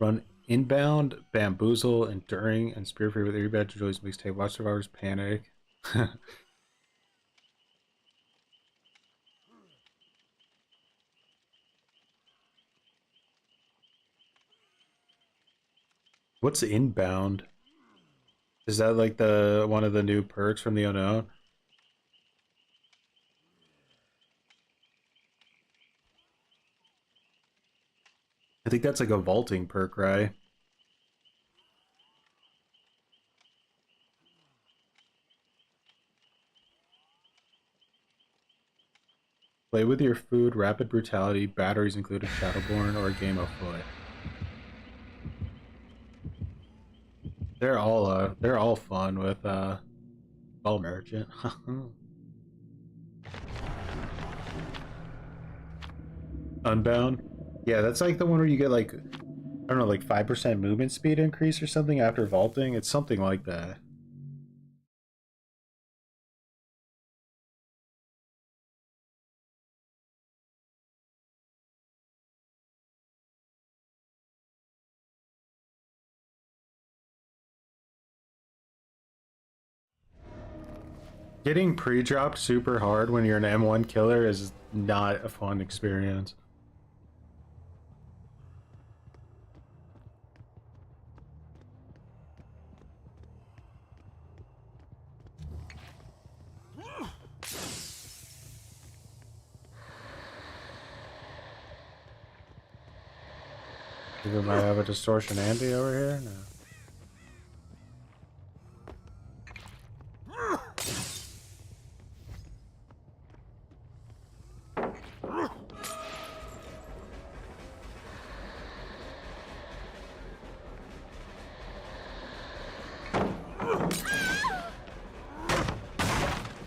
Speaker 1: Run inbound, bamboozle, enduring, and spear free with every badge of Joy's mixtape. Watch survivors panic. What's inbound? Is that like the one of the new perks from the unknown? I think that's like a vaulting perk, right? Play with your food, rapid brutality, batteries included Shadowborn, or a game of foot. They're all fun with Ball Merchant. Unbound. Yeah, that's like the one where you get like, I don't know, like 5% movement speed increase or something after vaulting. It's something like that. Getting pre-dropped super hard when you're an M1 killer is not a fun experience. We might have a distortion Andy over here. No.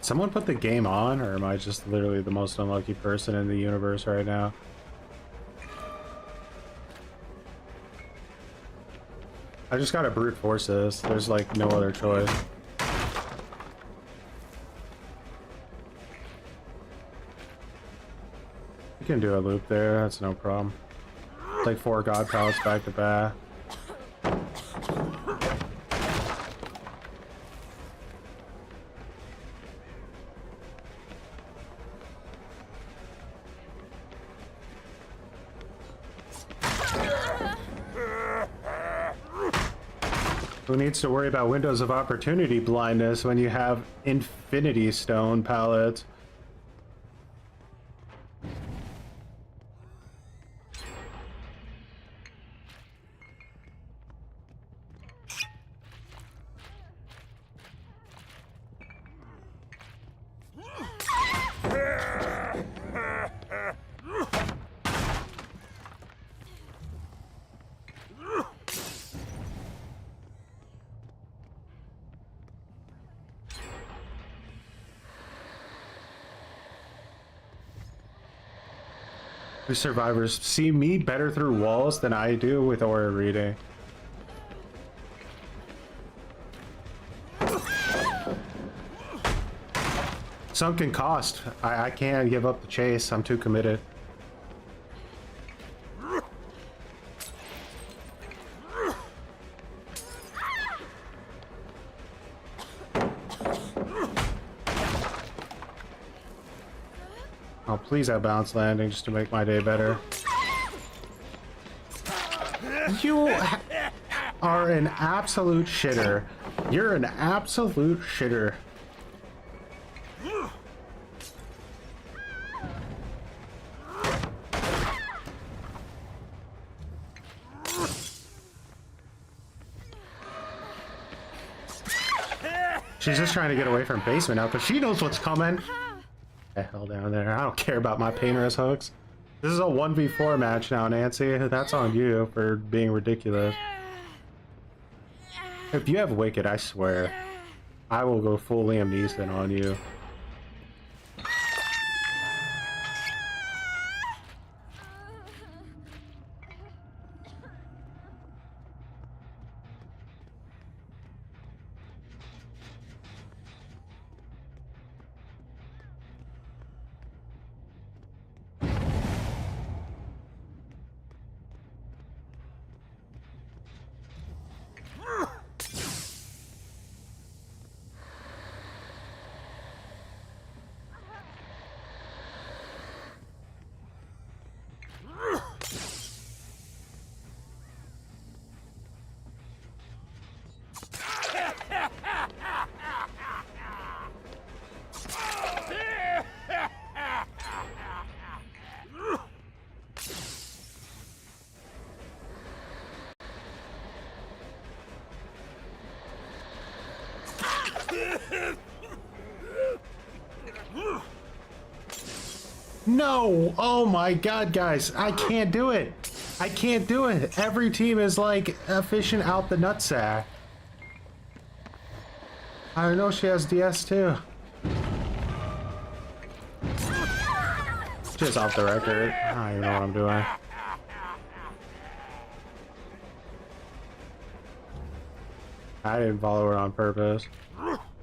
Speaker 1: Someone put the game on, or am I just literally the most unlucky person in the universe right now? I just gotta brute force this. There's like no other choice. You can do a loop there, that's no problem. It's like 4 god palace back to back. Who needs to worry about windows of opportunity blindness when you have infinity stone pallets? The survivors see me better through walls than I do with aura reading. Sunken cost. I can't give up the chase. I'm too committed. Oh, please have bounce landing just to make my day better. You are an absolute shitter. You're an absolute shitter. She's just trying to get away from basement now because she knows what's coming. The hell down there. I don't care about my painter's hooks. This is a 1v4 match now, Nancy. That's on you for being ridiculous. If you have Wicked, I swear, I will go full Liam Neeson on you. No! Oh my god, guys. I can't do it. I can't do it. Every team is like efficient out the nutsack. I know she has DS too. Just off the record. I don't even know what I'm doing. I didn't follow her on purpose.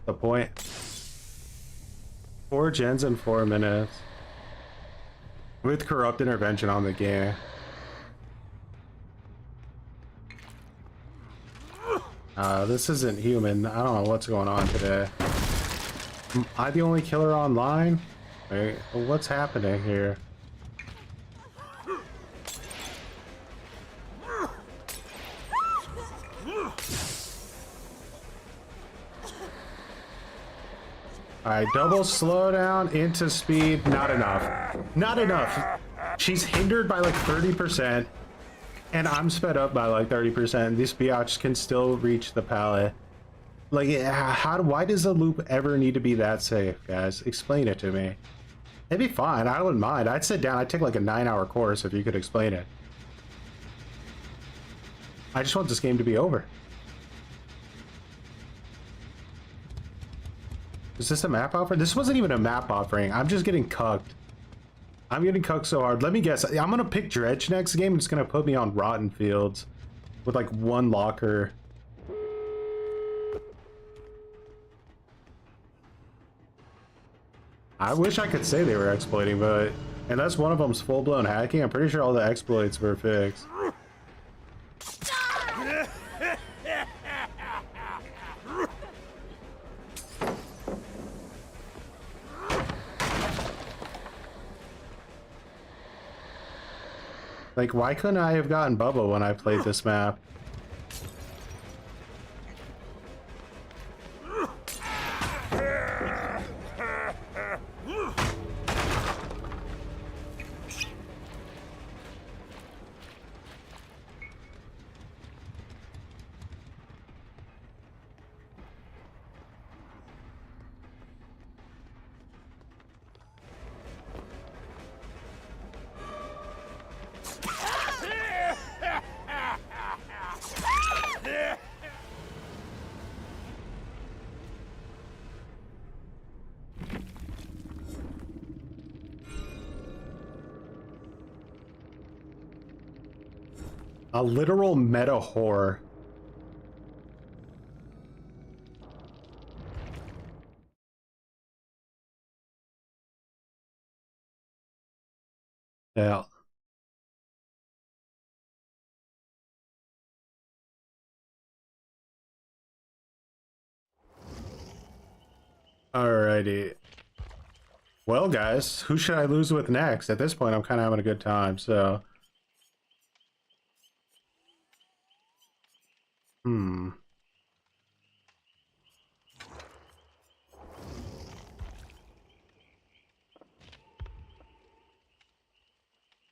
Speaker 1: The point. 4 gens in 4 minutes. With corrupt intervention on the game. This isn't human. I don't know what's going on today. Am I the only killer online? Wait, what's happening here? Alright, double slowdown into speed. Not enough. Not enough. She's hindered by like 30%. And I'm sped up by like 30%. This biatch can still reach the pallet. Like, why does the loop ever need to be that safe, guys? Explain it to me. It'd be fine. I wouldn't mind. I'd sit down. I'd take like a 9-hour course if you could explain it. I just want this game to be over. Is this a map offer? This wasn't even a map offering. I'm just getting cucked. I'm getting cucked so hard. Let me guess. I'm going to pick Dredge next game. It's going to put me on Rotten Fields with like 1 locker I wish I could say they were exploiting, but unless one of them's full-blown hacking, I'm pretty sure all the exploits were fixed. Like, why couldn't I have gotten Bubba when I played this map? A literal meta whore. Yeah. Alrighty. Well, guys, who should I lose with next? At this point, I'm kind of having a good time, so...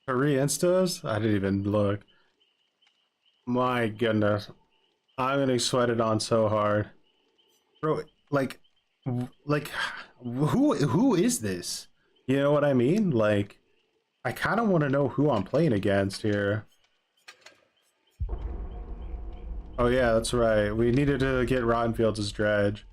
Speaker 1: Three instas? I didn't even look. My goodness. I'm getting sweated on so hard. Bro, like, who is this? You know what I mean? Like, I kind of want to know who I'm playing against here. Oh yeah, that's right. We needed to get Rottenfields as dredge.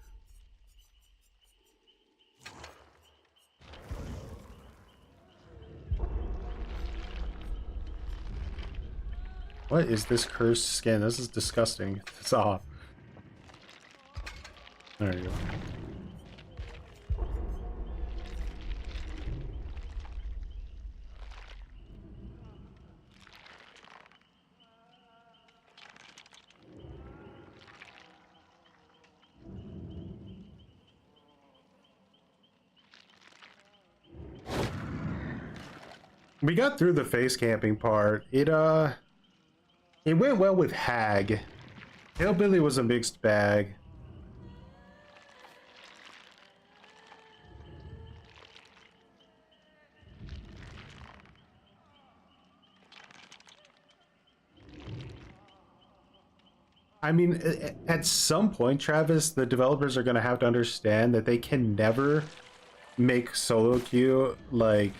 Speaker 1: What is this cursed skin? This is disgusting. It's off. There you go. We got through the face camping part. It went well with Hag. Hillbilly was a mixed bag. I mean, at some point, Travis, the developers are going to have to understand that they can never make solo queue, like,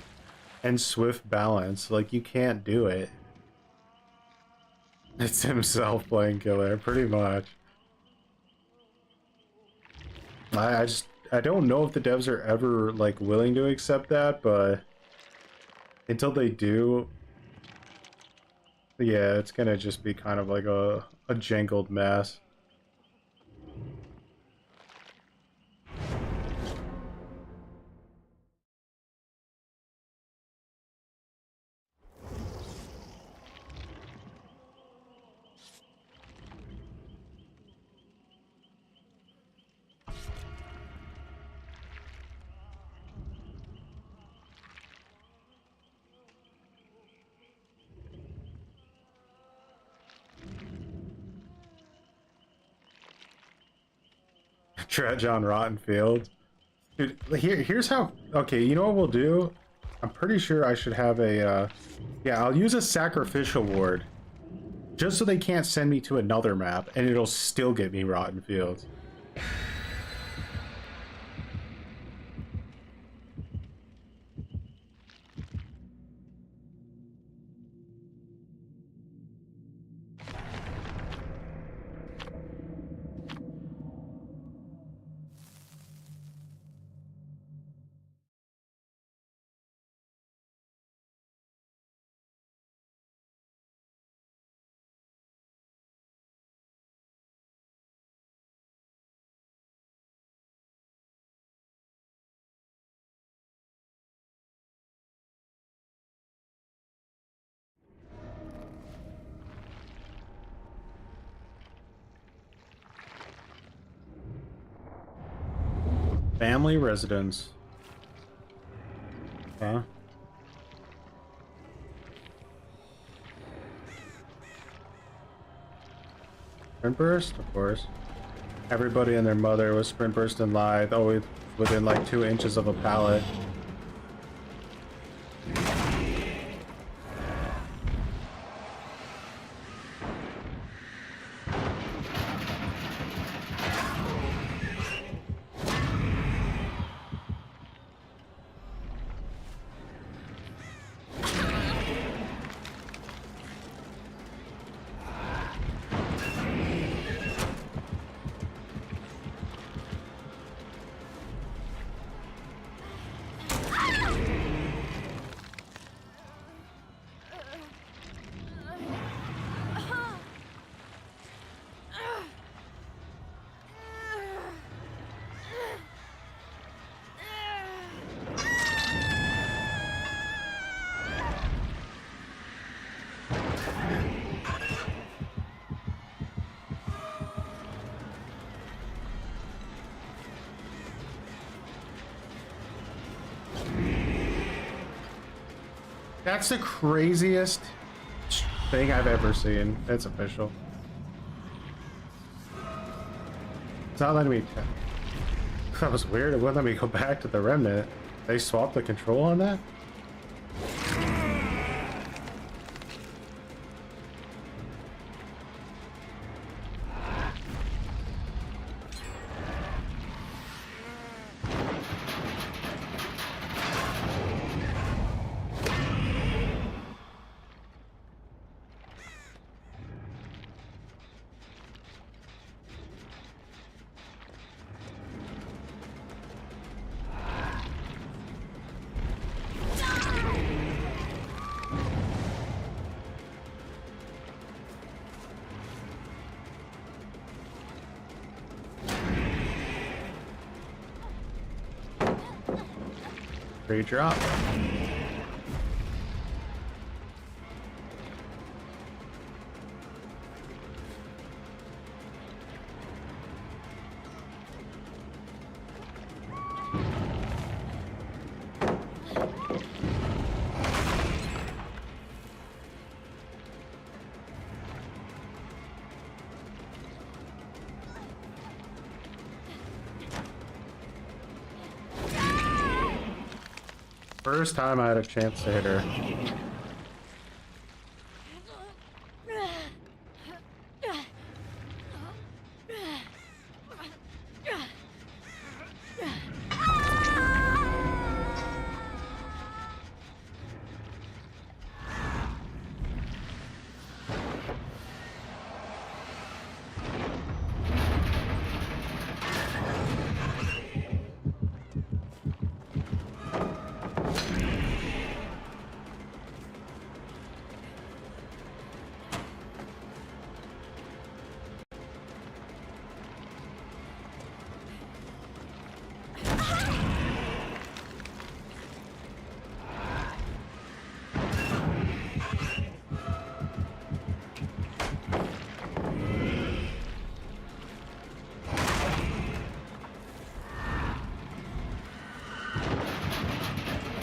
Speaker 1: and swift balance. Like, you can't do it. It's himself playing killer, pretty much. I don't know if the devs are ever, like, willing to accept that, but until they do, yeah, it's gonna just be kind of like a jangled mess. Dredge on Rottenfield. Dude, here's how... Okay, you know what we'll do? I'm pretty sure I should have a... yeah, I'll use a sacrificial ward. Just so they can't send me to another map, and it'll still get me Rottenfield. Family residence. Okay. Sprint burst, of course. Everybody and their mother was sprint burst and lithe, always within like 2 inches of a pallet. That's the craziest thing I've ever seen. It's official. It's not letting me... That was weird. It wouldn't let me go back to the remnant. They swapped the control on that? Free drop. First time I had a chance to hit her.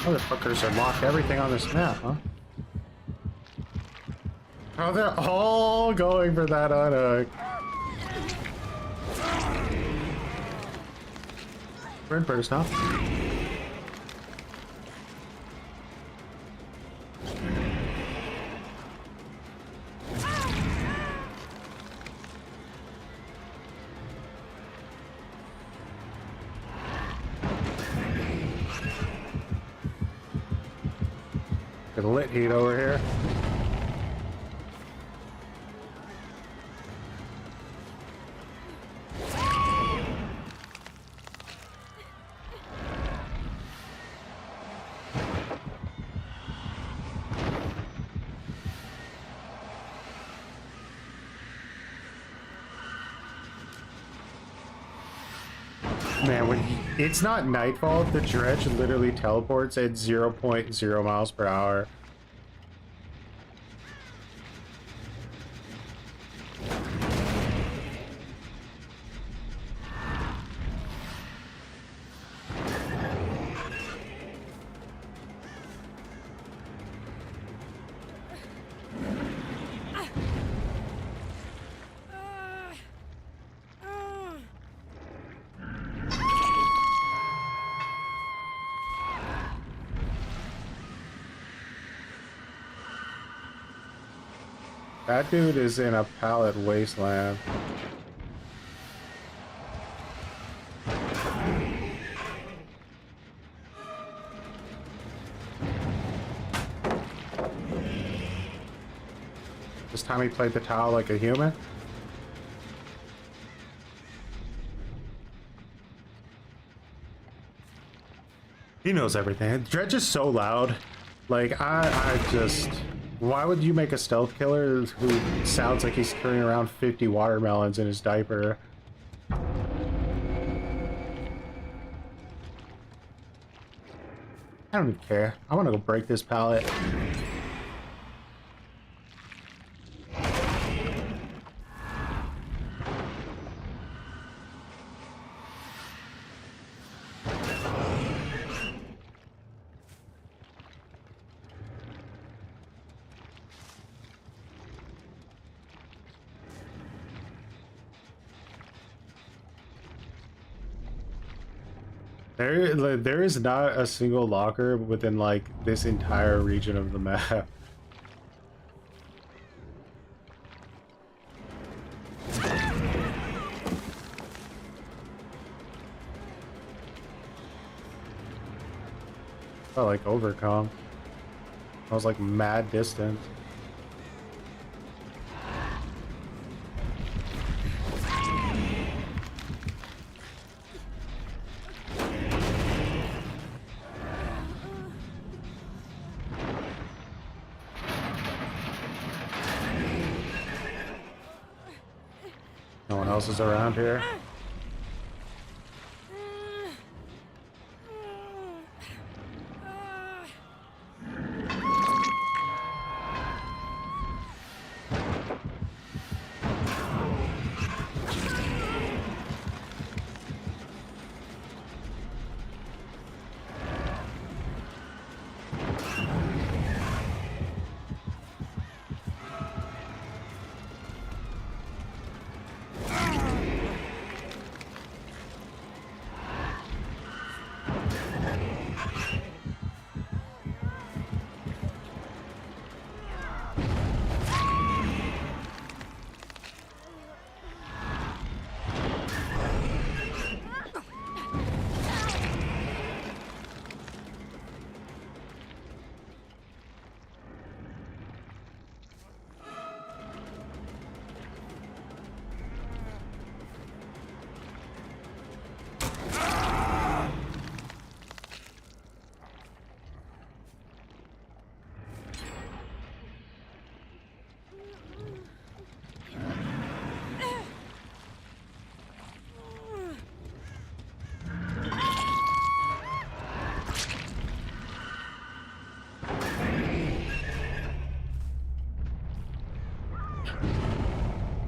Speaker 1: Motherfuckers unlock everything on this map, huh? Oh, they're all going for that unhook. Sprint burst, huh? Get a lit heat over here. Man, when it's not nightfall, the dredge literally teleports at 0.0 miles per hour. That dude is in a pallet wasteland. This time he played the towel like a human. He knows everything. Dredge is so loud. Like, I just... Why would you make a stealth killer who sounds like he's carrying around 50 watermelons in his diaper? I don't even care. I want to go break this pallet. There is not a single locker within like this entire region of the map. Felt like overcome. I was like mad distant. No one else is around here.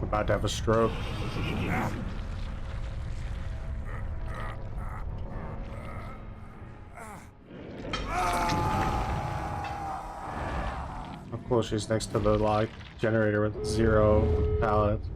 Speaker 1: About to have a stroke. Of course, she's next to the log generator with 0 pallets.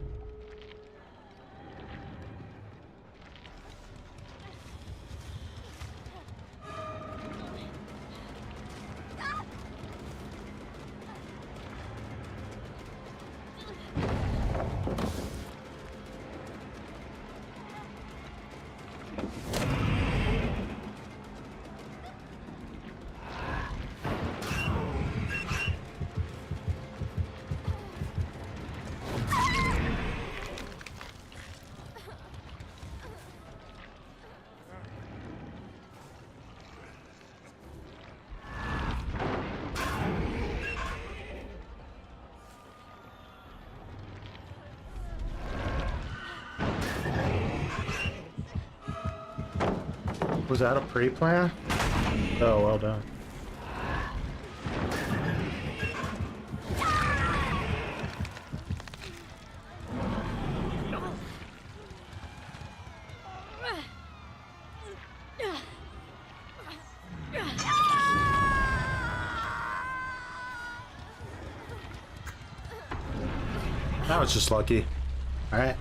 Speaker 1: Was that a pre-plan? Oh, well done. That was just lucky. All right.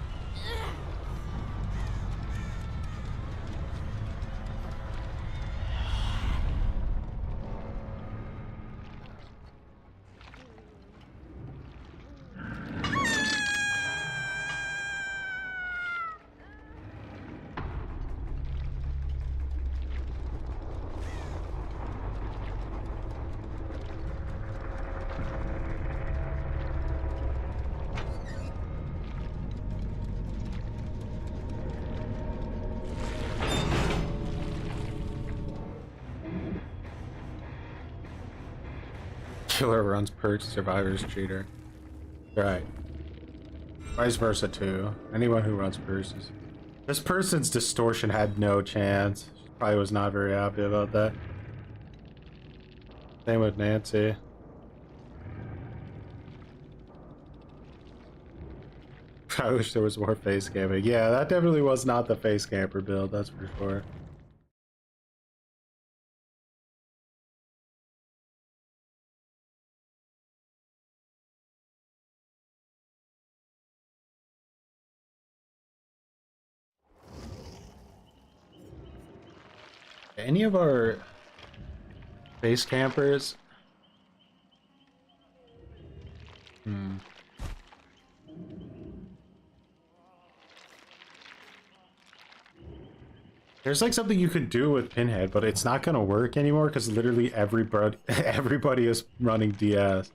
Speaker 1: Killer runs perks, survivor's cheater. Right. Vice versa too. Anyone who runs perks is... This person's distortion had no chance. She probably was not very happy about that. Same with Nancy. I wish there was more face camping. Yeah, that definitely was not the face camper build, that's for sure. Any of our base campers? There's like something you could do with Pinhead, but it's not gonna work anymore because literally everybody is running DS.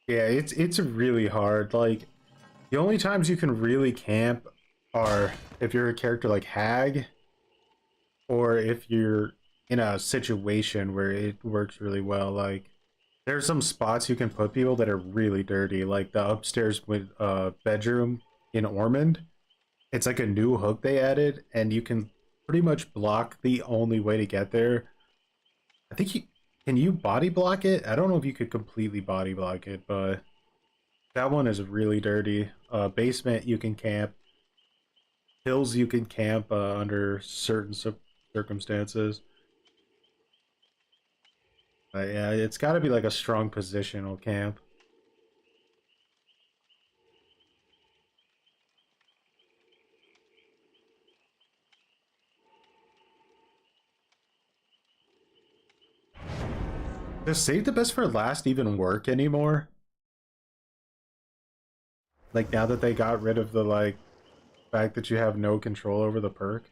Speaker 1: Yeah, it's really hard. Like, the only times you can really camp are if you're a character like Hag, or if you're in a situation where it works really well. Like, there are some spots you can put people that are really dirty, like the upstairs with bedroom in Ormond. It's like a new hook they added, and you can pretty much block the only way to get there. I think can you body block it? I don't know if you could completely body block it, but that one is really dirty. Basement you can camp. Hills you can camp under certain circumstances. Yeah, it's got to be like a strong positional camp. Does save the best for last even work anymore? Like, now that they got rid of the like fact that you have no control over the perk?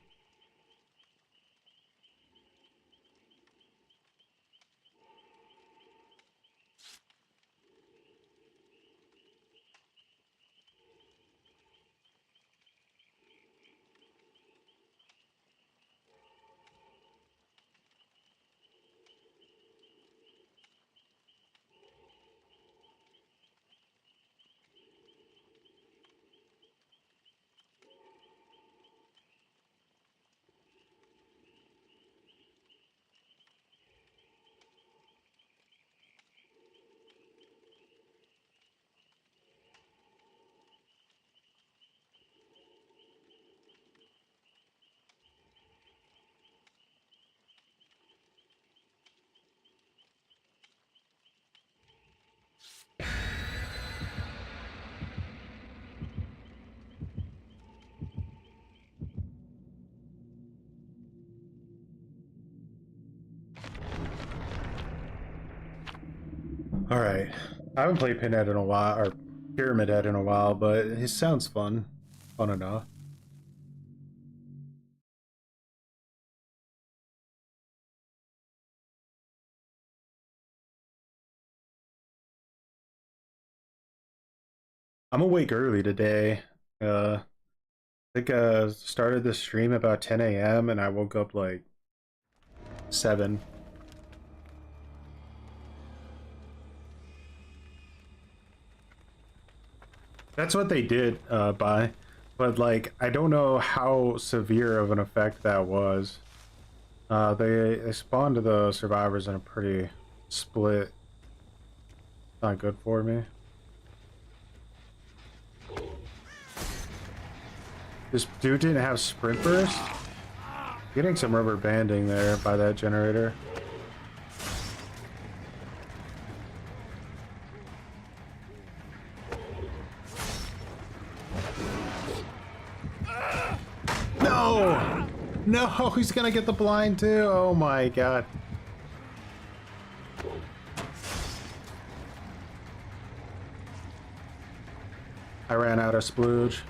Speaker 1: Alright. I haven't played Pinhead in a while, or Pyramid Head in a while, but it sounds fun. Fun enough. I'm awake early today. I think started the stream about 10 a.m. and I woke up like 7. That's what they did but like I don't know how severe of an effect that was. They spawned the survivors in a pretty split. Not good for me. This dude didn't have sprint burst? Getting some rubber banding there by that generator. No! No, he's gonna get the blind too. Oh my god. I ran out of splooge.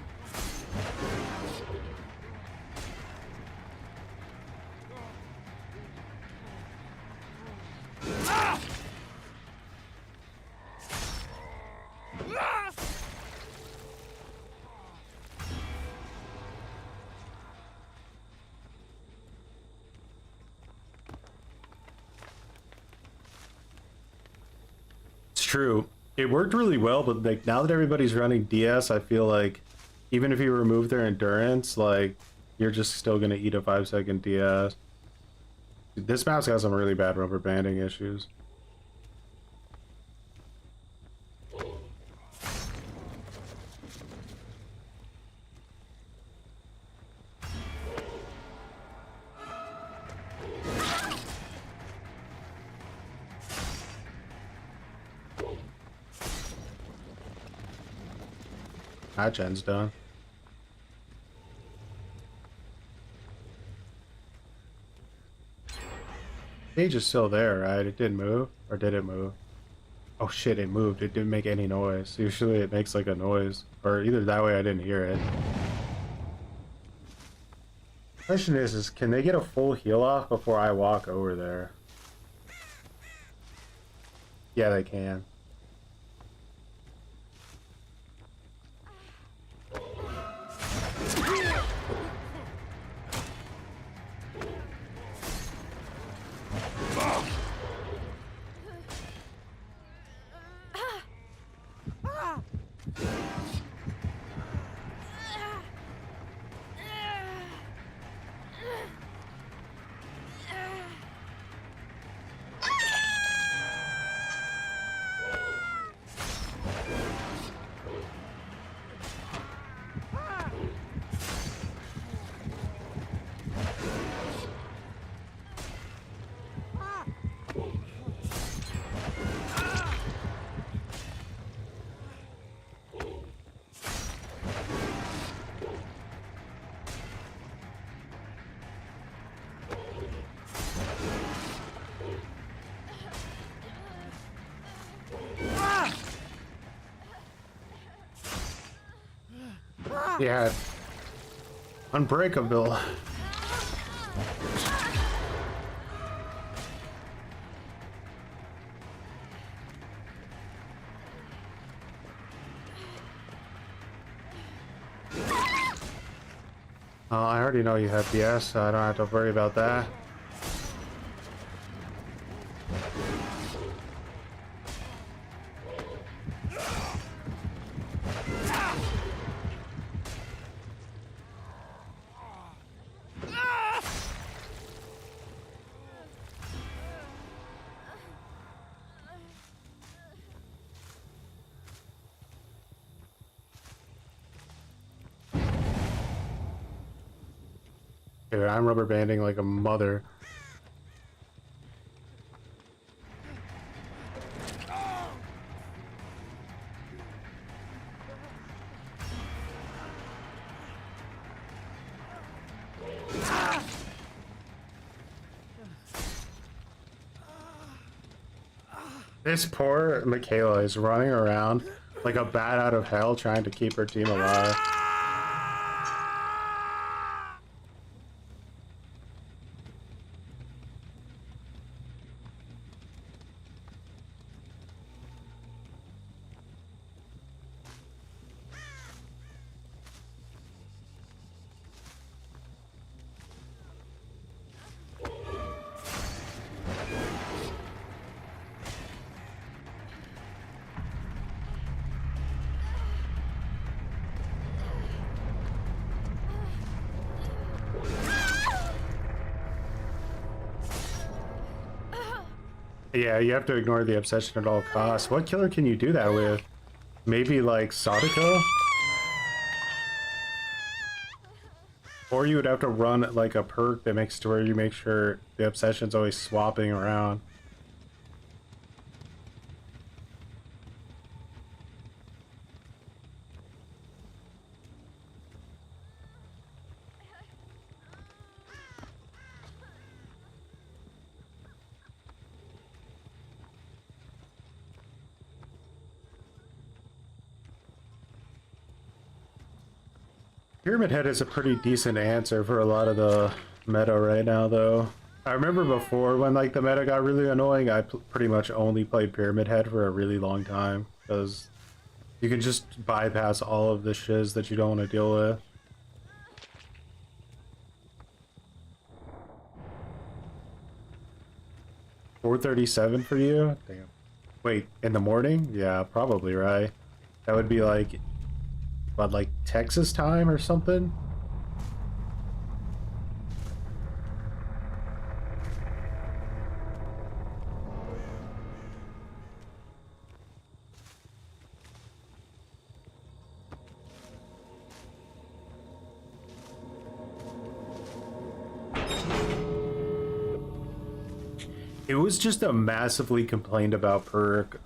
Speaker 1: True. It worked really well, but like now that everybody's running DS, I feel like even if you remove their endurance, like you're just still gonna eat a 5-second DS. This map's got some really bad rubber banding issues. That gen's done. Cage is still there, right? It didn't move? Or did it move? Oh shit, it moved. It didn't make any noise. Usually it makes like a noise. Or either that way I didn't hear it. Question is can they get a full heal off before I walk over there? Yeah, they can. Yeah. Unbreakable. I already know you have DS, so I don't have to worry about that. Dude, I'm rubber banding like a mother. This poor Michaela is running around like a bat out of hell trying to keep her team alive. Yeah, you have to ignore the obsession at all costs. What killer can you do that with? Maybe like Sadako? Or you would have to run like a perk that makes it to where you make sure the obsession's always swapping around. Pyramid Head is a pretty decent answer for a lot of the meta right now, though. I remember before when like the meta got really annoying, I pretty much only played Pyramid Head for a really long time because you can just bypass all of the shiz that you don't want to deal with. 4:37 for you? Damn. Wait, in the morning? Yeah, probably right. That would be like, what, like Texas time or something? It was just a massively complained about perk.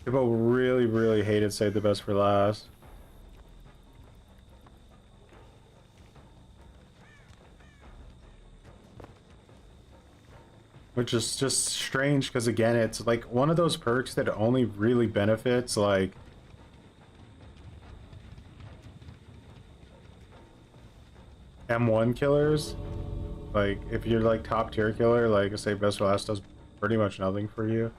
Speaker 1: People really, really hated Save the Best for Last. Which is just strange because, again, it's like one of those perks that only really benefits like M1 killers. Like, if you're like top tier killer, like a Save Best for Last does pretty much nothing for you.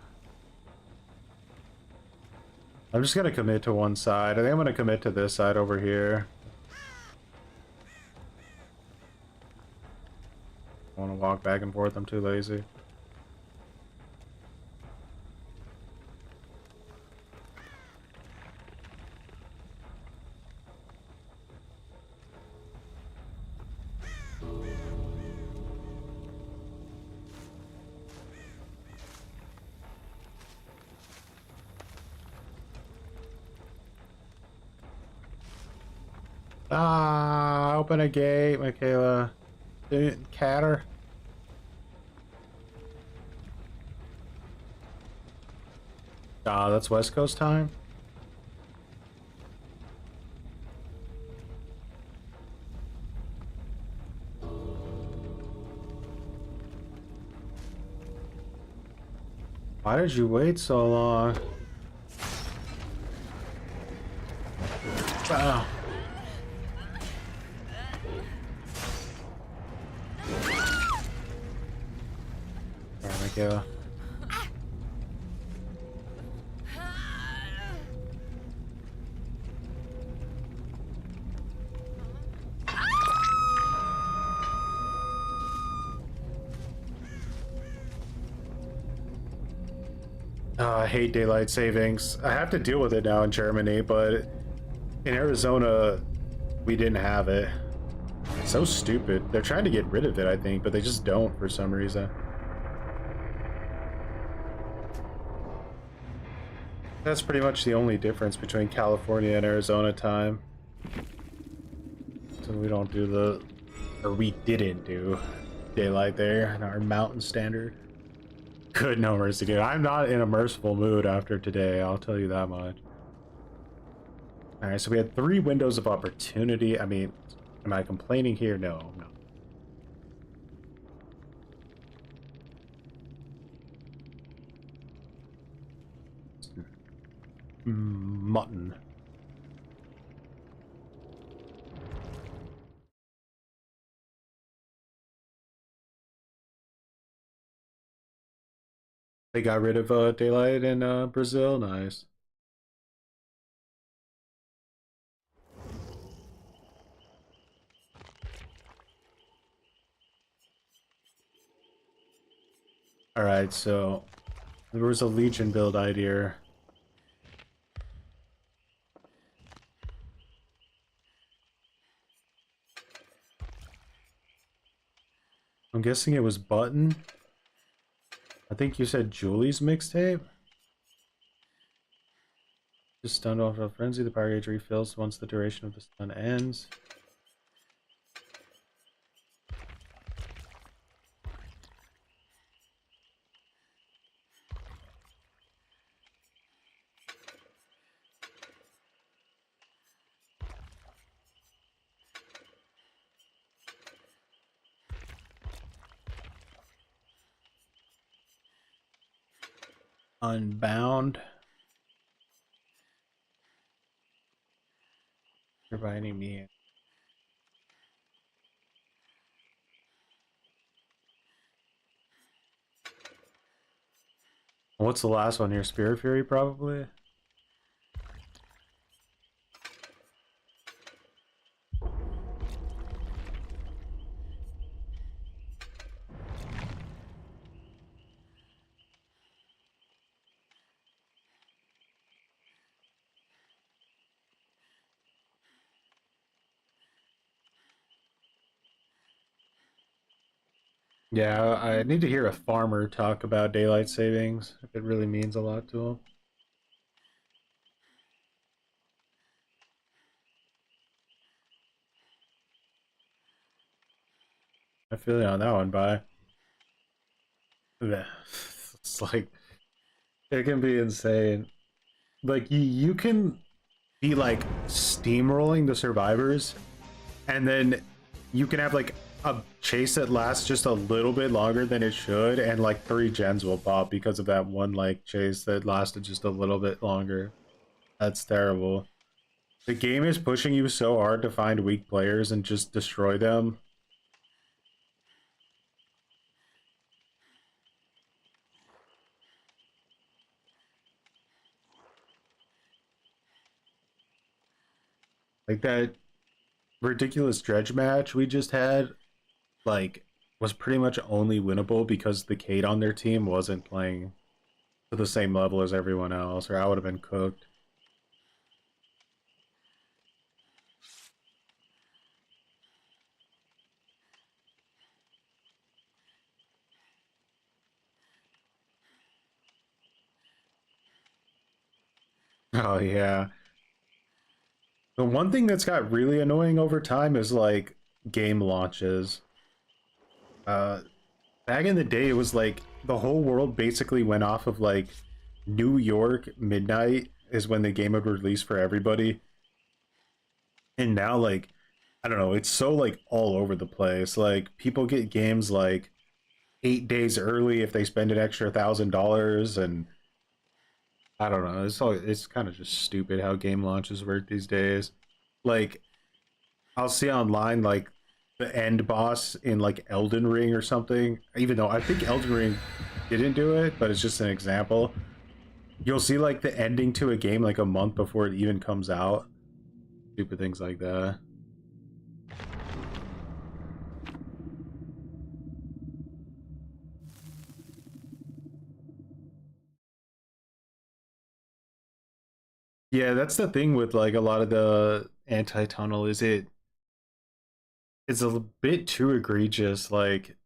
Speaker 1: I'm just gonna commit to one side. I think I'm gonna commit to this side over here. I want to walk back and forth, I'm too lazy. Ah, open a gate, Michaela. Catter. Ah, that's West Coast time. Why did you wait so long? Wow. Alright, Michaela. Oh, I hate daylight savings. I have to deal with it now in Germany, but in Arizona, we didn't have it. So stupid. They're trying to get rid of it, I think, but they just don't for some reason. That's pretty much the only difference between California and Arizona time. So we don't do the, or we didn't do daylight there in our mountain standard. Good, no mercy, dude. I'm not in a merciful mood after today, I'll tell you that much. Alright, so we had 3 windows of opportunity. I mean, am I complaining here? No, no. Mutton. They got rid of daylight in Brazil. Nice. All right, so there was a Legion build idea. I'm guessing it was Button. I think you said Julie's mixtape. Just stunned off of frenzy. The power gauge refills once the duration of the stun ends. Unbound. Or by any means. What's the last one here? Spirit Fury, probably? Yeah, I need to hear a farmer talk about daylight savings, if it really means a lot to him. I feel you on that one, bye. It's like, it can be insane. Like, you can be, like, steamrolling the survivors, and then you can have, like, a chase that lasts just a little bit longer than it should, and, like, 3 gens will pop because of that one, like, chase that lasted just a little bit longer. That's terrible. The game is pushing you so hard to find weak players and just destroy them. Like that ridiculous dredge match we just had, like, was pretty much only winnable because the Kate on their team wasn't playing to the same level as everyone else, or I would have been cooked. Oh yeah. The one thing that's got really annoying over time is like game launches. Uh Back in the day it was like the whole world basically went off of like New York midnight is when the game would release for everybody. And now like I don't know, it's so like all over the place. Like people get games like 8 days early if they spend an extra $1,000, and I don't know. It's kind of just stupid how game launches work these days. Like I'll see online like the end boss in like Elden Ring or something. Even though I think Elden Ring didn't do it, but it's just an example. You'll see like the ending to a game like a month before it even comes out. Stupid things like that. Yeah, that's the thing with like a lot of the anti-tunnel is it's a bit too egregious. Like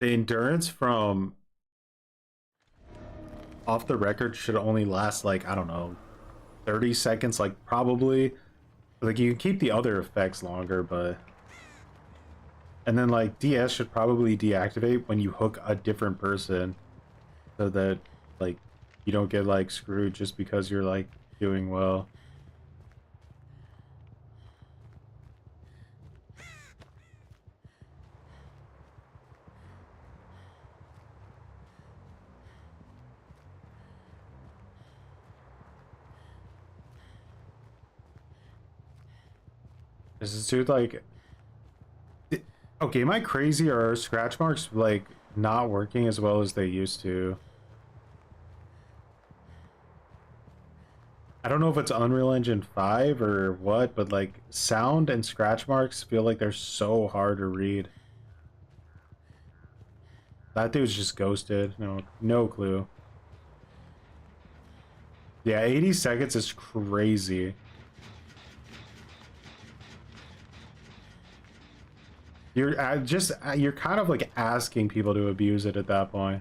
Speaker 1: the endurance from off the record should only last like I don't know 30 seconds, like probably. Like you can keep the other effects longer, but and then like DS should probably deactivate when you hook a different person so that like you don't get like screwed just because you're like doing well. This is dude like okay, am I crazy or are scratch marks like not working as well as they used to? I don't know if it's Unreal Engine 5 or what, but like sound and scratch marks feel like they're so hard to read. That dude's just ghosted. No clue. Yeah, 80 seconds is crazy. You're kind of like asking people to abuse it at that point.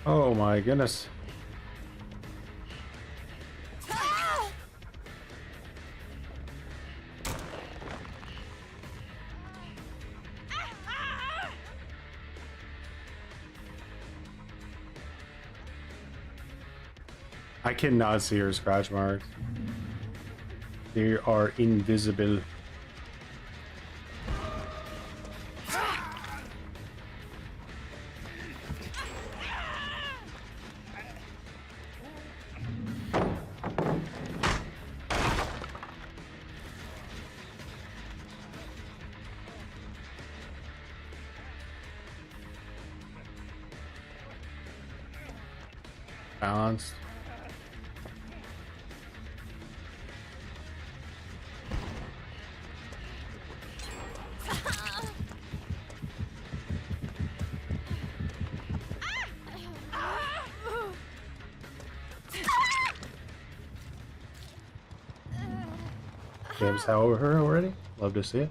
Speaker 1: Oh my goodness. I cannot see her scratch marks. They are invisible. Balanced. Game's over her already. Love to see it.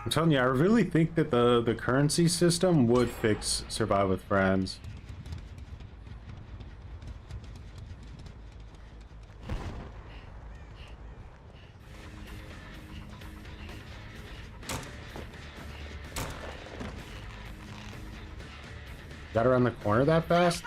Speaker 1: I'm telling you, I really think that the currency system would fix Survive with Friends. Got around the corner that fast?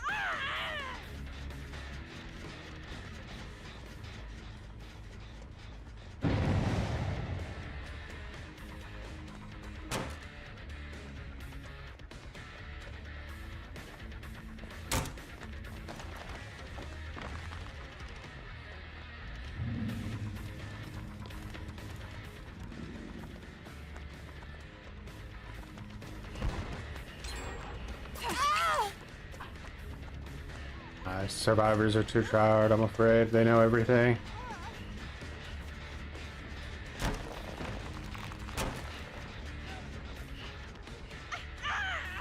Speaker 1: Survivors are too tired, I'm afraid. They know everything.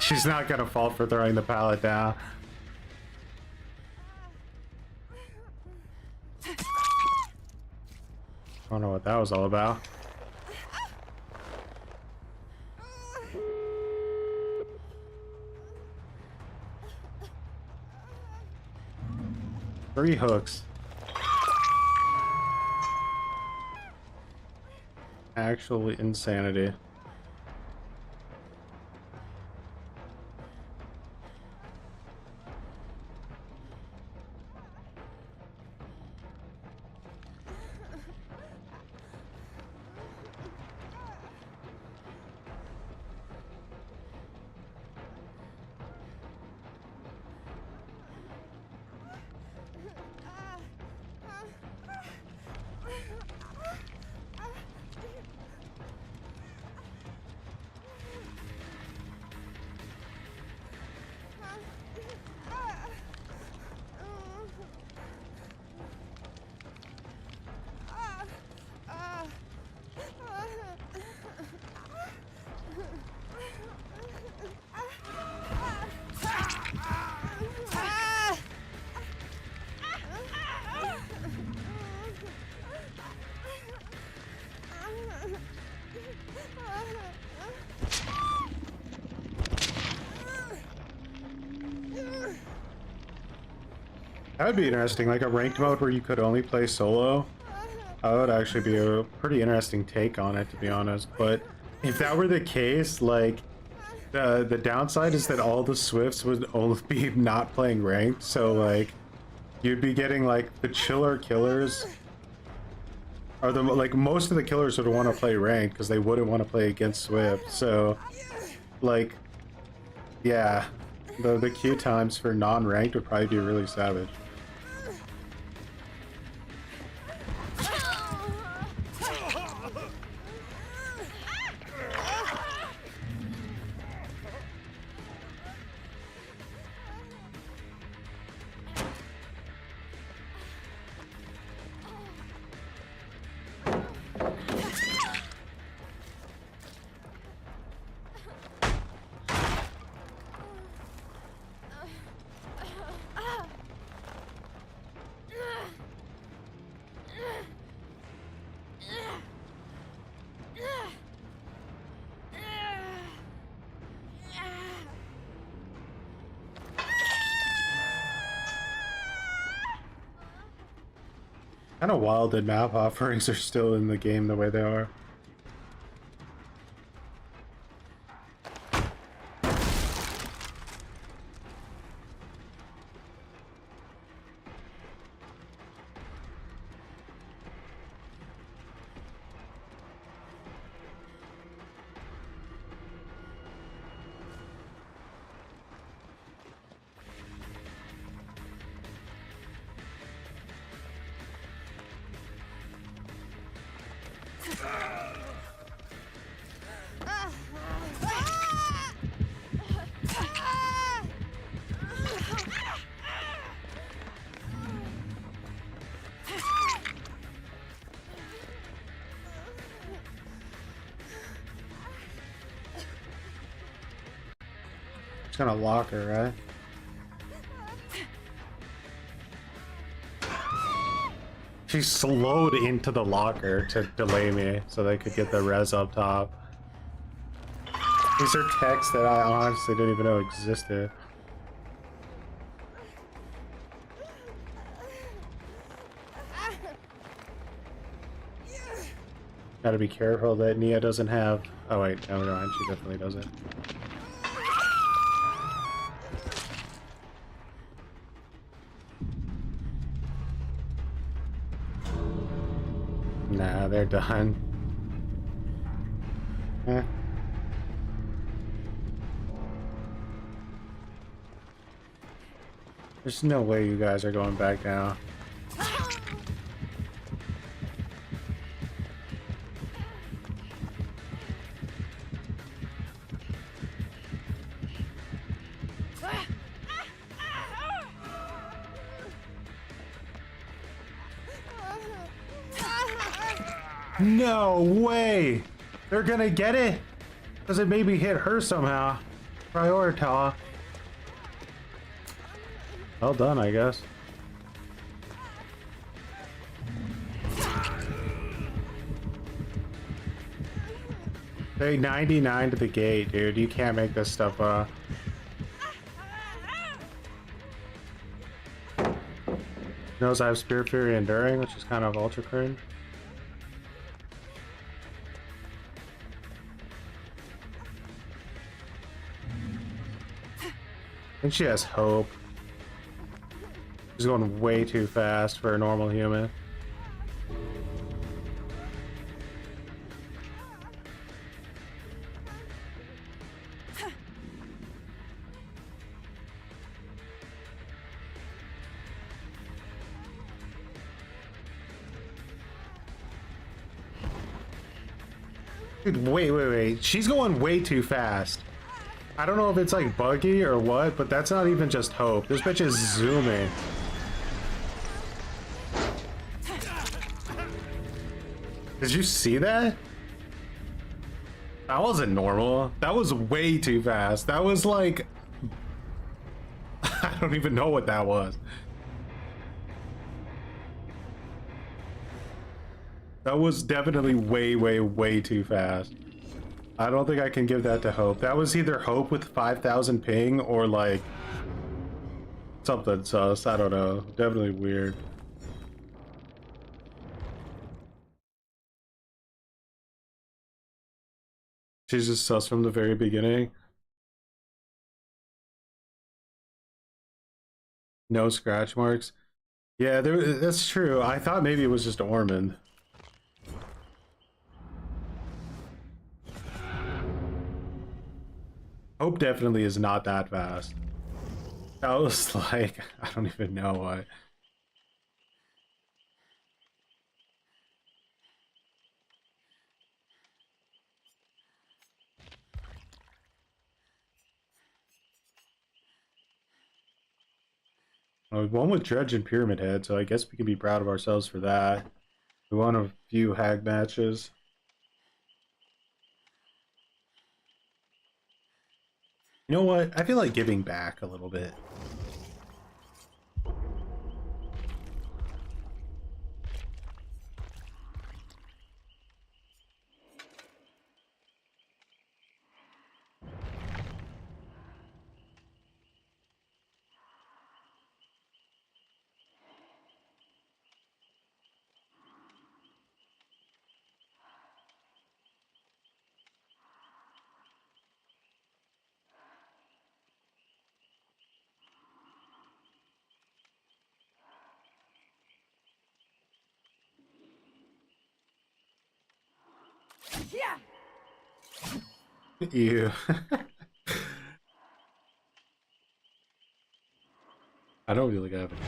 Speaker 1: She's not gonna fall for throwing the pallet down. I don't know what that was all about. Three hooks. Actual insanity. That would be interesting, like a ranked mode where you could only play solo. That would actually be a pretty interesting take on it, to be honest. But if that were the case, like the downside is that all the Swifts would only be not playing ranked, so like you'd be getting like the chiller killers, or the like most of the killers would want to play ranked because they wouldn't want to play against Swift. So like yeah, the queue times for non-ranked would probably be really savage. Kind of wild that map offerings are still in the game the way they are. It's gonna lock her, right? She slowed into the locker to delay me so they could get the res up top. These are texts that I honestly didn't even know existed. Gotta be careful that Nia doesn't have... Oh wait, no, never mind, she definitely doesn't. Nah, they're done. Eh. There's no way you guys are going back down. No way! They're gonna get it? Because it maybe hit her somehow. Prioritize. Well done, I guess. They 99 to the gate, dude. You can't make this stuff up. Knows I have Spirit Fury Enduring, which is kind of ultra cringe. I think she has hope. She's going way too fast for a normal human. Dude, wait. She's going way too fast. I don't know if it's like buggy or what, but that's not even just hope. This bitch is zooming. Did you see that? That wasn't normal. That was way too fast. That was like... I don't even know what that was. That was definitely way too fast. I don't think I can give that to Hope. That was either Hope with 5,000 ping or like something sus. I don't know. Definitely weird. She's just sus from the very beginning. No scratch marks. Yeah, that's true. I thought maybe it was just Ormond. Hope definitely is not that fast. That was like, I don't even know what. We won with Dredge and Pyramid Head, so I guess we can be proud of ourselves for that. We won a few hag matches. You know what? I feel like giving back a little bit. Ew. I don't really have it.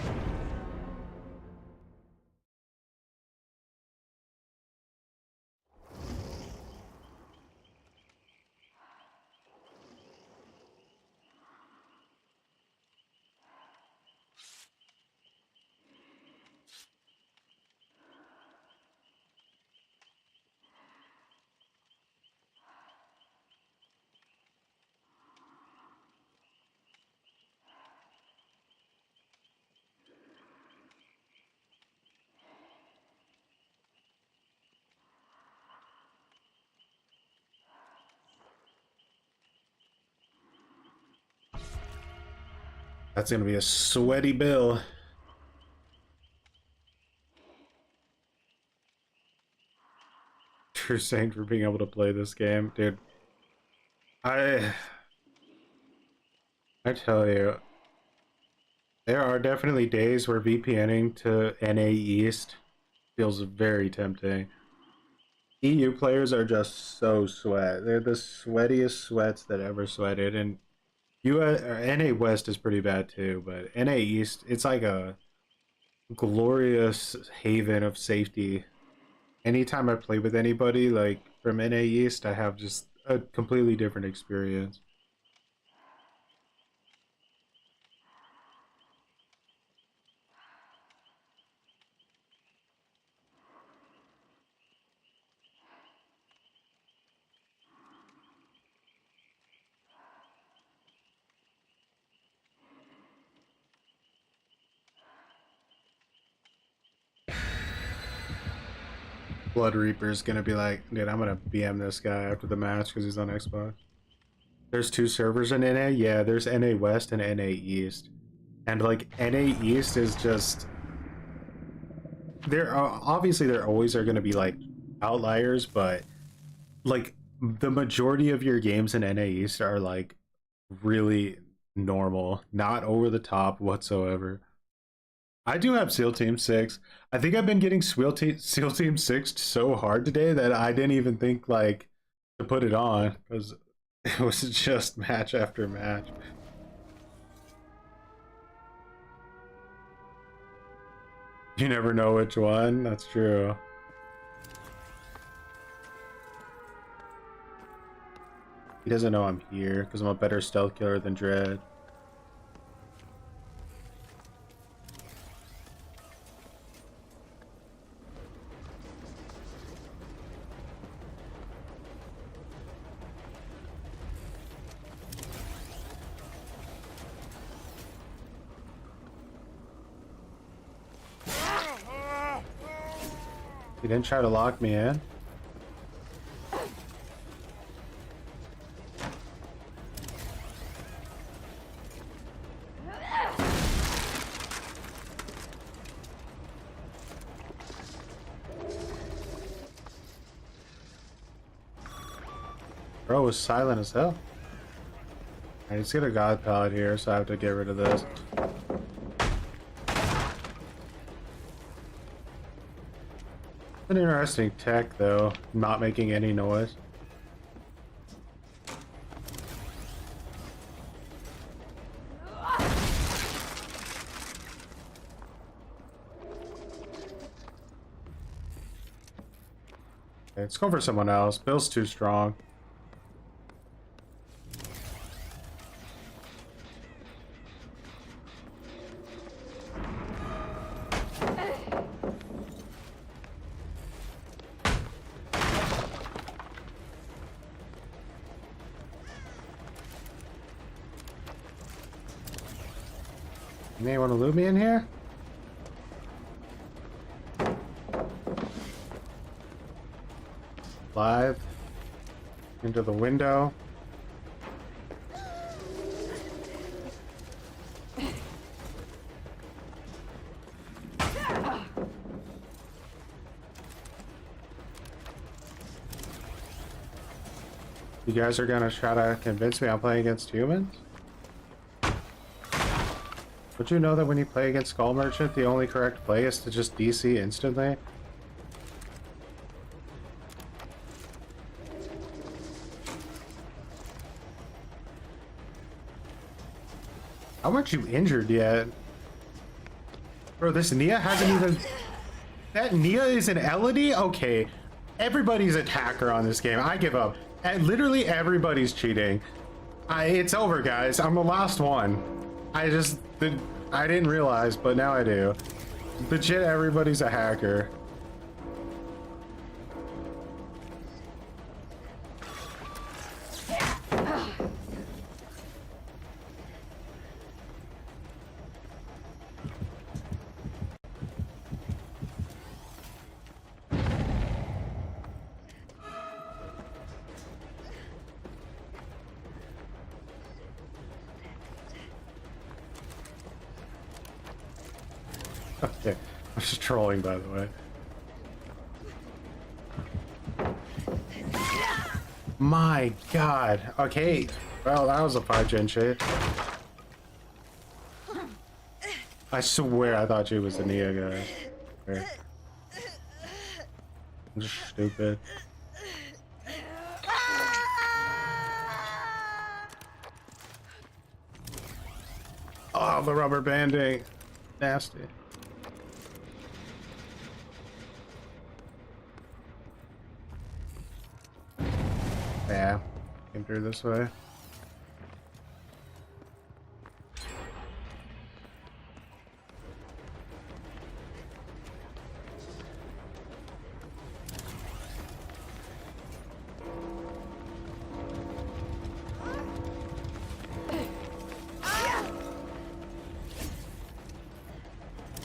Speaker 1: That's gonna be a sweaty bill. You're saying for being able to play this game, dude. I tell you, there are definitely days where VPNing to NA East feels very tempting. EU players are just so sweat. They're the sweatiest sweats that ever sweated, and US or NA West is pretty bad too, but NA East, it's like a glorious haven of safety. Anytime I play with anybody like from NA East, I have just a completely different experience. Blood Reaper's gonna be like, dude, I'm gonna BM this guy after the match because he's on Xbox. There's two servers in NA? Yeah, there's NA West and NA East. And like, NA East is just... There are, obviously there always are gonna be like outliers, but like the majority of your games in NA East are like really normal, not over the top whatsoever. I do have SEAL Team 6. I think I've been getting SEAL Team 6 so hard today that I didn't even think like to put it on because it was just match after match. You never know which one. That's true. He doesn't know I'm here because I'm a better stealth killer than Dread. He didn't try to lock me in. Bro was silent as hell. I just get a god pallet here, so I have to get rid of this. An interesting tech, though, not making any noise. Okay, let's go for someone else. Bill's too strong. You may want to loot me in here? Live into the window. You guys are gonna try to convince me I'm playing against humans? Would you know that when you play against Skull Merchant, the only correct play is to just DC instantly? How weren't you injured yet? Bro, this Nia hasn't even... That Nia is an Elodie? Okay. Everybody's a hacker on this game. I give up. And literally everybody's cheating. It's over, guys. I'm the last one. I didn't realize, but now I do. Legit, everybody's a hacker. Okay, I'm just trolling, by the way. My god. Okay, well, that was a 5-gen shit. I swear I thought she was the Nia guy. Here. I'm just stupid. Oh, the rubber banding. Nasty. Yeah, came through this way.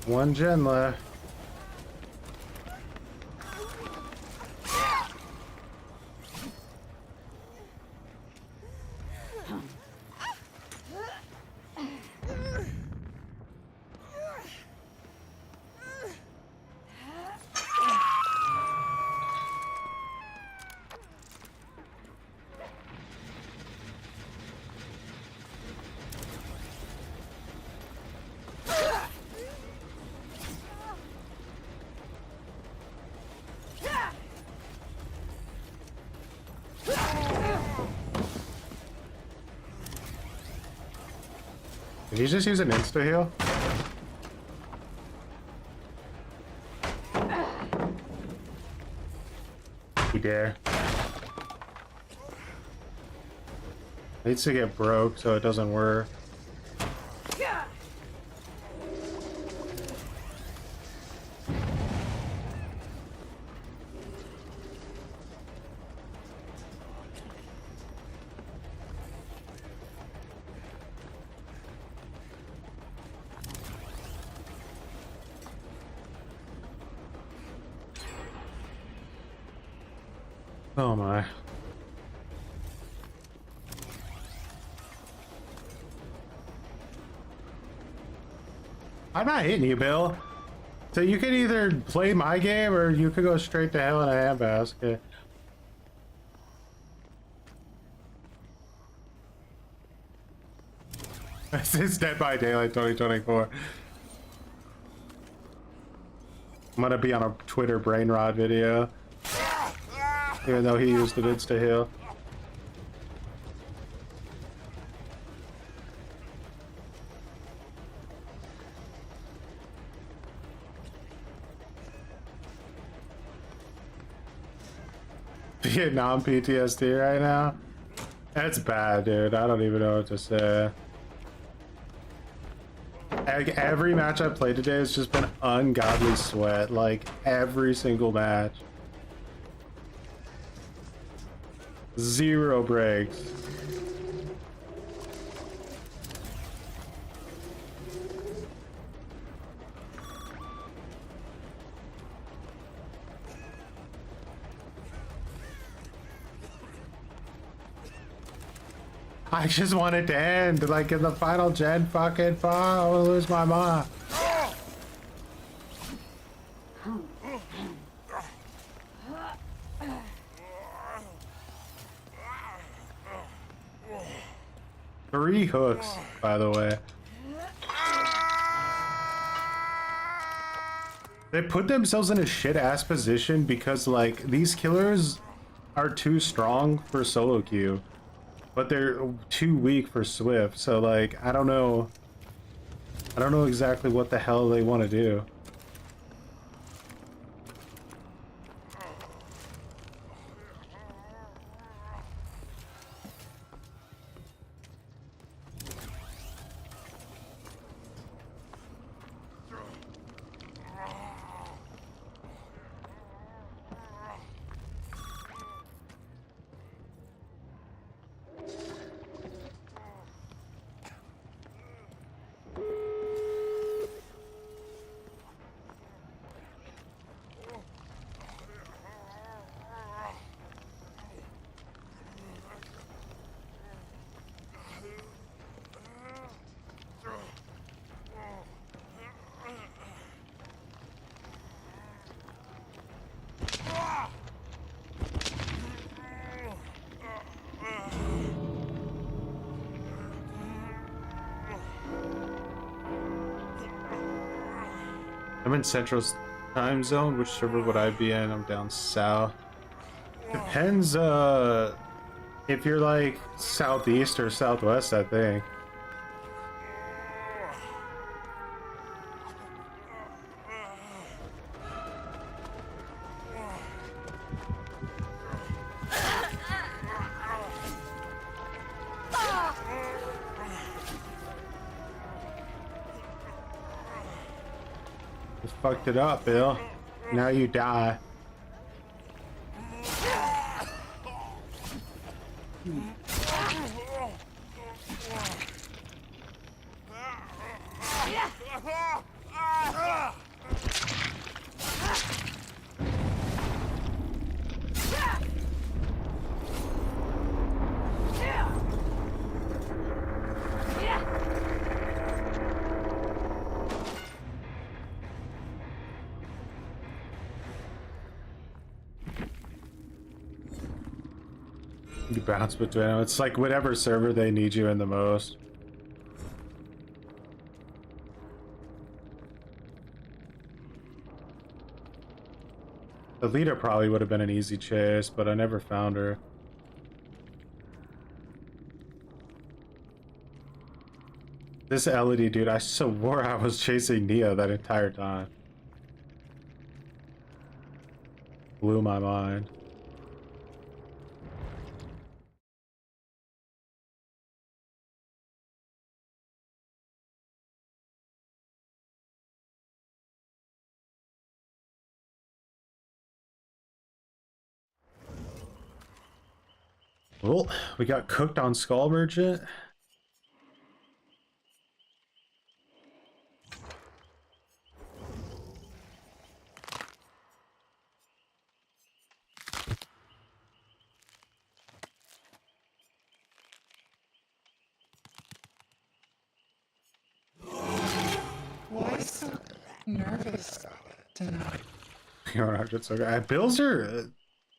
Speaker 1: One gen left. Did you just use an insta heal? You dare. Needs to get broke so it doesn't work. Oh my. I'm not hitting you, Bill. So you could either play my game or you could go straight to hell in a handbasket. It's Dead by Daylight 2024. I'm gonna be on a Twitter brain rot video. Even though he used an insta heal. Vietnam PTSD right now? That's bad, dude. I don't even know what to say. Like, every match I've played today has just been ungodly sweat. Like, every single match. Zero breaks. I just want it to end, like in the final gen fucking fall. I wanna lose my mom. Three hooks, by the way. They put themselves in a shit-ass position because, like, these killers are too strong for solo queue, but they're too weak for Swift, so, like, I don't know. I don't know exactly what the hell they want to do. I'm in Central time zone. Which server would I be in? I'm down south. Depends, if you're like southeast or southwest, I think. Just fucked it up, Bill. Now you die. You bounce between them. It's like whatever server they need you in the most. The leader probably would have been an easy chase, but I never found her. This Elodie dude, I swore I was chasing Nia that entire time. Blew my mind. Well, we got cooked on Skull Merchant.
Speaker 2: Why so nervous tonight?
Speaker 1: Bills are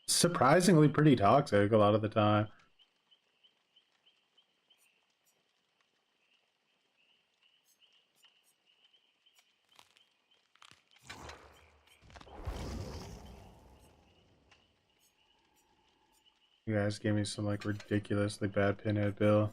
Speaker 1: surprisingly pretty toxic a lot of the time. You guys gave me some like ridiculously bad pinhead bill.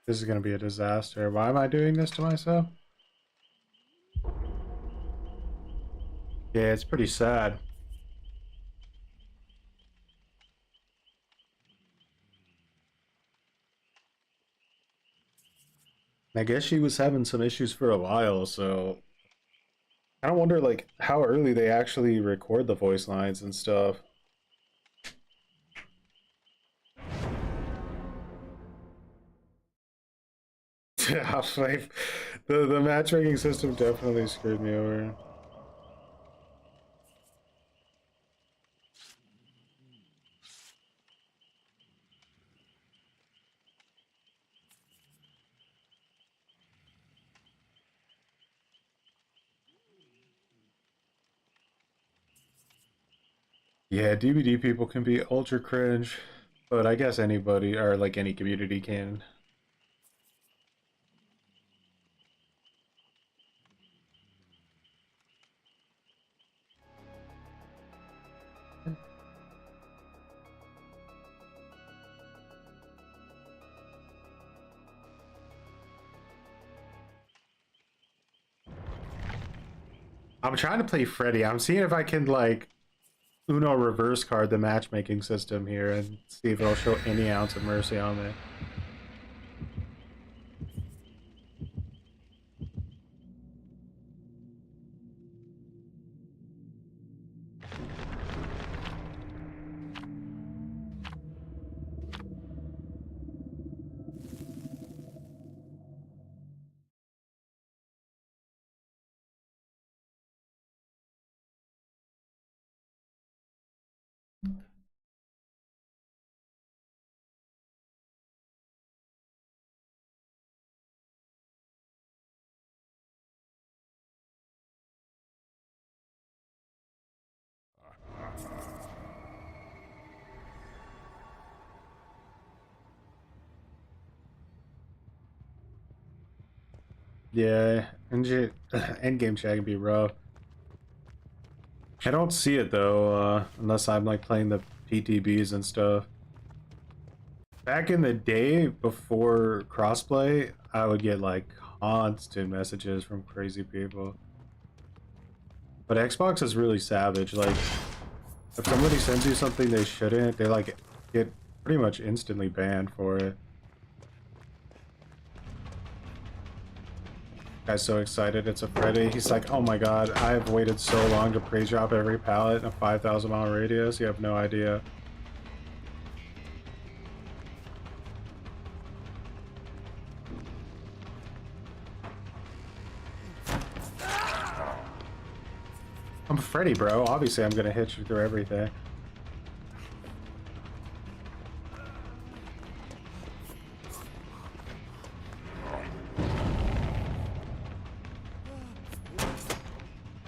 Speaker 1: This is gonna be a disaster. Why am I doing this to myself? Yeah, it's pretty sad. I guess she was having some issues for a while, so I don't wonder like how early they actually record the voice lines and stuff. Half-Life, the matchmaking system definitely screwed me over. Yeah, DVD people can be ultra cringe, but I guess anybody or like any community can. I'm trying to play Freddy. I'm seeing if I can like Uno reverse card the matchmaking system here and see if it'll show any ounce of mercy on me. Yeah, endgame chat can be rough. I don't see it though, unless I'm like playing the PTBs and stuff. Back in the day, before crossplay, I would get like constant messages from crazy people. But Xbox is really savage. Like, if somebody sends you something they shouldn't, they like get pretty much instantly banned for it. Guy's so excited it's a Freddy. He's like, oh my god, I've waited so long to praise drop every pallet in a 5,000 mile radius. You have no idea. I'm Freddy, bro. Obviously, I'm gonna hit you through everything.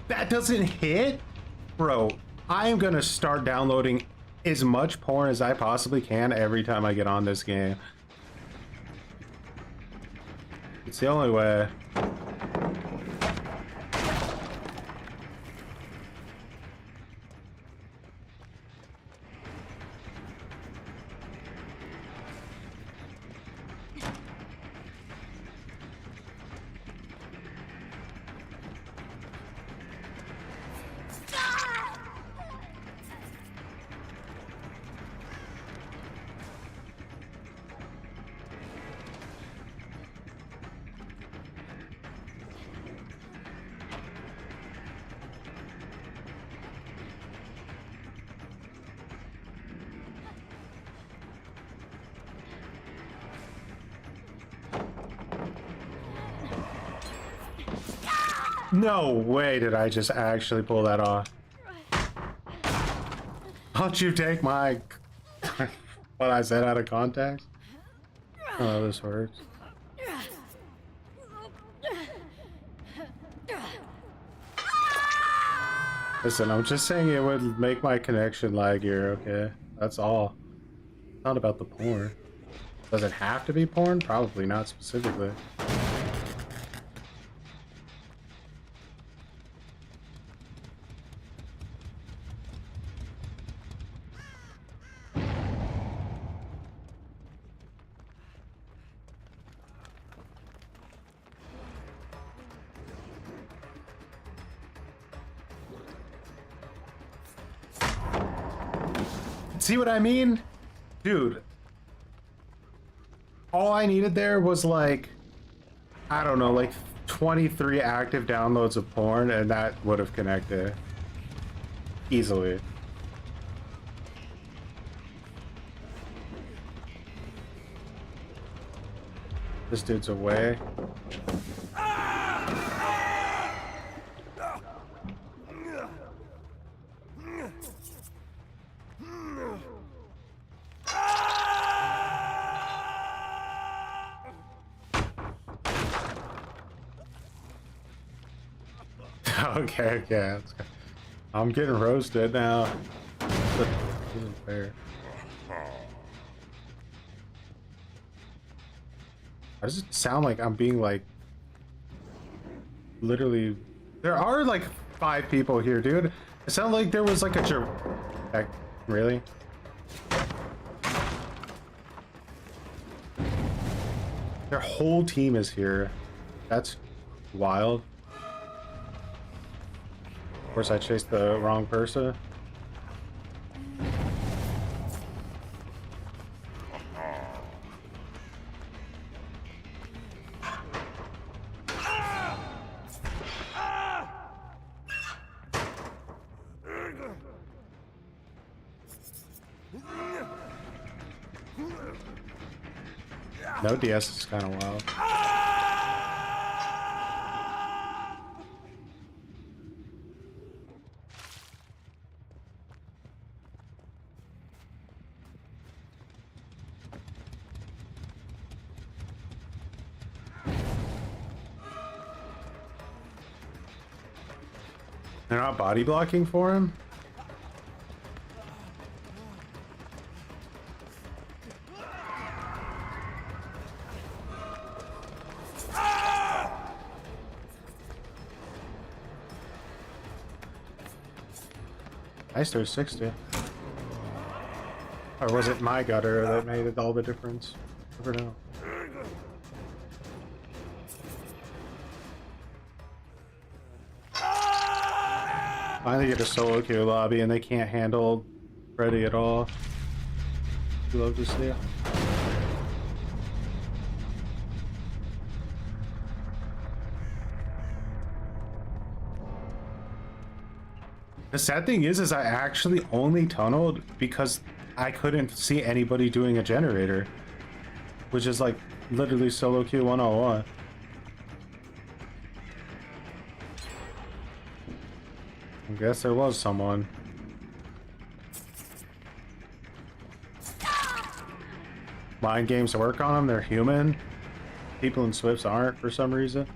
Speaker 1: That doesn't hit? Bro, I am gonna start downloading as much porn as I possibly can every time I get on this game. It's the only way. No way did I just actually pull that off. Don't you take my what I said out of context? Oh, this works. Listen, I'm just saying it would make my connection laggier, okay? That's all. It's not about the porn. Does it have to be porn? Probably not specifically. See what I mean? Dude. All I needed there was like, I don't know, like 23 active downloads of porn and that would have connected. Easily. This dude's away. Okay. I'm getting roasted now. The isn't fair. Why does it sound like I'm being like literally? There are like 5 people here, dude. It sounded like there was like a heck, really? Their whole team is here. That's wild. Of course, I chased the wrong person. No DS is kind of wild. They're not body blocking for him? Nice, there's 60. Or was it my gutter that made it all the difference? Never know. Finally get a solo queue lobby and they can't handle Freddy at all. You love to see it. The sad thing is I actually only tunneled because I couldn't see anybody doing a generator, which is like literally solo queue 101. I guess there was someone. Mind games work on them, they're human. People in Swifts aren't for some reason.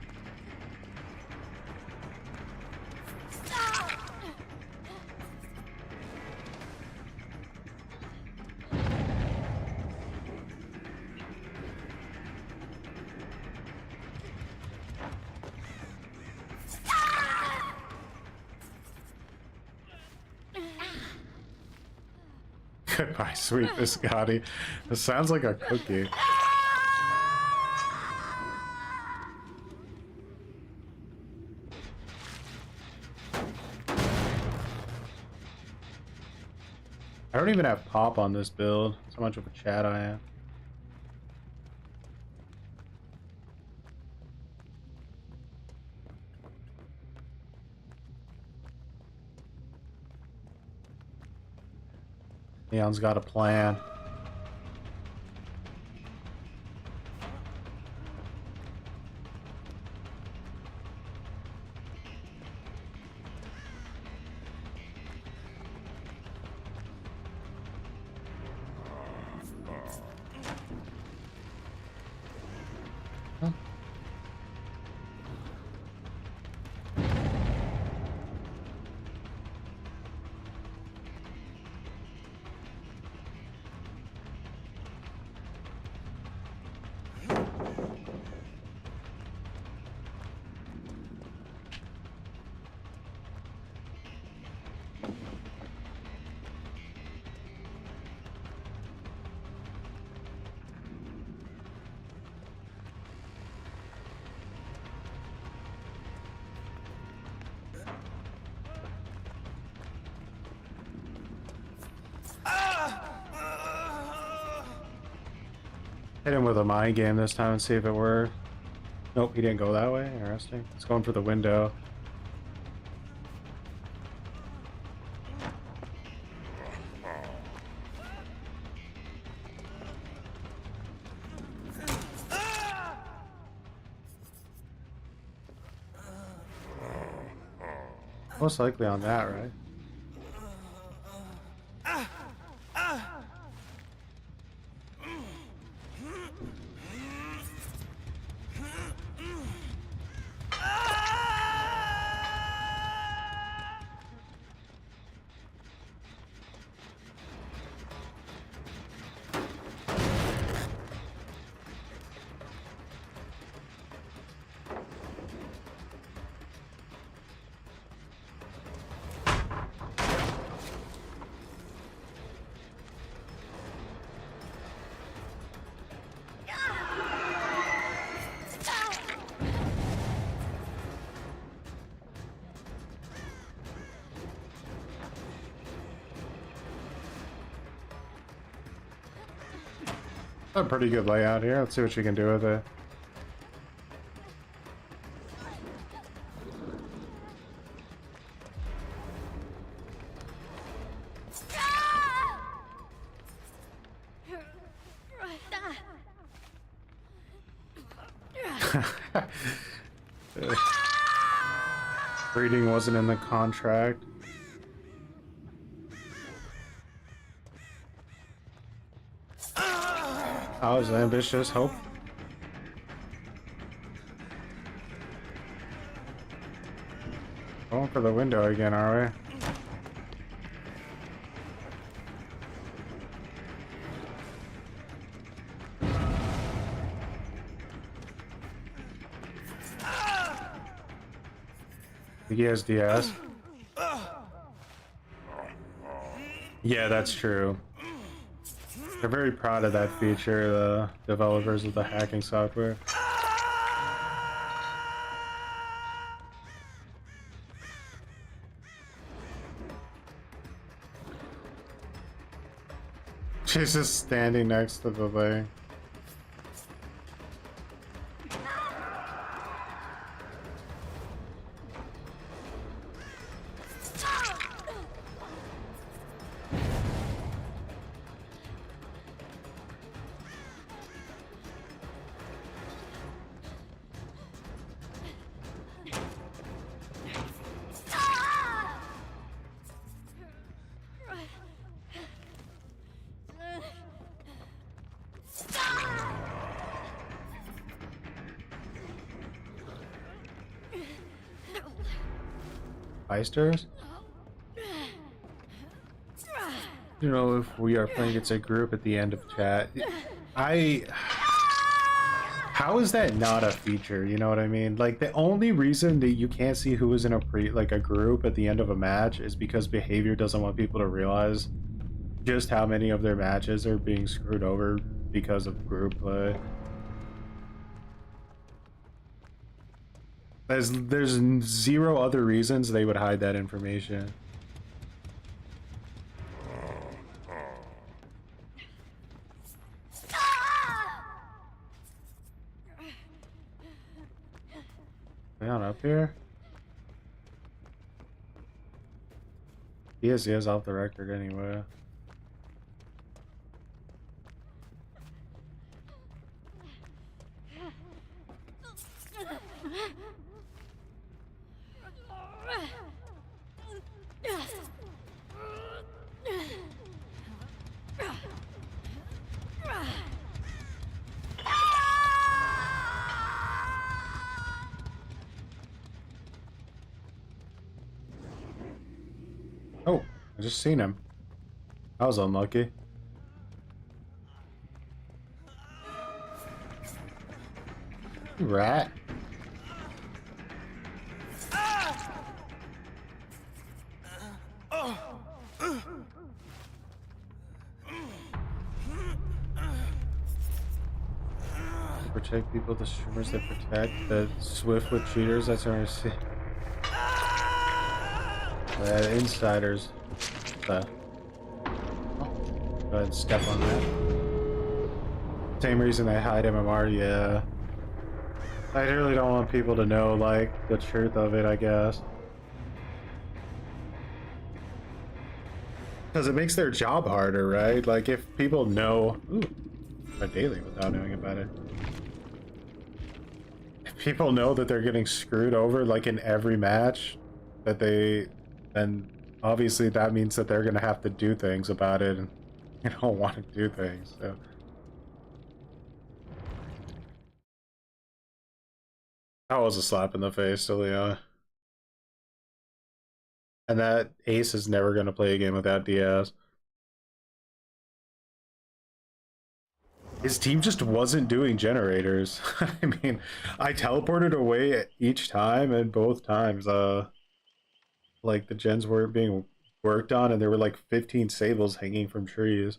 Speaker 1: Goodbye, sweet biscotti. This sounds like a cookie. I don't even have pop on this build. That's how much of a chat I am. Leon's got a plan. Hit him with a mind game this time and see if it worked. Nope, he didn't go that way. Interesting. It's going for the window. Most likely on that, right? A pretty good layout here. Let's see what you can do with it. Breeding wasn't in the contract. I was ambitious. Hope. Going for the window again, are we? He has DS. Yeah, that's true. They're very proud of that feature, the developers of the hacking software. She's just standing next to the thing. Heisters? You know, if we are playing against a group at the end of chat. How is that not a feature? You know what I mean? Like, the only reason that you can't see who is in a group at the end of a match is because behavior doesn't want people to realize just how many of their matches are being screwed over because of group play. There's zero other reasons they would hide that information. Down up here. He is off the record anyway. Oh, I just seen him. I was unlucky. Rat. Protect people, the streamers that protect, the swift with cheaters, that's what I see. The insiders. Go ahead and step on that. Same reason I hide MMR, yeah. I really don't want people to know, like, the truth of it, I guess. Because it makes their job harder, right? Like, if people know... Ooh, a daily without knowing about it. If people know that they're getting screwed over, like, in every match, that they... then obviously that means that they're going to have to do things about it, and you don't want to do things, so... That was a slap in the face to Leon. And that Ace is never going to play a game without Diaz. His team just wasn't doing generators. I mean, I teleported away each time, and both times, like, the gens weren't being worked on, and there were like 15 sables hanging from trees.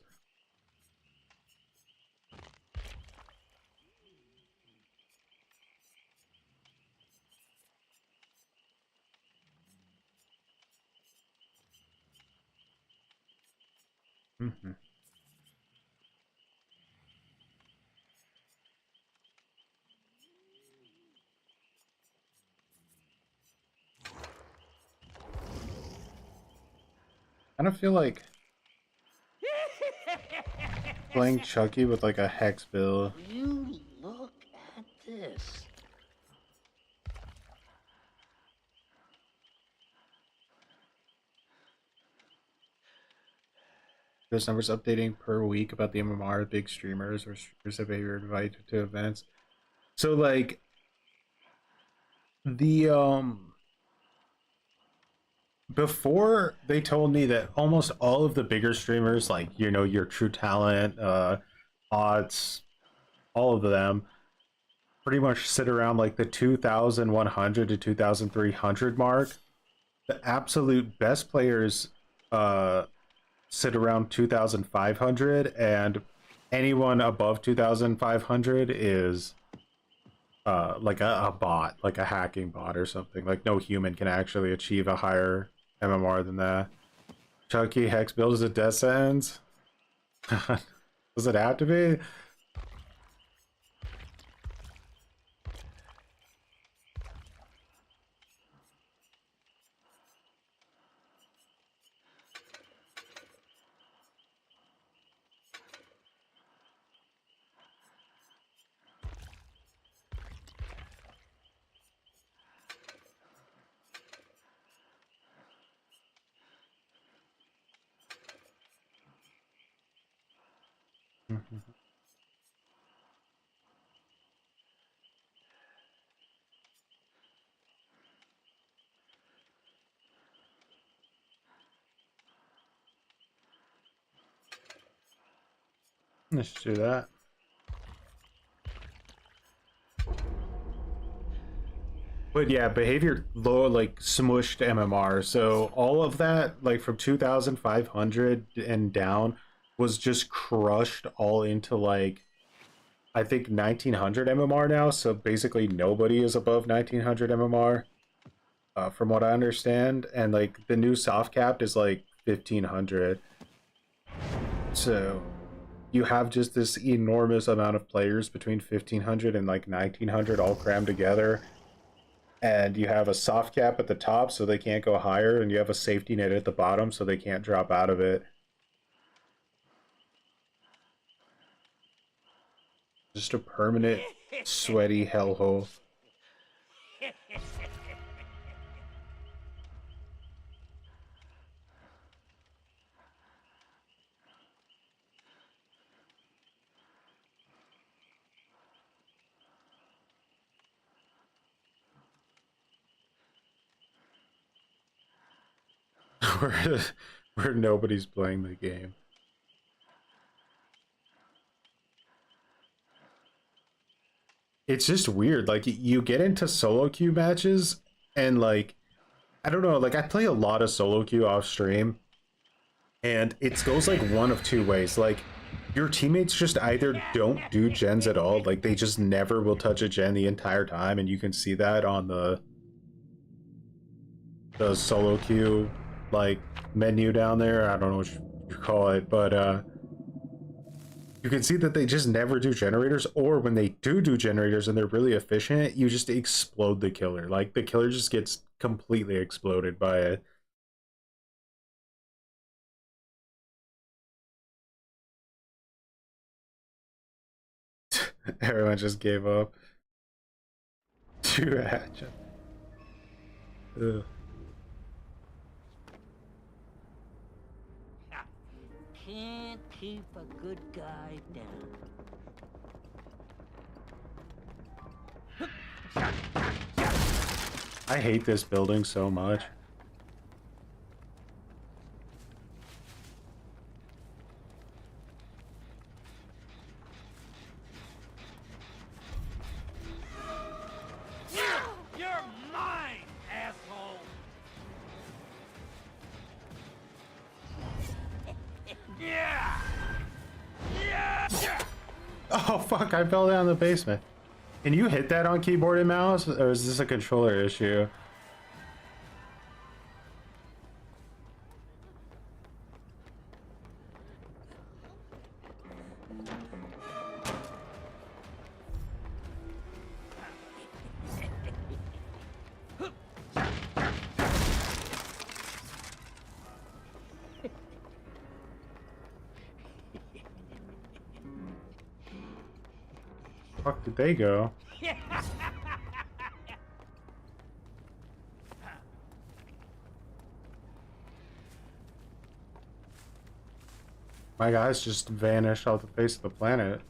Speaker 1: Mm-hmm. kind of feel like playing Chucky with like a hex build.
Speaker 3: You look at this.
Speaker 1: Those numbers updating per week about the MMR, big streamers or streamers that maybe are invited to events. So like the before they told me that almost all of the bigger streamers, like you know your True Talent, odds, all of them pretty much sit around like the 2,100 to 2,300 mark. The absolute best players sit around 2,500, and anyone above 2,500 is like a bot, like a hacking bot or something. Like no human can actually achieve a higher MMR than that. Chucky hex build is a death sentence. Does it have to be? Let's do that. But yeah, behavior low, like smushed MMR. So all of that, like from 2,500 and down, was just crushed all into like, I think 1,900 MMR now. So basically nobody is above 1,900 MMR, from what I understand. And like the new soft capped is like 1,500. So you have just this enormous amount of players between 1,500 and like 1,900 all crammed together. And you have a soft cap at the top so they can't go higher, and you have a safety net at the bottom so they can't drop out of it. Just a permanent sweaty hellhole. where nobody's playing the game. It's just weird. Like you get into solo queue matches and like I don't know, like I play a lot of solo queue off stream and it goes like one of two ways. Like your teammates just either don't do gens at all, like they just never will touch a gen the entire time, and you can see that on the solo queue like menu down there. I don't know what you call it, but you can see that they just never do generators, or when they do generators and they're really efficient, you just explode the killer. Like the killer just gets completely exploded by it. Everyone just gave up. Too hatchet. Ugh.
Speaker 3: Can't keep a good guy down.
Speaker 1: I hate this building so much.
Speaker 3: You're mine, asshole! Yeah! Yeah!
Speaker 1: Oh fuck, I fell down in the basement. Can you hit that on keyboard and mouse, or is this a controller issue? Fuck did they go? My guys just vanished off the face of the planet.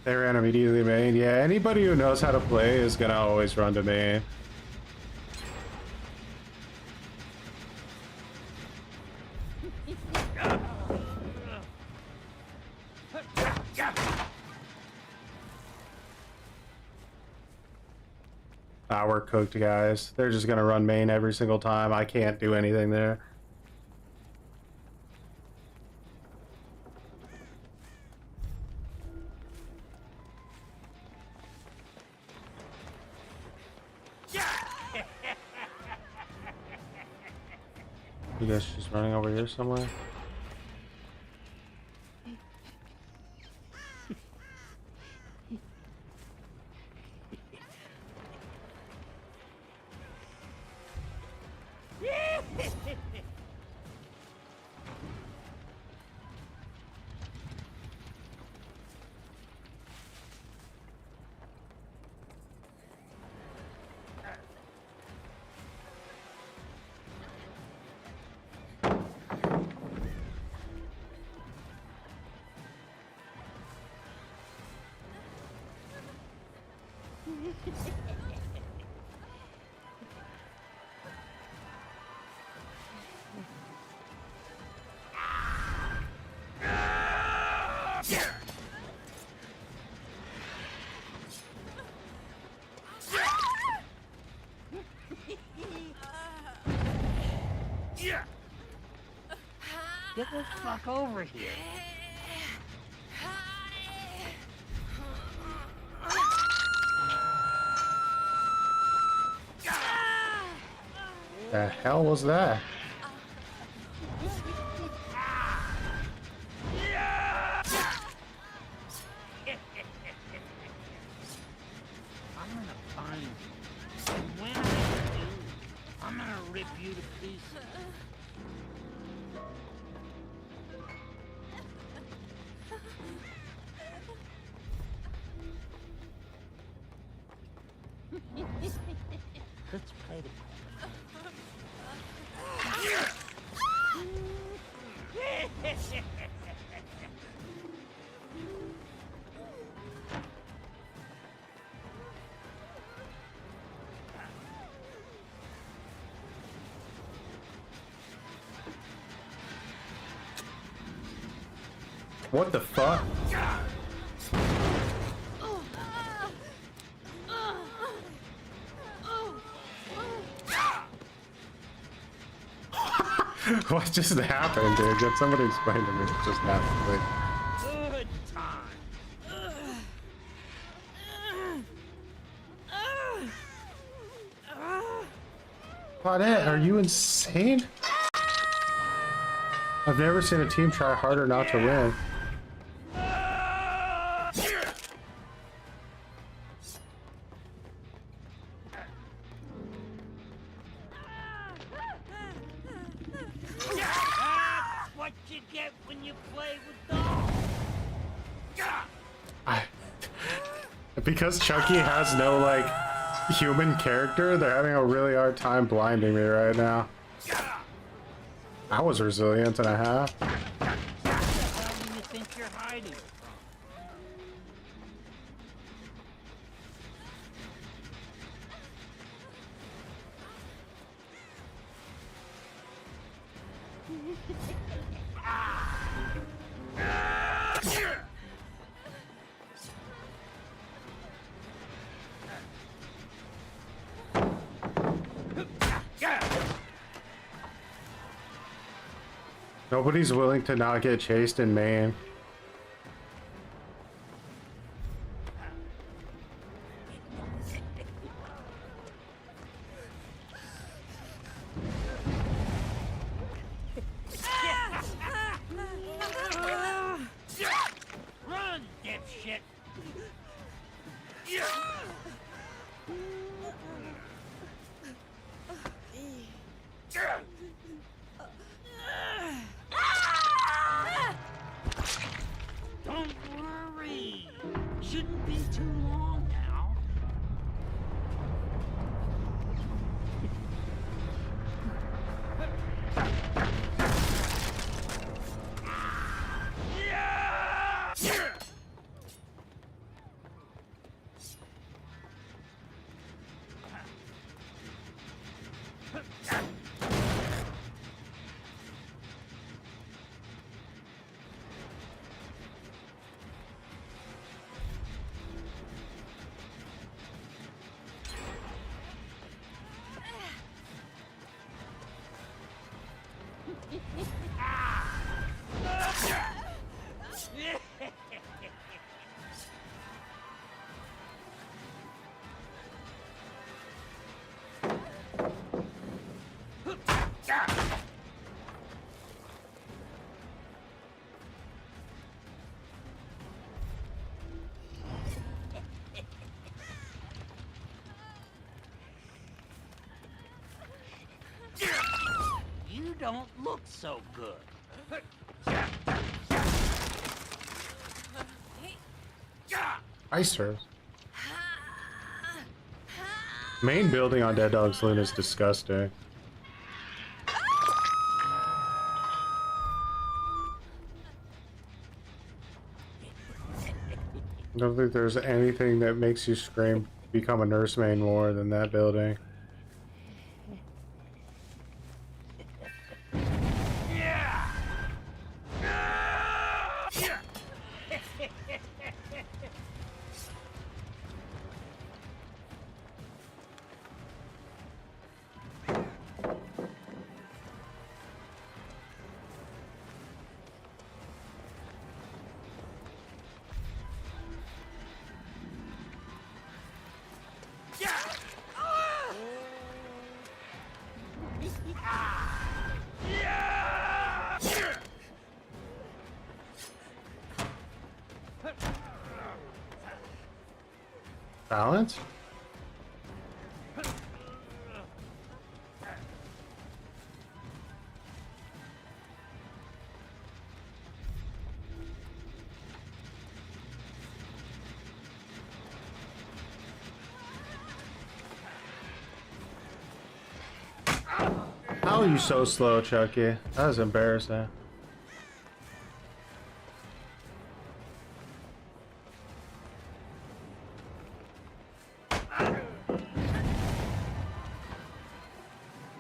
Speaker 1: They ran immediately main. Yeah, anybody who knows how to play is gonna always run to main. Ah, we're cooked, guys. They're just gonna run main every single time. I can't do anything there. You guys just running over here somewhere?
Speaker 3: Get the fuck over here.
Speaker 1: The hell was that?
Speaker 3: I'm gonna find you. And when I do, I'm gonna rip you to pieces. Let's play the
Speaker 1: What the fuck? What just happened, dude? Can somebody explain to me what just happened, please?
Speaker 3: good time.
Speaker 1: Claudette, are you insane? I've never seen a team try harder not to win.
Speaker 3: That's what you get when you play with dolls.
Speaker 1: Because Chucky has no, like, human character, they're having a really hard time blinding me right now. I was resilient and a half.
Speaker 3: How do you think you're hiding from?
Speaker 1: Nobody's willing to not get chased in main.
Speaker 3: Run, You don't look so good.
Speaker 1: Ice serves. Main building on Dead Dog Saloon is disgusting. I don't think there's anything that makes you scream become a nursemaid more than that building. Balance? How are you so slow, Chucky? That was embarrassing.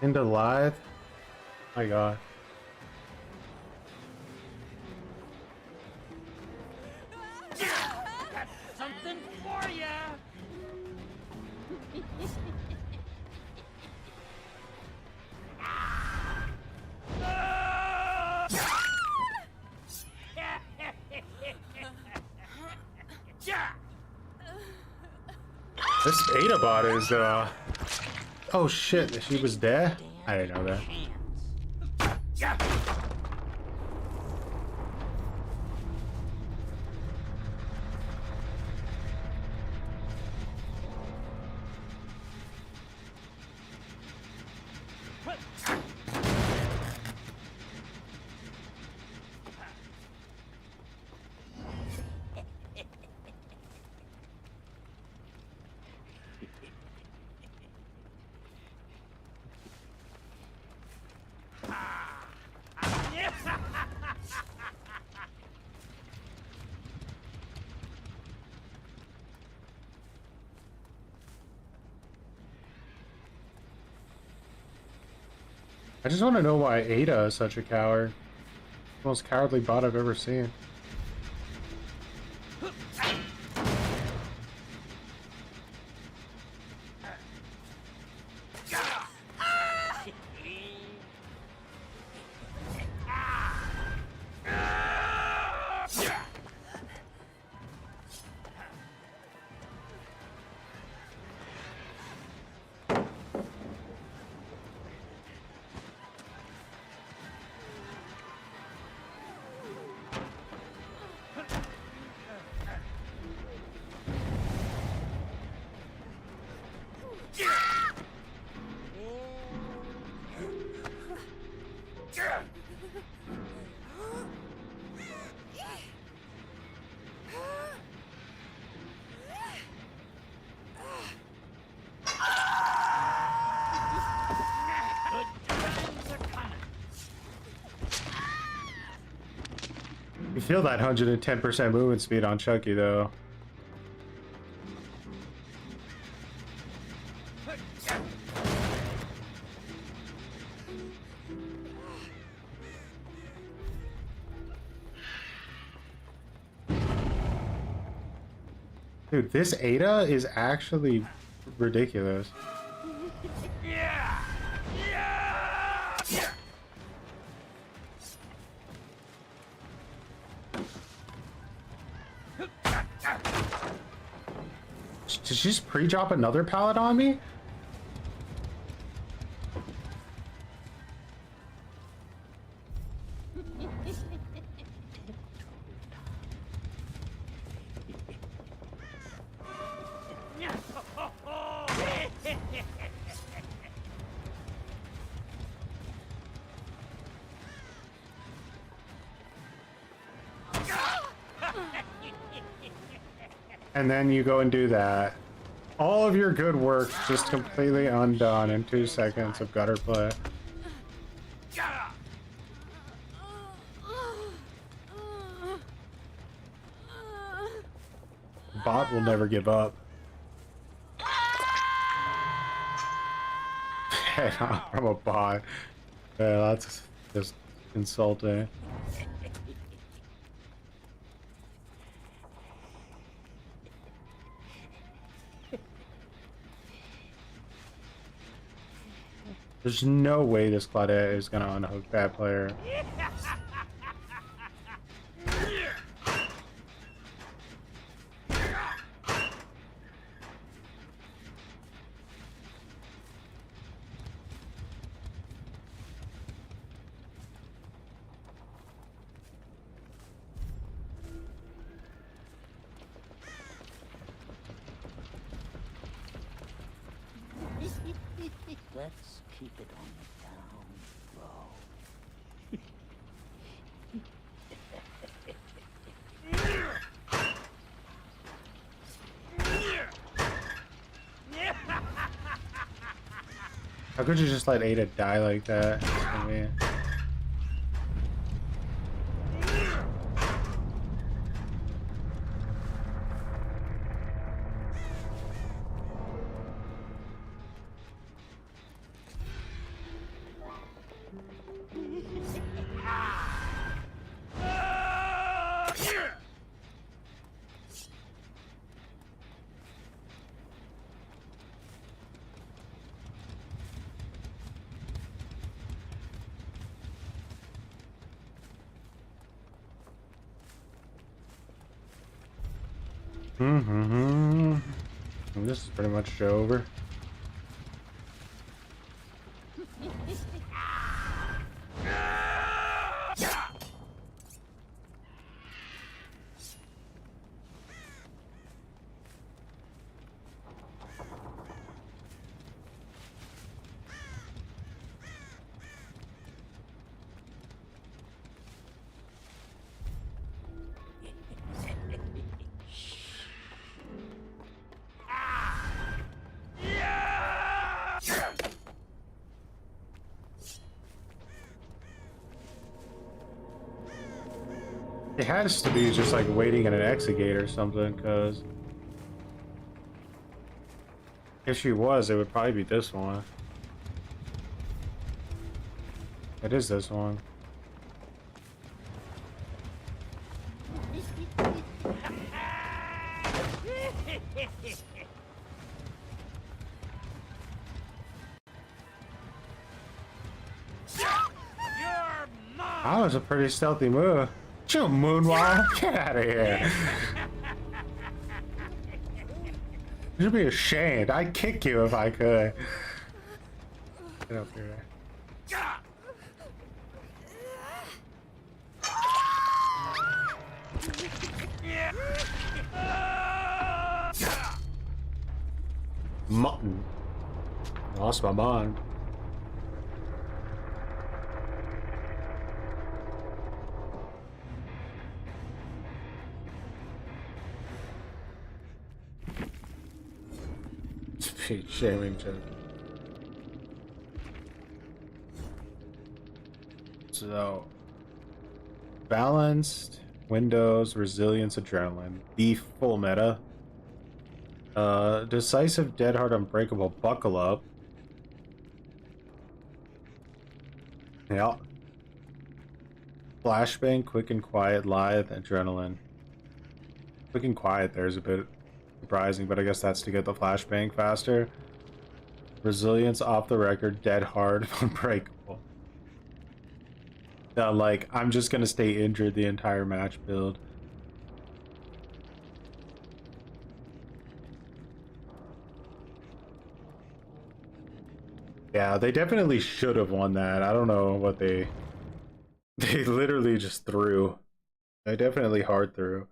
Speaker 1: Into live? My god.
Speaker 3: Something for ya.
Speaker 1: This Ada bot is oh shit, she was dead? I didn't know that. I just want to know why Ada is such a coward. The most cowardly bot I've ever seen. You feel that 110% movement speed on Chucky, though. Dude, this Ada is actually ridiculous. Did she just pre-drop another pallet on me? And then you go and do that. All of your good work just completely undone in 2 seconds of gutter play. Bot will never give up. I'm a bot. Yeah, that's just insulting. There's no way this Claudette is gonna unhook that player.
Speaker 3: Let's keep it on the down low.
Speaker 1: How could you just let Ada die like that? I mean, and this is pretty much over. It has to be just like waiting in an exit gate or something, because if she was, it would probably be this one. It is this one. That was a pretty stealthy move. You moonwalk, get out of here. You should be ashamed. I'd kick you if I could. Get up here. Mutton. Lost my mind. Shaming joke. So, balanced, Windows, resilience, adrenaline, the full meta. Decisive, dead hard, unbreakable, buckle up. Yeah. Flashbang, quick and quiet, lithe, adrenaline. Quick and quiet there is a bit surprising, but I guess that's to get the flashbang faster. Resilience, off the record, dead hard, unbreakable. Like, I'm just gonna stay injured the entire match build. Yeah, they definitely should have won that. I don't know what they literally just threw. They definitely hard threw.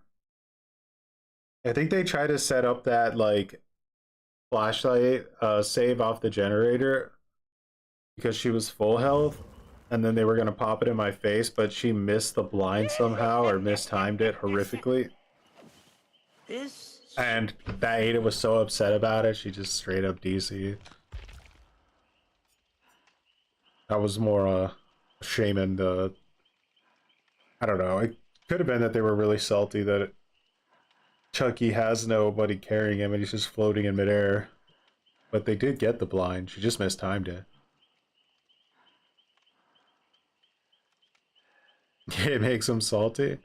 Speaker 1: I think they tried to set up that like flashlight save off the generator because she was full health, and then they were gonna pop it in my face, but she missed the blind somehow or mistimed it horrifically.
Speaker 3: This
Speaker 1: And that Ada was so upset about it, she just straight up DC. That was more shame and I don't know. It could have been that they were really salty that Chucky has nobody carrying him and he's just floating in midair. But they did get the blind. She just mistimed it. It makes him salty.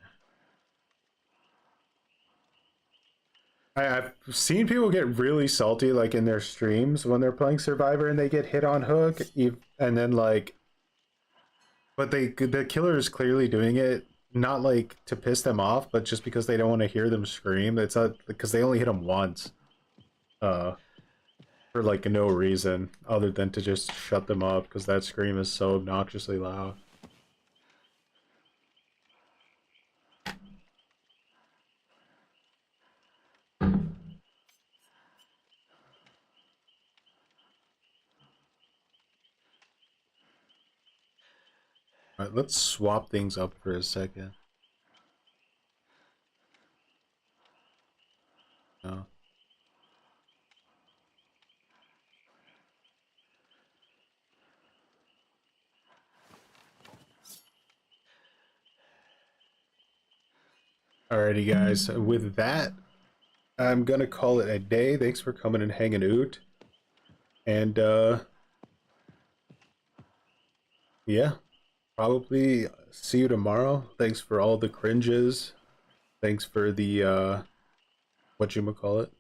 Speaker 1: I've seen people get really salty like in their streams when they're playing Survivor and they get hit on hook, and then like, but the killer is clearly doing it not like to piss them off, but just because they don't want to hear them scream. It's not because they only hit them once, for like no reason other than to just shut them up because that scream is so obnoxiously loud. Alright, let's swap things up for a second. No. Alrighty guys, with that, I'm gonna call it a day. Thanks for coming and hanging out. And yeah, probably see you tomorrow. Thanks for all the cringes. Thanks for the whatchamacallit.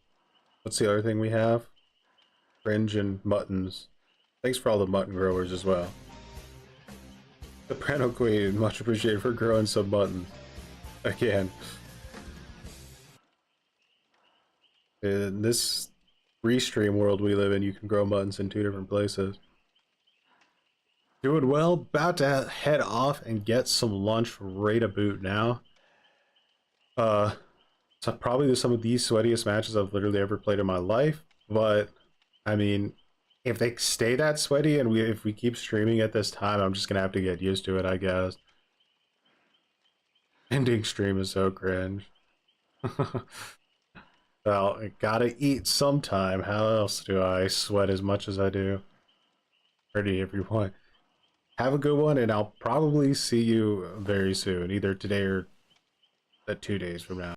Speaker 1: What's the other thing we have? Cringe and muttons. Thanks for all the mutton growers as well. Soprano Queen, much appreciated for growing some muttons. Again. In this restream world we live in, you can grow muttons in 2 different places. Doing well, about to head off and get some lunch right about now. So probably some of the sweatiest matches I've literally ever played in my life, but I mean, if they stay that sweaty and if we keep streaming at this time, I'm just gonna have to get used to it, I guess. Ending stream is so cringe. Well, I gotta eat sometime. How else do I sweat as much as I do? Ready, everyone. Have a good one, and I'll probably see you very soon, either today or 2 days from now.